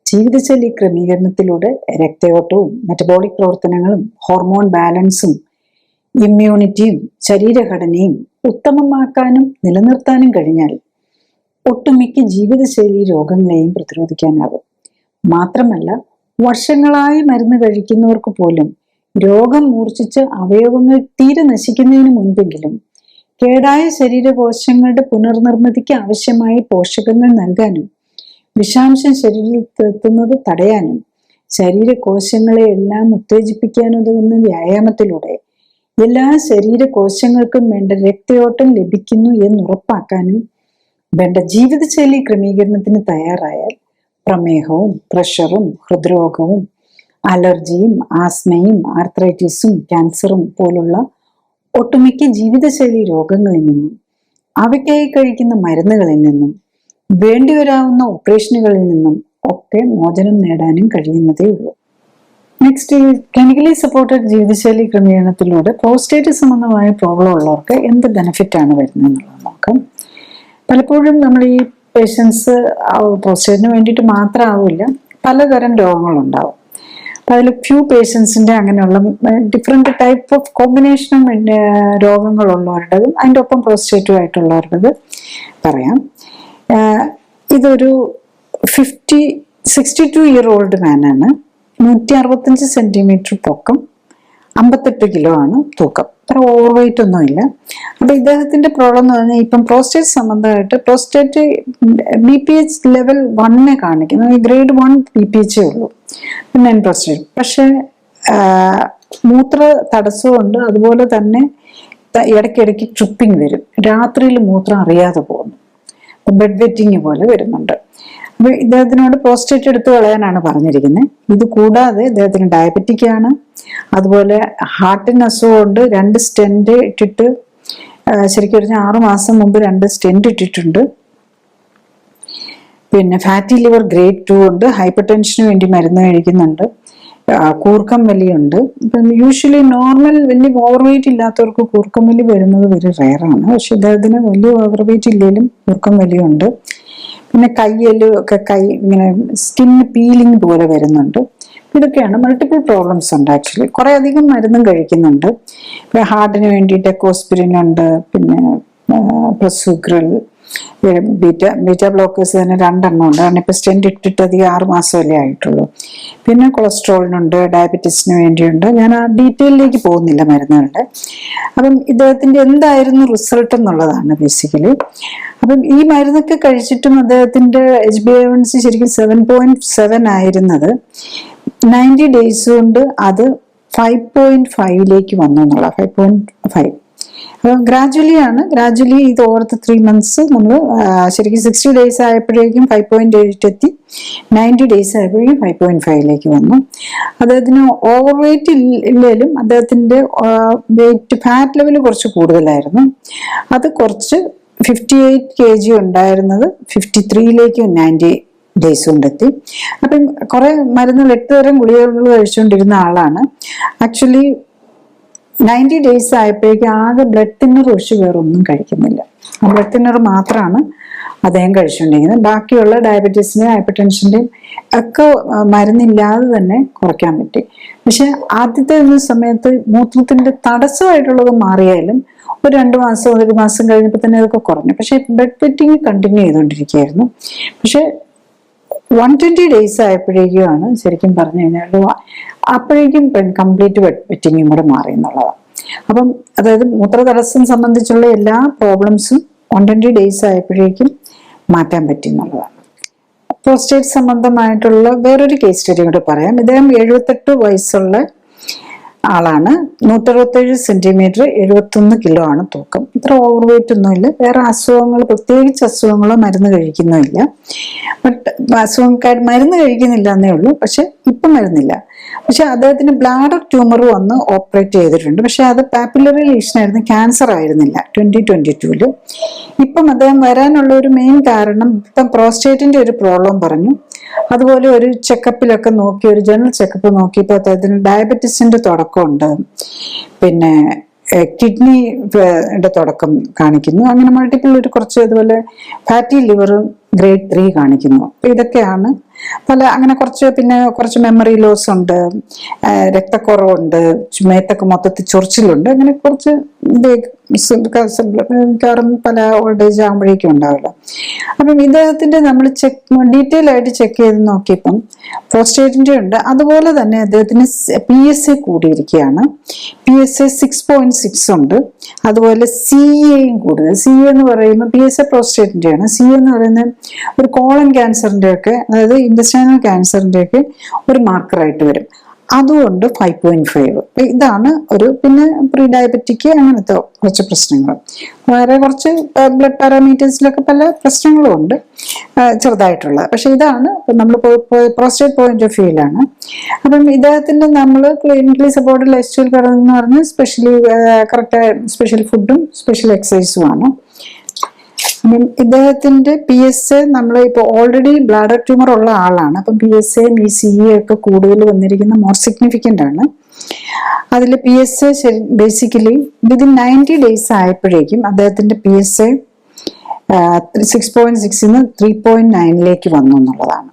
ജീവിതശൈലി ക്രമീകരണത്തിലൂടെ രക്തയോട്ടവും മെറ്റബോളിക് പ്രവർത്തനങ്ങളും ഹോർമോൺ ബാലൻസും ഇമ്മ്യൂണിറ്റിയും ശരീരഘടനയും ഉത്തമമാക്കാനും നിലനിർത്താനും കഴിഞ്ഞാൽ ഒട്ടുമിക്ക ജീവിതശൈലി രോഗങ്ങളെയും പ്രതിരോധിക്കാനാകും. മാത്രമല്ല, വർഷങ്ങളായി മരുന്ന് കഴിക്കുന്നവർക്ക് പോലും രോഗം മൂർച്ഛിച്ച് അവയവങ്ങൾ തീരെ നശിക്കുന്നതിന് മുൻപെങ്കിലും കേടായ ശരീരകോശങ്ങളുടെ പുനർനിർമ്മിതിക്ക് ആവശ്യമായ പോഷകങ്ങൾ നൽകാനും വിഷാംശം ശരീരത്തിലെത്തുന്നത് തടയാനും ശരീരകോശങ്ങളെ എല്ലാം ഉത്തേജിപ്പിക്കാനുതകുന്ന വ്യായാമത്തിലൂടെ എല്ലാ ശരീരകോശങ്ങൾക്കും വേണ്ട രക്തയോട്ടം ലഭിക്കുന്നു എന്നുറപ്പാക്കാനും വേണ്ട ജീവിതശൈലി ക്രമീകരണത്തിന് തയ്യാറായാൽ പ്രമേഹവും പ്രഷറും ഹൃദ്രോഗവും അലർജിയും ആസ്മയും ആർത്രൈറ്റിസും ക്യാൻസറും പോലുള്ള ഒട്ടുമിക്ക ജീവിതശൈലി രോഗങ്ങളിൽ നിന്നും അവയ്ക്കായി കഴിക്കുന്ന മരുന്നുകളിൽ നിന്നും വേണ്ടിവരാവുന്ന ഓപ്പറേഷനുകളിൽ നിന്നും ഒക്കെ മോചനം നേടാനും കഴിയുന്നതേ ഉള്ളൂ. നെക്സ്റ്റ്, ക്ലിനിക്കലി സപ്പോർട്ടഡ് ജീവിതശൈലി ക്രമീകരണത്തിലൂടെ പ്രോസ്റ്റേറ്റ് സംബന്ധമായ പ്രോബ്ലം ഉള്ളവർക്ക് എന്ത് ബെനിഫിറ്റ് ആണ് വരുന്നത് എന്നുള്ളത് നോക്കാം. പലപ്പോഴും നമ്മൾ ഈ പേഷ്യൻസ് പ്രോസ്റ്റേറ്റിന് വേണ്ടിയിട്ട് മാത്രം ആവില്ല, പലതരം രോഗങ്ങളുണ്ടാവും. അപ്പം അതിൽ ഫ്യൂ പേഷ്യൻസിൻ്റെ അങ്ങനെയുള്ള ഡിഫറെൻറ്റ് ടൈപ്പ് ഓഫ് കോമ്പിനേഷൻ രോഗങ്ങളുള്ളവരുടേതും അതിൻ്റെ ഒപ്പം പ്രോസ്റ്റേറ്റുമായിട്ടുള്ളവരുടേത് പറയാം. ഇതൊരു 62 ഇയർ ഓൾഡ് മാനാണ്. 165 സെന്റിമീറ്റർ പൊക്കം, 58 കിലോ ആണ് തൂക്കം. അത്ര ഓവർ വെയിറ്റ് ഒന്നുമില്ല. അപ്പൊ ഇദ്ദേഹത്തിന്റെ പ്രോബ്ലം എന്ന് പറഞ്ഞാൽ ഇപ്പം പ്രോസ്റ്റേറ്റ് സംബന്ധമായിട്ട് പ്രോസ്റ്റേറ്റ് BPH ലെവൽ 1 കാണിക്കുന്നു, ഗ്രേഡ് 1 BPH ഉള്ളൂ, പിന്നെ പ്രോസ്റ്റേറ്റ്. പക്ഷെ മൂത്ര തടസ്സമുണ്ട്, അതുപോലെ തന്നെ ഇടയ്ക്കിടയ്ക്ക് ട്രിപ്പിംഗ് വരും, രാത്രിയിൽ മൂത്രം അറിയാതെ പോകുന്നു, ബെഡ് വെറ്റിങ് പോലെ വരുന്നുണ്ട്. അപ്പൊ ഇദ്ദേഹത്തിനോട് പ്രോസ്റ്റേറ്റ് എടുത്തു കളയാനാണ് പറഞ്ഞിരിക്കുന്നത്. ഇത് കൂടാതെ ഇദ്ദേഹത്തിന് ഡയബറ്റിക് ആണ്, അതുപോലെ ഹാർട്ടിന് അസുഖമുണ്ട്, 2 സ്റ്റെന്റ് ഇട്ടിട്ട് ശരിക്കും പറഞ്ഞാൽ 6 മാസം മുമ്പ് 2 സ്റ്റെന്റ് ഇട്ടിട്ടുണ്ട്. പിന്നെ ഫാറ്റി ലിവർ ഗ്രേഡ് 2 ഉണ്ട്, ഹൈപ്പർ ടെൻഷന് വേണ്ടി മരുന്ന് കഴിക്കുന്നുണ്ട്, കൂർക്കം വലിയുണ്ട്. ഇപ്പം യൂഷ്വലി നോർമൽ വലിയ ഓവർ വെയിറ്റ് ഇല്ലാത്തവർക്ക് കൂർക്കം വലി വരുന്നത് വെരി റെയറാണ്. പക്ഷെ ഇദ്ദേഹത്തിന് വലിയ ഓവർ വെയിറ്റ് ഇല്ലെങ്കിലും കൂർക്കം വലിയുണ്ട്. പിന്നെ കയ്യിലും ഒക്കെ ഇങ്ങനെ സ്കിൻ പീലിംഗ് പോലെ വരുന്നുണ്ട്. ഇതൊക്കെയാണ്. മൾട്ടിപ്പിൾ പ്രോബ്ലംസ് ഉണ്ട് ആക്ച്വലി. കുറെ അധികം മരുന്നും കഴിക്കുന്നുണ്ട്. ഹാർട്ടിന് വേണ്ടിയിട്ട് എക്കോസ്പിരിൻ ഉണ്ട്, പിന്നെ പ്രസുഗ്രൽ, ബീറ്റ ബ്ലോക്കേഴ്സ് തന്നെ 2 ഉണ്ട്. കാരണം ഇപ്പൊ സ്റ്റെന്റ് ഇട്ടിട്ട് അധികം 6 മാസമല്ലേ ആയിട്ടുള്ളൂ. പിന്നെ കൊളസ്ട്രോളിനുണ്ട്, ഡയബറ്റീസിന് വേണ്ടിയുണ്ട്. ഞാൻ ആ ഡീറ്റെയിലേക്ക് പോകുന്നില്ല മരുന്നുകളുടെ. അപ്പം ഇദ്ദേഹത്തിന്റെ എന്തായിരുന്നു റിസൾട്ട് എന്നുള്ളതാണ് ബേസിക്കലി. അപ്പം ഈ മരുന്നൊക്കെ കഴിച്ചിട്ടും അദ്ദേഹത്തിന്റെ HbA1c ശരിക്കും 7.7 ആയിരുന്നത് 90 ഡേയ്സ് കൊണ്ട് അത് 5.5 വന്നു എന്നുള്ള 5.5. അപ്പം ഗ്രാജുവലി ഇത് ഓവർ 3 months നമ്മൾ ശരിക്കും 60 ഡേയ്സ് ആയപ്പോഴേക്കും 5.8 എത്തി, 90 ഡേയ്സ് ആയപ്പോഴേക്കും 5.5 വന്നു. അദ്ദേഹത്തിന് ഓവർ വെയിറ്റ് ഇല്ലെങ്കിലും അദ്ദേഹത്തിന്റെ വെയിറ്റ് ഫാറ്റ് ലെവൽ കുറച്ച് കൂടുതലായിരുന്നു. അത് കുറച്ച് 58 kg ഉണ്ടായിരുന്നത് 53 90 ഡേയ്സ് കൊണ്ടെത്തി. അപ്പം കുറെ മരുന്നുകൾ 8 തരം ഗുളികകൾ കഴിച്ചുകൊണ്ടിരുന്ന ആളാണ്. ആക്ച്വലി 90 ഡേയ്സ് ആയപ്പോഴേക്കും ആകെ ബ്ലഡ് തിന്നർ ഒഴിച്ച് വേറെ ഒന്നും കഴിക്കുന്നില്ല. ആ ബ്ലഡ് തിന്നർ മാത്രമാണ് അദ്ദേഹം കഴിച്ചുകൊണ്ടിരിക്കുന്നത്. ബാക്കിയുള്ള ഡയബറ്റീസിന്റെയും ഹൈപ്പർ ടെൻഷന്റെയും ഒക്കെ മരുന്നില്ലാതെ തന്നെ കുറയ്ക്കാൻ പറ്റി. പക്ഷെ ആദ്യത്തെ സമയത്ത് മൂത്രത്തിന്റെ തടസ്സമായിട്ടുള്ളത് മാറിയാലും ഒരു 2 മാസം 1 മാസം കഴിഞ്ഞപ്പോൾ തന്നെ അതൊക്കെ കുറഞ്ഞു. പക്ഷെ ബ്ലഡ് വെറ്റിങ് കണ്ടിന്യൂ ചെയ്തുകൊണ്ടിരിക്കുകയായിരുന്നു. പക്ഷെ 120 ഡേയ്സ് ആയപ്പോഴേക്കുമാണ് ശരിക്കും പറഞ്ഞു കഴിഞ്ഞാൽ അപ്പോഴേക്കും കംപ്ലീറ്റ് വെറ്റിങ്ങും കൂടെ മാറി എന്നുള്ളതാണ്. അപ്പം അതായത് മൂത്രതടസ്സം സംബന്ധിച്ചുള്ള എല്ലാ പ്രോബ്ലംസും 120 ഡേയ്സ് ആയപ്പോഴേക്കും മാറ്റാൻ പറ്റി എന്നുള്ളതാണ്. പ്രോസ്റ്റേറ്റ് സംബന്ധമായിട്ടുള്ള വേറൊരു കേസ് സ്റ്റഡി കൂടെ പറയാം. ഇദ്ദേഹം 78 വയസ്സുള്ള ആളാണ്. 167 സെന്റിമീറ്റർ, 71 കിലോ ആണ് തൂക്കം. ഇത്ര ഓവർ വെയിറ്റ് ഒന്നുമില്ല. വേറെ അസുഖങ്ങൾ, പ്രത്യേകിച്ച് അസുഖങ്ങളോ മരുന്ന് കഴിക്കുന്നില്ല. മരുന്ന് കഴിക്കുന്നില്ല എന്നേ ഉള്ളൂ. പക്ഷെ ഇപ്പം മരുന്നില്ല. പക്ഷെ അദ്ദേഹത്തിന് ബ്ലാഡർ ട്യൂമർ വന്ന് ഓപ്പറേറ്റ് ചെയ്തിട്ടുണ്ട്. പക്ഷെ അത് പാപ്പുലറി ലീഷൻ ആയിരുന്നു, ക്യാൻസർ ആയിരുന്നില്ല 2022. ഇപ്പം അദ്ദേഹം വരാനുള്ള ഒരു മെയിൻ കാരണം ഇപ്പം പ്രോസ്റ്റേറ്റിന്റെ ഒരു പ്രോബ്ലം പറഞ്ഞു. അതുപോലെ ഒരു ചെക്കപ്പിലൊക്കെ നോക്കി, ഒരു ജനറൽ ചെക്കപ്പ് നോക്കിയപ്പോൾ അദ്ദേഹത്തിന് ഡയബറ്റീസിന്റെ തുടക്കമുണ്ട്, പിന്നെ കിഡ്നിയുടെ തുടക്കം കാണിക്കുന്നു. അങ്ങനെ മൾട്ടിപ്പിൾ ഒരു കുറച്ച് അതുപോലെ ഫാറ്റി ലിവർ ഗ്രേഡ് 3 കാണിക്കുന്നു. അപ്പൊ ഇതൊക്കെയാണ് അങ്ങനെ കുറച്ച് മെമ്മറി ലോസ് ഉണ്ട്, രക്തക്കുറവുണ്ട്, മേത്തൊക്കെ മൊത്തത്തിൽ ചൊറിച്ചിലുണ്ട്. അങ്ങനെ കുറച്ച് പല ഓൾഡ് ഏജ് ആകുമ്പോഴേക്കും ഉണ്ടാവില്ല. അപ്പം ഇദ്ദേഹത്തിന്റെ നമ്മൾ ഡീറ്റെയിൽ ആയിട്ട് ചെക്ക് ചെയ്ത് നോക്കിയപ്പം പ്രോസ്റ്റേറ്റിന്റെ ഉണ്ട്. അതുപോലെ തന്നെ അദ്ദേഹത്തിന് PSA കൂടിയിരിക്കുകയാണ്. PSA 6.6 ഉണ്ട്. അതുപോലെ CA കൂടുതൽ. CA എന്ന് പറയുമ്പോൾ PSA പ്രോസ്റ്റേറ്റിന്റെ ആണ്. CA എന്ന് പറയുന്നത് ഒരു കോളൻ ക്യാൻസറിന്റെ ഒക്കെ, അതായത് ഇൻഡസ്ട്രൈനൽ ക്യാൻസറിന്റെ ഒക്കെ ഒരു മാർക്കറായിട്ട് വരും. അതുകൊണ്ട് 5.5. ഇതാണ് ഒരു. പിന്നെ പ്രീ ഡയബറ്റിക് അങ്ങനത്തെ കുറച്ച് പ്രശ്നങ്ങൾ, വേറെ കുറച്ച് ബ്ലഡ് പാരാമീറ്റേഴ്സിലൊക്കെ പല പ്രശ്നങ്ങളും ഉണ്ട് ചെറുതായിട്ടുള്ള. പക്ഷെ ഇതാണ് നമ്മൾ പ്രോസ്റ്റേറ്റ് പോയിന്റ് ഓഫ് വ്യൂയിലാണ്. അപ്പം ഇദ്ദേഹത്തിന്റെ നമ്മൾ ക്ലിനിക്കലി സപ്പോർട്ടഡ് ലൈഫ് സ്റ്റൈൽ എന്ന് പറഞ്ഞാൽ സ്പെഷ്യൽ ഫുഡും സ്പെഷ്യൽ എക്സസൈസും ആണ്. ഇദ്ദേഹത്തിന്റെ PSA നമ്മൾ ഇപ്പോൾ ഓൾറെഡി ബ്ലാഡർ ട്യൂമർ ഉള്ള ആളാണ്. അപ്പം PSA ഈ CA ഒക്കെ കൂടുതൽ വന്നിരിക്കുന്ന മോർ സിഗ്നിഫിക്കൻ്റ് ആണ്. അതിൽ PSA ബേസിക്കലി വിതിൻ 90 ഡേയ്സ് ആയപ്പോഴേക്കും അദ്ദേഹത്തിന്റെ PSA 6.6 3.9 വന്നു എന്നുള്ളതാണ്.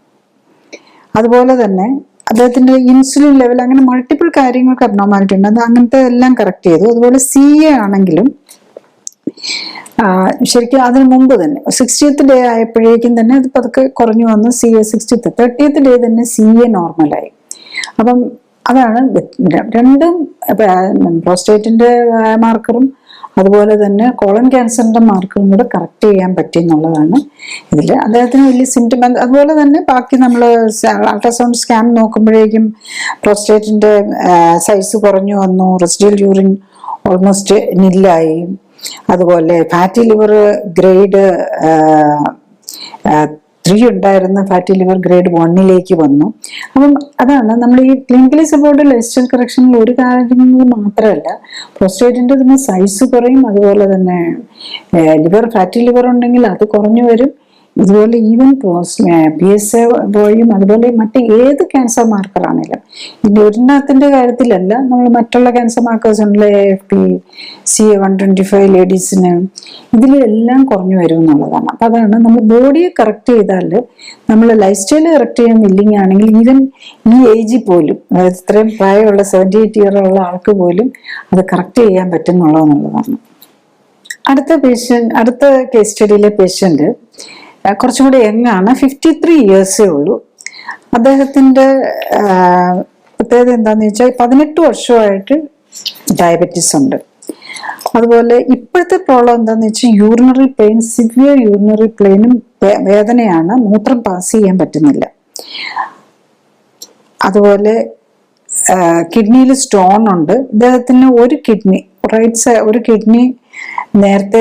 അതുപോലെ തന്നെ അദ്ദേഹത്തിന്റെ ഇൻസുലിൻ ലെവൽ, അങ്ങനെ മൾട്ടിപ്പിൾ കാര്യങ്ങൾക്ക് അബ്നോർമാലിറ്റി ഉണ്ട്. അത് അങ്ങനത്തെ എല്ലാം കറക്റ്റ് ചെയ്തു. അതുപോലെ CA ആണെങ്കിലും ശരിക്കും അതിന് മുമ്പ് തന്നെ 60th ഡേ ആയപ്പോഴേക്കും തന്നെ അത് പതുക്കെ കുറഞ്ഞു വന്ന് CA 30th ഡേ തന്നെ CA നോർമലായി. അപ്പം അതാണ് രണ്ടും, പ്രോസ്റ്റേറ്റിന്റെ മാർക്കറും അതുപോലെ തന്നെ കോളൻ ക്യാൻസറിന്റെ മാർക്കറും കൂടെ കറക്റ്റ് ചെയ്യാൻ പറ്റി എന്നുള്ളതാണ് ഇതിൽ. അദ്ദേഹത്തിന് വലിയ സിംറ്റം. അതുപോലെ തന്നെ ബാക്കി നമ്മൾ അൾട്രാസൗണ്ട് സ്കാൻ നോക്കുമ്പോഴേക്കും പ്രോസ്റ്റേറ്റിന്റെ സൈസ് കുറഞ്ഞു വന്നു, റെസിഡ്യൂൽ യൂറിൻ ഓൾമോസ്റ്റ് നില്ലായി. അതുപോലെ ഫാറ്റി ലിവർ ഗ്രേഡ് 3 ഉണ്ടായിരുന്ന ഫാറ്റി ലിവർ ഗ്രേഡ് 1 വന്നു. അപ്പം അതാണ് നമ്മൾ ഈ ക്ലിനിക്കലി സപ്പോർട്ടഡ് ലൈഫ് സ്റ്റൈൽ കറക്ഷനിൽ ഒരു കാര്യങ്ങൾ മാത്രമല്ല, പ്രോസ്റ്റേറ്റിന്റെ തന്നെ സൈസ് കുറയും. അതുപോലെ തന്നെ ഫാറ്റി ലിവർ ഉണ്ടെങ്കിൽ അത് കുറഞ്ഞു വരും. ഇതുപോലെ ഈവൻ PSA വഴിയും അതുപോലെ മറ്റ് ഏത് ക്യാൻസർ മാർക്കർ ആണെങ്കിലും ഇതിന്റെ ഒരെണ്ണത്തിന്റെ കാര്യത്തിലല്ല, നമ്മൾ മറ്റുള്ള ക്യാൻസർ മാർക്കേഴ്സ് ഉണ്ടല്ലോ, AFP, CA-125 ലേഡീസിന്, ഇതിലെല്ലാം കുറഞ്ഞു വരും എന്നുള്ളതാണ്. അപ്പൊ അതാണ് നമ്മൾ ബോഡിയെ കറക്റ്റ് ചെയ്താൽ, നമ്മൾ ലൈഫ് സ്റ്റൈൽ കറക്റ്റ് ചെയ്യുന്നില്ലെങ്കിൽ ആണെങ്കിൽ ഈവൻ ഈ ഏജിൽ പോലും, അതായത് ഇത്രയും പ്രായമുള്ള 78 ഇയർ ഉള്ള ആൾക്ക് പോലും അത് കറക്റ്റ് ചെയ്യാൻ പറ്റുന്നുള്ളതാണ്. അടുത്ത കേസ് സ്റ്റഡിയിലെ പേഷ്യന്റ് കുറച്ചും കൂടി യങ്ങാണ്, 53 ഇയേഴ്സേ ഉള്ളൂ. അദ്ദേഹത്തിന്റെ പ്രത്യേകത എന്താന്ന് വെച്ചാൽ 18 വർഷമായിട്ട് ഡയബറ്റീസ് ഉണ്ട്. അതുപോലെ ഇപ്പോഴത്തെ പ്രോബ്ലം എന്താന്ന് വെച്ചാൽ യൂറിനറി പെയിൻ, സിവിയർ യൂറിനറി പെയിനും വേദനയാണ്, മൂത്രം പാസ് ചെയ്യാൻ പറ്റുന്നില്ല. അതുപോലെ കിഡ്നിയിൽ സ്റ്റോൺ ഉണ്ട്. ഇദ്ദേഹത്തിന് ഒരു കിഡ്നി നേരത്തെ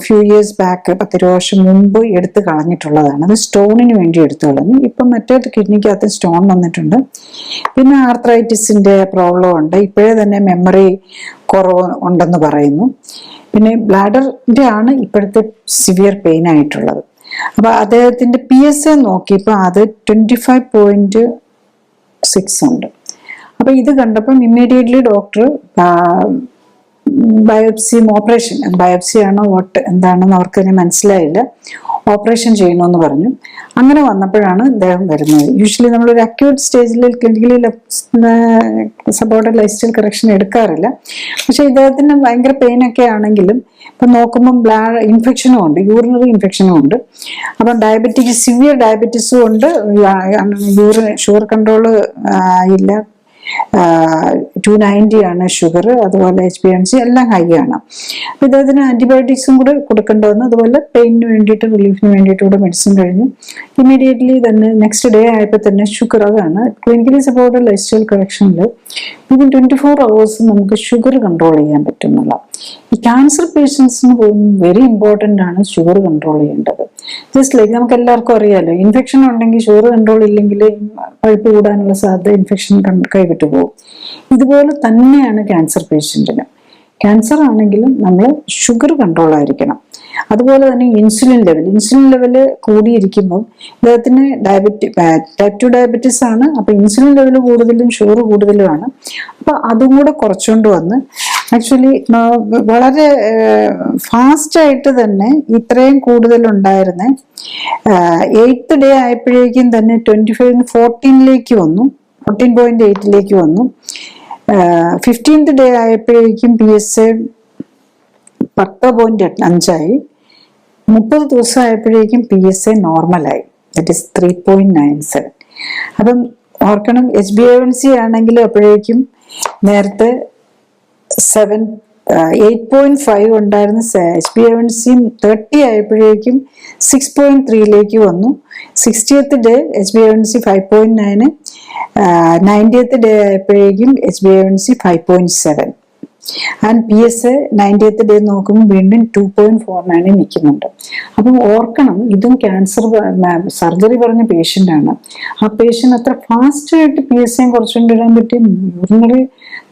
ഫ്യൂ ഇയേഴ്സ് ബാക്ക്, 10 വർഷം മുമ്പ് എടുത്തു കളഞ്ഞിട്ടുള്ളതാണ്. അത് സ്റ്റോണിന് വേണ്ടി എടുത്തു കളഞ്ഞു. ഇപ്പം മറ്റേ കിഡ്നിക്കകത്ത് സ്റ്റോൺ വന്നിട്ടുണ്ട്. പിന്നെ ആർത്രൈറ്റിസിന്റെ പ്രോബ്ലം ഉണ്ട്. ഇപ്പോഴേ തന്നെ മെമ്മറി കുറവ് ഉണ്ടെന്ന് പറയുന്നു. പിന്നെ ബ്ലാഡറിന്റെ ആണ് ഇപ്പോഴത്തെ സിവിയർ പെയിൻ ആയിട്ടുള്ളത്. അപ്പൊ അദ്ദേഹത്തിന്റെ PSA നോക്കിയപ്പോൾ അത് 25.6 ഉണ്ട്. അപ്പൊ ഇത് കണ്ടപ്പം ഇമ്മീഡിയറ്റ്ലി ഡോക്ടർ ബയോപ്സി ആണോ എന്താണെന്ന് അവർക്ക് തന്നെ മനസ്സിലായില്ല, ഓപ്പറേഷൻ ചെയ്യണമെന്ന് പറഞ്ഞു. അങ്ങനെ വന്നപ്പോഴാണ് ഇദ്ദേഹം വരുന്നത്. യൂഷ്വലി നമ്മളൊരു അക്യൂട്ട് സ്റ്റേജിൽ clinically supported life style correction എടുക്കാറില്ല. പക്ഷെ ഇദ്ദേഹത്തിന് ഭയങ്കര പെയിൻ ഒക്കെ ആണെങ്കിലും ഇപ്പൊ നോക്കുമ്പോൾ ഇൻഫെക്ഷനും ഉണ്ട്, യൂറിനറി ഇൻഫെക്ഷനും ഉണ്ട്. അപ്പം സിവിയർ ഡയബറ്റീസും ഉണ്ട്, ഷുഗർ കൺട്രോൾ ഇല്ല, 290 ആണ് ഷുഗർ, അതുപോലെ HbA1c എല്ലാം ഹൈ ആണ്. അപ്പൊ ഇദ്ദേഹത്തിന് ആന്റിബയോട്ടിക്സും കൂടെ കൊടുക്കേണ്ടി വന്നു. അതുപോലെ പെയിനിന് വേണ്ടിയിട്ട്, റിലീഫിന് വേണ്ടിയിട്ട് കൂടെ മെഡിസിൻ കഴിഞ്ഞു. ഇമ്മീഡിയറ്റ്ലി തന്നെ നെക്സ്റ്റ് ഡേ ആയപ്പോൾ തന്നെ ഷുഗർ, അതാണ് ക്ലിനിക്കലി സപ്പോർട്ടഡ് ലൈഫ് സ്റ്റൈൽ കറക്ഷനിൽ വിതിൻ 24 hours നമുക്ക് ഷുഗർ കൺട്രോൾ ചെയ്യാൻ പറ്റുന്നില്ല. ഈ ക്യാൻസർ പേഷ്യൻസിന് പോലും വെരി ഇമ്പോർട്ടൻ്റ് ആണ് ഷുഗർ കൺട്രോൾ ചെയ്യേണ്ടത്. ജസ്റ്റ് ലൈക്ക് നമുക്ക് എല്ലാവർക്കും അറിയാലോ, ഇൻഫെക്ഷൻ ഉണ്ടെങ്കിൽ ഷുഗർ കൺട്രോൾ ഇല്ലെങ്കിൽ പഴുപ്പ് കൂടാനുള്ള സാധ്യത, ഇൻഫെക്ഷൻ കൈവിട്ടു പോകും. ഇതുപോലെ തന്നെയാണ് ക്യാൻസർ പേഷ്യന്റിന്. ക്യാൻസർ ആണെങ്കിലും നമ്മൾ ഷുഗർ കൺട്രോൾ ആയിരിക്കണം. അതുപോലെ തന്നെ ഇൻസുലിൻ ലെവല് കൂടിയിരിക്കുമ്പോൾ ഇദ്ദേഹത്തിന് ടൈപ്പ് 2 ഡയബറ്റീസ് ആണ്. അപ്പൊ ഇൻസുലിൻ ലെവൽ കൂടുതലും ഷുഗർ കൂടുതലുമാണ്. അപ്പൊ അതും കൂടെ കുറച്ചുകൊണ്ട് വന്ന് ആക്ച്വലി വളരെ ഫാസ്റ്റ് ആയിട്ട് തന്നെ ഇത്രയും കൂടുതലുണ്ടായിരുന്നേ 8th ഡേ ആയപ്പോഴേക്കും തന്നെ 25 14ലേക്ക് വന്നു, 14.8ലേക്ക് വന്നു. 15th ഡേ ആയപ്പോഴേക്കും PSA 10.5 ആയി. 30 ദിവസം ആയപ്പോഴേക്കും PSA നോർമലായി, ദറ്റ് ഈസ് 3.97. അപ്പം ഓർക്കണം, HbA1c ആണെങ്കിലും അപ്പോഴേക്കും നേരത്തെ 8.5 ഉണ്ടായിരുന്ന HbA1c 30 ആയപ്പോഴേക്കും 6.3ലേക്ക് വന്നു. 60th day HbA1c 5.9, 90th day ആയപ്പോഴേക്കും HbA1c 5.7 and PSA 90th day നോക്കുമ്പോൾ വീണ്ടും 2.49 നിൽക്കുന്നുണ്ട്. അപ്പം ഓർക്കണം, ഇതും ക്യാൻസർ സർജറി പറഞ്ഞ പേഷ്യൻ്റ് ആണ്. ആ പേഷ്യൻ്റ് അത്ര ഫാസ്റ്റായിട്ട് PSA കുറച്ചുകൊണ്ടിടാൻ പറ്റി, യൂറിനറി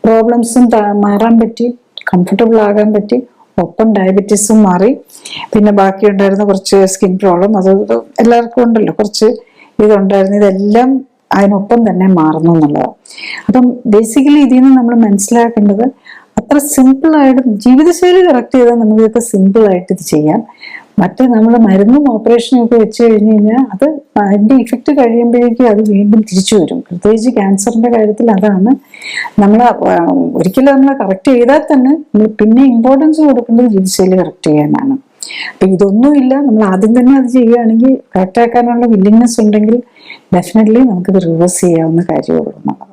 പ്രോബ്ലംസും മാറാൻ പറ്റി, കംഫർട്ടബിൾ ആകാൻ പറ്റി, ഒപ്പം ഡയബറ്റീസും മാറി. പിന്നെ ബാക്കി ഉണ്ടായിരുന്ന കുറച്ച് സ്കിൻ പ്രോബ്ലം, അത് എല്ലാവർക്കും ഉണ്ടല്ലോ, കുറച്ച് ഇതുണ്ടായിരുന്നു, ഇതെല്ലാം അതിനൊപ്പം തന്നെ മാറുന്നു എന്നുള്ളതാണ്. അപ്പം ബേസിക്കലി ഇതിൽ നിന്ന് നമ്മൾ മനസ്സിലാക്കേണ്ടത്, അത്ര സിമ്പിളായിട്ട് ജീവിതശൈലി കറക്റ്റ് ചെയ്താൽ നമുക്കിതൊക്കെ സിമ്പിളായിട്ട് ഇത് ചെയ്യാം. മറ്റ് നമ്മൾ മരുന്നും ഓപ്പറേഷനും ഒക്കെ വെച്ച് കഴിഞ്ഞ് കഴിഞ്ഞാൽ അത് അതിൻ്റെ ഇഫക്റ്റ് കഴിയുമ്പോഴേക്കും അത് വീണ്ടും തിരിച്ചു വരും. പ്രത്യേകിച്ച് ക്യാൻസറിന്റെ കാര്യത്തിൽ അതാണ്. ഒരിക്കലും നമ്മൾ കറക്റ്റ് ചെയ്താൽ തന്നെ നമ്മൾ പിന്നെ ഇമ്പോർട്ടൻസ് കൊടുക്കേണ്ടത് ജീവിതശൈലി കറക്റ്റ് ചെയ്യാനാണ്. അപ്പൊ ഇതൊന്നുമില്ല, നമ്മൾ ആദ്യം തന്നെ അത് ചെയ്യുകയാണെങ്കിൽ, കറക്റ്റ് ആക്കാനുള്ള വില്ലിങ്നെസ് ഉണ്ടെങ്കിൽ ഡെഫിനറ്റ്ലി നമുക്കിത് റിവേഴ്സ് ചെയ്യാവുന്ന കാര്യമുള്ളൂ എന്നുള്ളത്.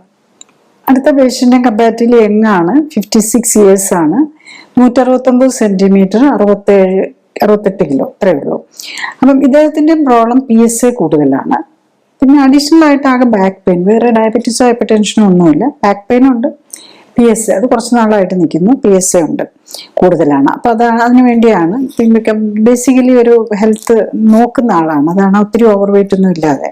അടുത്ത പേഷ്യന്റ് കമ്പാരിറ്റീവ്ലി യങ്ങാണ്, 56 ഇയേഴ്സ് ആണ്, 169 സെന്റിമീറ്റർ, 68 കിലോ, അത്രേ ഉള്ളൂ. അപ്പം ഇദ്ദേഹത്തിന്റെ പ്രോബ്ലം PSA കൂടുതലാണ്. പിന്നെ അഡീഷണൽ ആയിട്ട് ആകെ ബാക്ക് പെയിൻ, വേറെ ഡയബറ്റീസോ ഹൈപ്പർ ടെൻഷനോ ഒന്നുമില്ല, ബാക്ക് പെയിൻ ഉണ്ട്. PSA അത് കുറച്ച് നാളായിട്ട് നിൽക്കുന്നു. PSA ഉണ്ട്, കൂടുതലാണ്. അപ്പോൾ അതാണ്, അതിനു വേണ്ടിയാണ്. ബേസിക്കലി ഒരു ഹെൽത്ത് നോക്കുന്ന ആളാണ്, അതാണ്, ഒത്തിരി ഓവർ വെയിറ്റ് ഒന്നും ഇല്ലാതെ.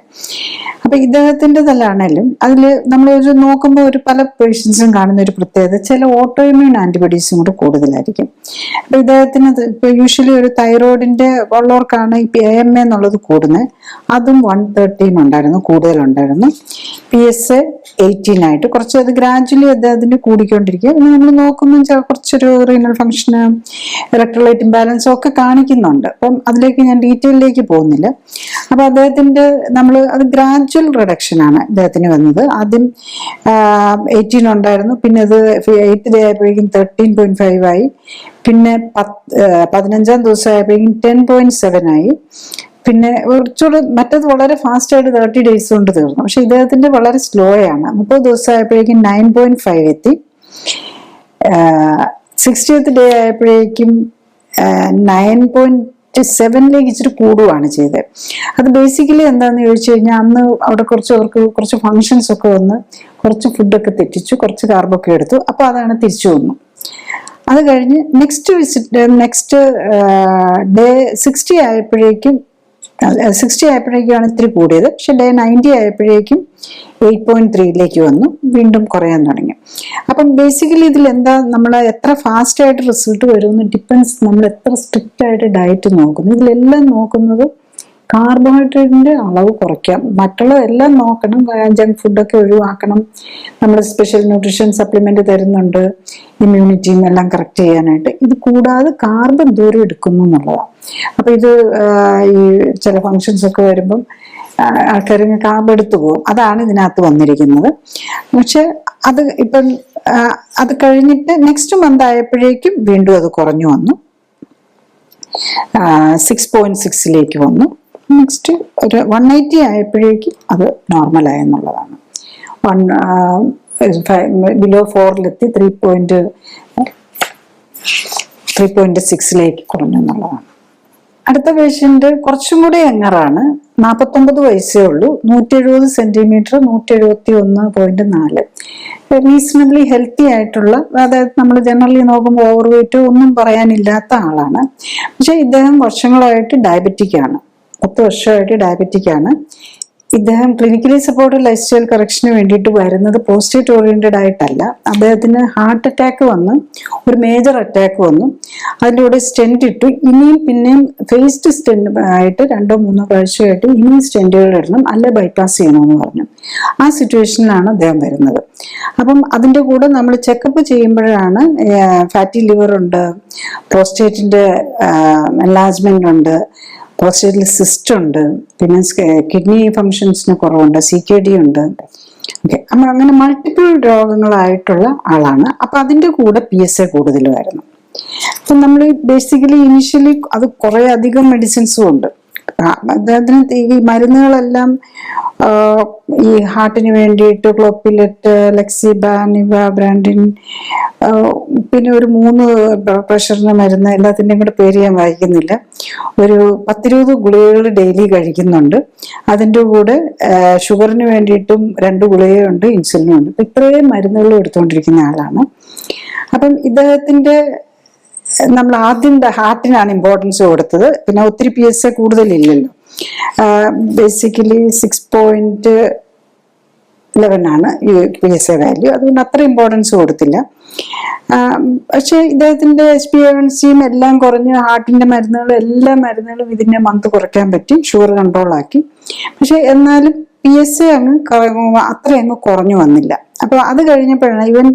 അപ്പൊ ഇദ്ദേഹത്തിൻ്റെതല്ലാണേലും അതിൽ നമ്മളൊരു നോക്കുമ്പോൾ ഒരു പല പേഷ്യൻസും കാണുന്ന ഒരു പ്രത്യേകത, ചില ഓട്ടോ ഇമ്മ്യൂൺ ആന്റിബോഡീസും കൂടെ കൂടുതലായിരിക്കും. അപ്പൊ ഇദ്ദേഹത്തിന് ഇപ്പൊ യൂഷ്വലി ഒരു തൈറോയിഡിന്റെ ഉള്ളവർക്കാണ് ഈ AMA എന്നുള്ളത് കൂടുന്നത്. അതും 130 ഉണ്ടായിരുന്നു, കൂടുതലുണ്ടായിരുന്നു. PSA 18 ആയിട്ട് കുറച്ച് അത് ഗ്രാജുവലി അദ്ദേഹത്തിന് കൂടിക്കൊണ്ടിരിക്കുക. നമ്മൾ നോക്കുമ്പോൾ കുറച്ചൊരു റീനൽ ഫംഗ്ഷന്, ഇലക്ട്രോലൈറ്റ് ഇംബാലൻസും ഒക്കെ കാണിക്കുന്നുണ്ട്. അപ്പം അതിലേക്ക് ഞാൻ ഡീറ്റെയിലേക്ക് പോകുന്നില്ല. അപ്പൊ അദ്ദേഹത്തിന്റെ അത് ഗ്രാജുവൽ റിഡക്ഷൻ ആണ് ഇദ്ദേഹത്തിന് വന്നത്. ആദ്യം 18 ഉണ്ടായിരുന്നു, പിന്നെ അത് 8th day ആയപ്പോഴേക്കും 13.5 ആയി, പിന്നെ 15ാം ദിവസം ആയപ്പോഴേക്കും 10.7 ആയി, പിന്നെ കുറച്ചുകൂടെ മറ്റത് വളരെ ഫാസ്റ്റ് ആയിട്ട് 30 days കൊണ്ട് തീർന്നു. പക്ഷെ ഇദ്ദേഹത്തിന്റെ വളരെ സ്ലോ ആണ്. 30 ദിവസം ആയപ്പോഴേക്കും 9.5 എത്തി, 60th day ആയപ്പോഴേക്കും 9.7 ഇച്ചിരി കൂടുകയാണ് ചെയ്തത്. അത് ബേസിക്കലി എന്താണെന്ന് ചോദിച്ചു കഴിഞ്ഞാൽ, അന്ന് അവിടെ അവർക്ക് കുറച്ച് ഫങ്ഷൻസ് ഒക്കെ വന്ന് കുറച്ച് ഫുഡൊക്കെ തെറ്റിച്ചു, കുറച്ച് കാർബൊക്കെ എടുത്തു. അപ്പൊ അതാണ് തിരിച്ചു വന്നു. അത് കഴിഞ്ഞ് നെക്സ്റ്റ് ഡേ 60 ആയപ്പോഴേക്കാണ് ഇത്തിരി കൂടിയത്. പക്ഷെ ഡേ 90 ആയപ്പോഴേക്കും 8.3 വന്നു, വീണ്ടും കുറയാൻ തുടങ്ങി. അപ്പം ബേസിക്കലി ഇതിൽ എന്താ, നമ്മൾ എത്ര ഫാസ്റ്റ് ആയിട്ട് റിസൾട്ട് വരുമെന്ന് ഡിപ്പെൻസ്, നമ്മൾ എത്ര സ്ട്രിക്റ്റ് ആയിട്ട് ഡയറ്റ് നോക്കുന്നു. ഇതിലെല്ലാം നോക്കുന്നത് കാർബോഹൈഡ്രേറ്റിന്റെ അളവ് കുറയ്ക്കാം, മറ്റുള്ളതെല്ലാം നോക്കണം. ജങ്ക് ഫുഡൊക്കെ ഒഴിവാക്കണം. നമ്മൾ സ്പെഷ്യൽ ന്യൂട്രീഷൻ സപ്ലിമെന്റ് തരുന്നുണ്ട്, ഇമ്മ്യൂണിറ്റിയും എല്ലാം കറക്റ്റ് ചെയ്യാനായിട്ട്. ഇത് കൂടാതെ കാർബ് എന്തോരം എടുക്കുന്നു എന്നുള്ളതാണ്. അപ്പൊ ഇത് ഈ ചില ഫങ്ഷൻസ് ഒക്കെ വരുമ്പം ആൾക്കാർ കാർബ് എടുത്തു പോകും. അതാണ് ഇതിനകത്ത് വന്നിരിക്കുന്നത്. പക്ഷെ അത് ഇപ്പം അത് കഴിഞ്ഞിട്ട് നെക്സ്റ്റ് മന്ത് ആയപ്പോഴേക്കും വീണ്ടും അത് കുറഞ്ഞു വന്നു, 6.6 വന്നു. നെക്സ്റ്റ് ഒരു 180 ആയപ്പോഴേക്കും അത് നോർമലായെന്നുള്ളതാണ്. ബിലോ 4 3.6 കുറഞ്ഞു എന്നുള്ളതാണ്. അടുത്ത പേഷ്യന്റ് കുറച്ചും കൂടി യങ്ങറാണ്, 49 വയസ്സേ ഉള്ളൂ, 170 സെന്റിമീറ്റർ, 171.4. റീസണബിളി ഹെൽത്തി ആയിട്ടുള്ള, അതായത് നമ്മൾ ജനറലി നോക്കുമ്പോൾ ഓവർ വെയിറ്റ് ഒന്നും പറയാനില്ലാത്ത ആളാണ്. പക്ഷെ ഇദ്ദേഹം വർഷങ്ങളായിട്ട് ഡയബറ്റിക് ആണ്, 10 വർഷമായിട്ട് ഡയബറ്റിക് ആണ്. ഇദ്ദേഹം ക്ലിനിക്കലി സപ്പോർട്ടഡ് ലൈഫ് സ്റ്റൈൽ കറക്ഷന് വേണ്ടിയിട്ട് വരുന്നത് പോസ്റ്റേറ്റ് ഓറിയന്റഡ് ആയിട്ടല്ല. അദ്ദേഹത്തിന് ഹാർട്ട് അറ്റാക്ക് വന്നു, ഒരു മേജർ അറ്റാക്ക് വന്നു, അതിൻ്റെ കൂടെ സ്റ്റെന്റ് ഇട്ടു. ഇനിയും പിന്നെയും ഫേസ്ഡ് സ്റ്റെന്റ് ആയിട്ട് 2-3 പ്രാവശ്യമായിട്ട് ഇനിയും സ്റ്റെന്റുകൾ ഇടണം, അല്ലെ ബൈപ്പാസ് ചെയ്യണമെന്ന് പറഞ്ഞു. ആ സിറ്റുവേഷനിലാണ് അദ്ദേഹം വരുന്നത്. അപ്പം അതിൻ്റെ കൂടെ നമ്മൾ ചെക്കപ്പ് ചെയ്യുമ്പോഴാണ് ഫാറ്റി ലിവർ ഉണ്ട്, പ്രോസ്റ്റേറ്റിന്റെ എൻലാർജ്മെന്റ് ഉണ്ട്, പ്രോസ്റ്റേറ്റിൽ സിസ്റ്റ് ഉണ്ട്, പിന്നെ കിഡ്നി ഫങ്ഷൻസിന് കുറവുണ്ട്, CKD ഉണ്ട്. ഓക്കെ, അപ്പൊ അങ്ങനെ മൾട്ടിപ്പിൾ രോഗങ്ങളായിട്ടുള്ള ആളാണ്. അപ്പൊ അതിൻ്റെ കൂടെ PSA കൂടുതലുമായിരുന്നു. അപ്പൊ നമ്മൾ ബേസിക്കലി ഇനിഷ്യലി അത് കുറെ അധികം മെഡിസിൻസും ഉണ്ട്. അദ്ദേഹത്തിന് ഈ മരുന്നുകളെല്ലാം ഈ ഹാർട്ടിന് വേണ്ടിയിട്ട് ക്ലോപ്പിലെറ്റ്, ലെക്സിബാൻ, ഇവാബ്രാൻഡിൻ, പിന്നെ ഒരു 3 പ്രഷറിന് മരുന്ന്, എല്ലാത്തിൻ്റെയും കൂടെ പേര് ഞാൻ വായിക്കുന്നില്ല, ഒരു 10-20 ഗുളികകൾ ഡെയിലി കഴിക്കുന്നുണ്ട്. അതിൻ്റെ കൂടെ ഷുഗറിന് വേണ്ടിയിട്ടും 2 ഗുളികയുണ്ട്, ഇൻസുലിനും ഉണ്ട്. ഇപ്പൊ ഇത്രയും മരുന്നുകളും എടുത്തുകൊണ്ടിരിക്കുന്ന ആളാണ്. അപ്പം ഇദ്ദേഹത്തിന്റെ നമ്മൾ ആദ്യം ഹാർട്ടിനാണ് ഇമ്പോർട്ടൻസ് കൊടുത്തത്. പിന്നെ ഒത്തിരി PSA കൂടുതലില്ലല്ലോ, ബേസിക്കലി 6.11 ആണ് ഈ PSA വാല്യൂ. അതുകൊണ്ട് അത്ര ഇമ്പോർട്ടൻസ് കൊടുത്തില്ല. പക്ഷെ ഇദ്ദേഹത്തിന്റെ HbA1c എല്ലാം കുറഞ്ഞ്, ഹാർട്ടിന്റെ മരുന്നുകളും എല്ലാ മരുന്നുകളും ഇതിന്റെ മന്ത് കുറയ്ക്കാൻ പറ്റി, ഷുഗർ കൺട്രോൾ ആക്കി. പക്ഷെ എന്നാലും PSA അത്ര അങ്ങ് കുറഞ്ഞു വന്നില്ല. അപ്പൊ അത് കഴിഞ്ഞപ്പോഴാണ് ഇവൻ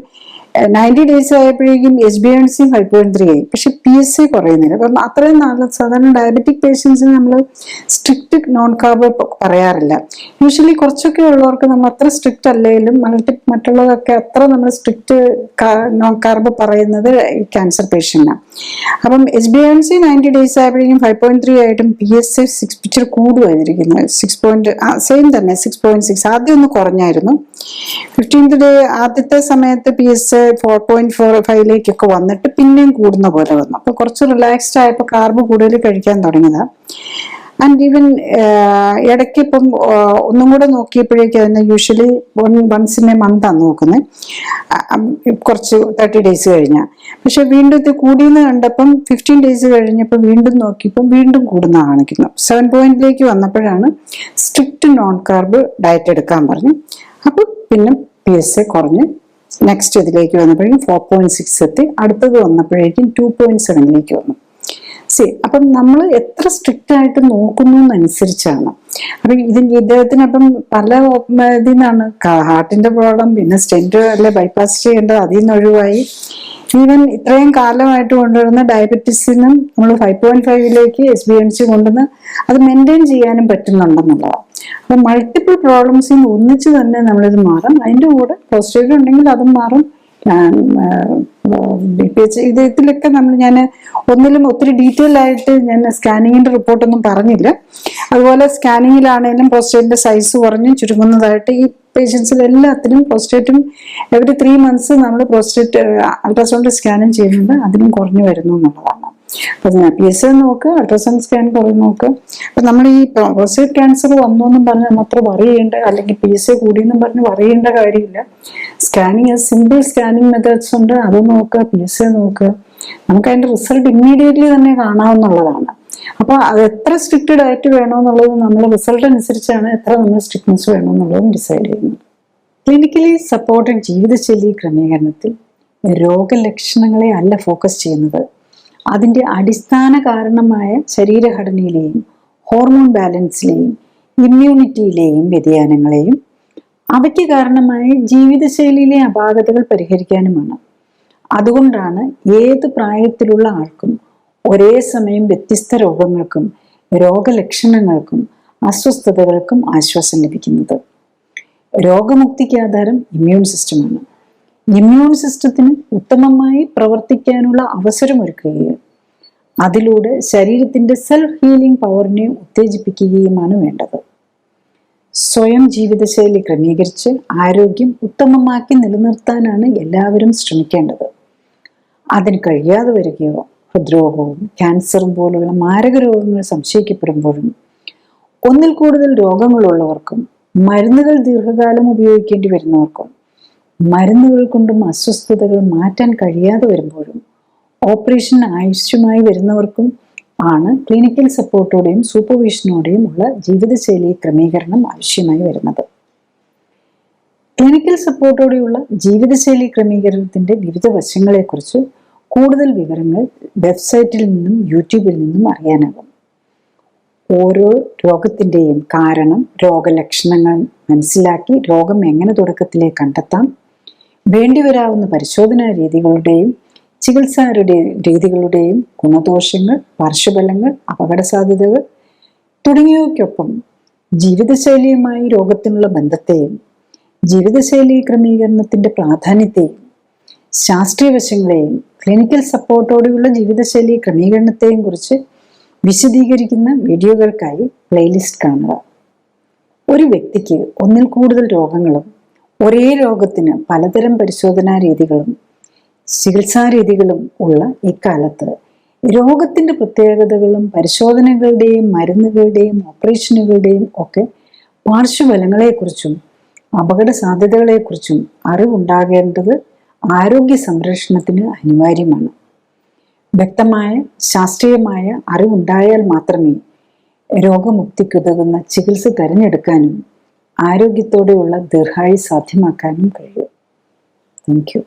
90 days ആയപ്പോഴേക്കും HbA1c 5.3 ആയി. പക്ഷെ PSA കുറയുന്നില്ല. അപ്പം അത്രയും നാളെ സാധാരണ ഡയബറ്റിക് പേഷ്യൻസിന് നമ്മൾ സ്ട്രിക്റ്റ് നോൺ കാർബ് പറയാറില്ല. യൂഷ്വലി കുറച്ചൊക്കെ ഉള്ളവർക്ക് നമ്മൾ അത്ര സ്ട്രിക്റ്റ് അല്ലെങ്കിലും മറ്റുള്ളതൊക്കെ അത്ര നമ്മൾ സ്ട്രിക്റ്റ് നോൺ കാർബ് പറയുന്നത് ക്യാൻസർ പേഷ്യന്റാണ്. അപ്പം HbA1c 90 days ആയപ്പോഴേക്കും 5.3 ആയിട്ടും PSA 6 ഇച്ചിരി കൂടുമായിരിക്കുന്നത്, 6. സെയിം തന്നെ 6.6. ആദ്യം ഒന്ന് കുറഞ്ഞായിരുന്നു. 15th day ആദ്യത്തെ സമയത്ത് PSA 4.45 വന്നിട്ട് പിന്നെയും കൂടുന്ന പോലെ വന്നു. അപ്പൊ കുറച്ച് റിലാക്സ്ഡ് ആയപ്പോൾ കാർബ് കൂടുതൽ കഴിക്കാൻ തുടങ്ങിയതാ. ആൻഡ് ഈവൻ ഇടയ്ക്ക് ഇപ്പം ഒന്നും കൂടെ നോക്കിയപ്പോഴേക്കും അതിന് യൂഷ്വലി വൺസ് ഇൻ എ മന്താണ് നോക്കുന്നത്, കുറച്ച് 30 days കഴിഞ്ഞാൽ. പക്ഷെ വീണ്ടും ഇത് കൂടിയെന്ന് കണ്ടപ്പം 15 days കഴിഞ്ഞപ്പോൾ വീണ്ടും നോക്കിയപ്പം വീണ്ടും കൂടുന്ന കാണിക്കുന്നു. 7 പോയിന്റിലേക്ക് വന്നപ്പോഴാണ് സ്ട്രിക്റ്റ് നോൺ കാർബ് ഡയറ്റ് എടുക്കാൻ പറഞ്ഞു. അപ്പം പിന്നെ PSA കുറഞ്ഞ് നെക്സ്റ്റ് ഇതിലേക്ക് വന്നപ്പോഴേക്കും 4.6 എത്തി, അടുത്തത് വന്നപ്പോഴേക്കും 2.7 വന്നു. അപ്പം നമ്മൾ എത്ര സ്ട്രിക്റ്റ് ആയിട്ട് നോക്കുന്നു എന്നനുസരിച്ചാണ്. അപ്പൊ ഇദ്ദേഹത്തിന് അപ്പം പല ഇതിൽ നിന്നാണ് ഹാർട്ടിന്റെ പ്രോബ്ലം, പിന്നെ സ്റ്റെന്റ് അല്ലെ ബൈപ്പാസ് ചെയ്യേണ്ടത്, അതിൽ നിന്ന് ഒഴിവായി. ഈവൻ ഇത്രയും കാലമായിട്ട് കൊണ്ടുവരുന്ന ഡയബറ്റീസിനും നമ്മൾ 5.5 SBNC കൊണ്ടുവന്ന് അത് മെയിൻറ്റെയിൻ ചെയ്യാനും പറ്റുന്നുണ്ടെന്നുള്ളതാണ്. അപ്പൊ മൾട്ടിപ്പിൾ പ്രോബ്ലംസിൽ നിന്ന് ഒന്നിച്ച് തന്നെ നമ്മളിത് മാറും. അതിൻ്റെ കൂടെ പോസിറ്റീവ് ഉണ്ടെങ്കിൽ അതും മാറും. ഇതിലൊക്കെ ഞാൻ ഒന്നിലും ഒത്തിരി ഡീറ്റെയിൽ ആയിട്ട് ഞാൻ സ്കാനിങ്ങിന്റെ റിപ്പോർട്ടൊന്നും പറഞ്ഞില്ല. അതുപോലെ സ്കാനിങ്ങിലാണെങ്കിലും പ്രോസ്റ്റേറ്റിന്റെ സൈസ് കുറഞ്ഞ് ചുരുങ്ങുന്നതായിട്ട് ഈ പേഷ്യൻസിൽ എല്ലാത്തിനും പ്രോസ്റ്റേറ്റും എവറി 3 months നമ്മൾ പ്രോസ്റ്റേറ്റ് അൾട്രാസൗണ്ട് സ്കാനും ചെയ്യുന്നുണ്ട്, അതിനും കുറഞ്ഞു വരുന്നു എന്നുള്ളതാണ്. അപ്പൊ PSA നോക്കുക, അൾട്രാസൗണ്ട് സ്കാൻ കുറഞ്ഞു നോക്കുക. അപ്പൊ നമ്മൾ ഈ പ്രോസ്റ്റേറ്റ് ക്യാൻസർ വന്നു എന്നും പറഞ്ഞ് നമ്മൾ അത്ര വറി ചെയ്യേണ്ട, അല്ലെങ്കിൽ PSA കൂടിയെന്നും പറഞ്ഞ് വറി ചെയ്യേണ്ട കാര്യമില്ല. സ്കാനിങ് സിമ്പിൾ സ്കാനിങ് മെത്തേഡ്സ് ഉണ്ട്, അത് നോക്കുക, PSA നോക്കുക. നമുക്ക് അതിന്റെ റിസൾട്ട് ഇമ്മീഡിയറ്റ്ലി തന്നെ കാണാവുന്നതാണ്. അപ്പൊ അത് എത്ര സ്ട്രിക്റ്റ് ഡയറ്റ് വേണമെന്നുള്ളത് നമ്മൾ റിസൾട്ട് അനുസരിച്ചാണ് എത്ര നമ്മൾ സ്ട്രിക്ട്നെസ് വേണമെന്നുള്ളതും ഡിസൈഡ് ചെയ്യുന്നത്. ക്ലിനിക്കലി സപ്പോർട്ടഡ് ജീവിതശൈലി ക്രമീകരണത്തിൽ രോഗലക്ഷണങ്ങളെ അല്ല ഫോക്കസ് ചെയ്യുന്നത്, അതിൻ്റെ അടിസ്ഥാന കാരണമായ ശരീരഘടനയിലെയും ഹോർമോൺ ബാലൻസിലെയും ഇമ്മ്യൂണിറ്റിയിലെയും വ്യതിയാനങ്ങളെയും അവയ്ക്ക് കാരണമായ ജീവിതശൈലിയിലെ അപാകതകൾ പരിഹരിക്കാനുമാണ്. അതുകൊണ്ടാണ് ഏത് പ്രായത്തിലുള്ള ആൾക്കും ഒരേ സമയം വ്യത്യസ്ത രോഗങ്ങൾക്കും രോഗലക്ഷണങ്ങൾക്കും അസ്വസ്ഥതകൾക്കും ആശ്വാസം ലഭിക്കുന്നത്. രോഗമുക്തിക്ക് ആധാരം ഇമ്മ്യൂൺ സിസ്റ്റമാണ്. ഇമ്മ്യൂൺ സിസ്റ്റത്തിന് ഉത്തമമായി പ്രവർത്തിക്കാനുള്ള അവസരമൊരുക്കുകയും അതിലൂടെ ശരീരത്തിന്റെ സെൽഫ് ഹീലിംഗ് പവറിനെ ഉത്തേജിപ്പിക്കുകയുമാണ് വേണ്ടത്. സ്വയം ജീവിതശൈലി ക്രമീകരിച്ച് ആരോഗ്യം ഉത്തമമാക്കി നിലനിർത്താനാണ് എല്ലാവരും ശ്രമിക്കേണ്ടത്. അതിന് കഴിയാതെ വരികയോ ഹൃദ്രോഗവും ക്യാൻസറും പോലുള്ള മാരക രോഗങ്ങൾ സംശയിക്കപ്പെടുമ്പോഴും ഒന്നിൽ കൂടുതൽ രോഗങ്ങളുള്ളവർക്കും മരുന്നുകൾ ദീർഘകാലം ഉപയോഗിക്കേണ്ടി വരുന്നവർക്കും മരുന്നുകൾ കൊണ്ടും അസ്വസ്ഥതകൾ മാറ്റാൻ കഴിയാതെ വരുമ്പോഴും ഓപ്പറേഷൻ ആവശ്യമായി വരുന്നവർക്കും ആണ് ക്ലിനിക്കൽ സപ്പോർട്ടോടെയും സൂപ്പർവിഷനോടെയും ഉള്ള ജീവിതശൈലി ക്രമീകരണം ആവശ്യമായി വരുന്നത്. ക്ലിനിക്കൽ സപ്പോർട്ടോടെയുള്ള ജീവിതശൈലി ക്രമീകരണത്തിന്റെ വിവിധ വശങ്ങളെക്കുറിച്ച് കൂടുതൽ വിവരങ്ങൾ വെബ്സൈറ്റിൽ നിന്നും യൂട്യൂബിൽ നിന്നും അറിയാനാകും. ഓരോ രോഗത്തിൻ്റെയും കാരണം, രോഗലക്ഷണങ്ങൾ മനസ്സിലാക്കി രോഗം എങ്ങനെ തുടക്കത്തിലേ കണ്ടെത്താം, വേണ്ടിവരാവുന്ന പരിശോധനാ രീതികളുടെയും ചികിത്സാ രീതികളുടെയും ഗുണദോഷങ്ങൾ, പാർശ്വഫലങ്ങൾ, അപകട സാധ്യതകൾ തുടങ്ങിയവയ്ക്കൊപ്പം ജീവിതശൈലിയുമായി രോഗത്തിനുള്ള ബന്ധത്തെയും ജീവിതശൈലി ക്രമീകരണത്തിന്റെ പ്രാധാന്യത്തെയും ശാസ്ത്രീയ വശങ്ങളെയും ക്ലിനിക്കൽ സപ്പോർട്ടോടെയുള്ള ജീവിതശൈലി ക്രമീകരണത്തെയും കുറിച്ച് വിശദീകരിക്കുന്ന വീഡിയോകൾക്കായി പ്ലേലിസ്റ്റ് കാണുക. ഒരു വ്യക്തിക്ക് ഒന്നിൽ കൂടുതൽ രോഗങ്ങളും ഒരേ രോഗത്തിന് പലതരം പരിശോധനാ രീതികളും ചികിത്സാ രീതികളും ഉള്ള ഇക്കാലത്ത് രോഗത്തിന്റെ പ്രത്യേകതകളും പരിശോധനകളുടെയും മരുന്നുകളുടെയും ഓപ്പറേഷനുകളുടെയും ഒക്കെ പാർശ്വഫലങ്ങളെക്കുറിച്ചും അപകട സാധ്യതകളെക്കുറിച്ചും അറിവുണ്ടാകേണ്ടത് ആരോഗ്യ സംരക്ഷണത്തിന് അനിവാര്യമാണ്. വ്യക്തമായ ശാസ്ത്രീയമായ അറിവുണ്ടായാൽ മാത്രമേ രോഗമുക്തിക്കുതകുന്ന ചികിത്സ തിരഞ്ഞെടുക്കാനും ആരോഗ്യത്തോടെയുള്ള ദീർഘായുസ് സാധ്യമാക്കാനും കഴിയൂ. Thank you.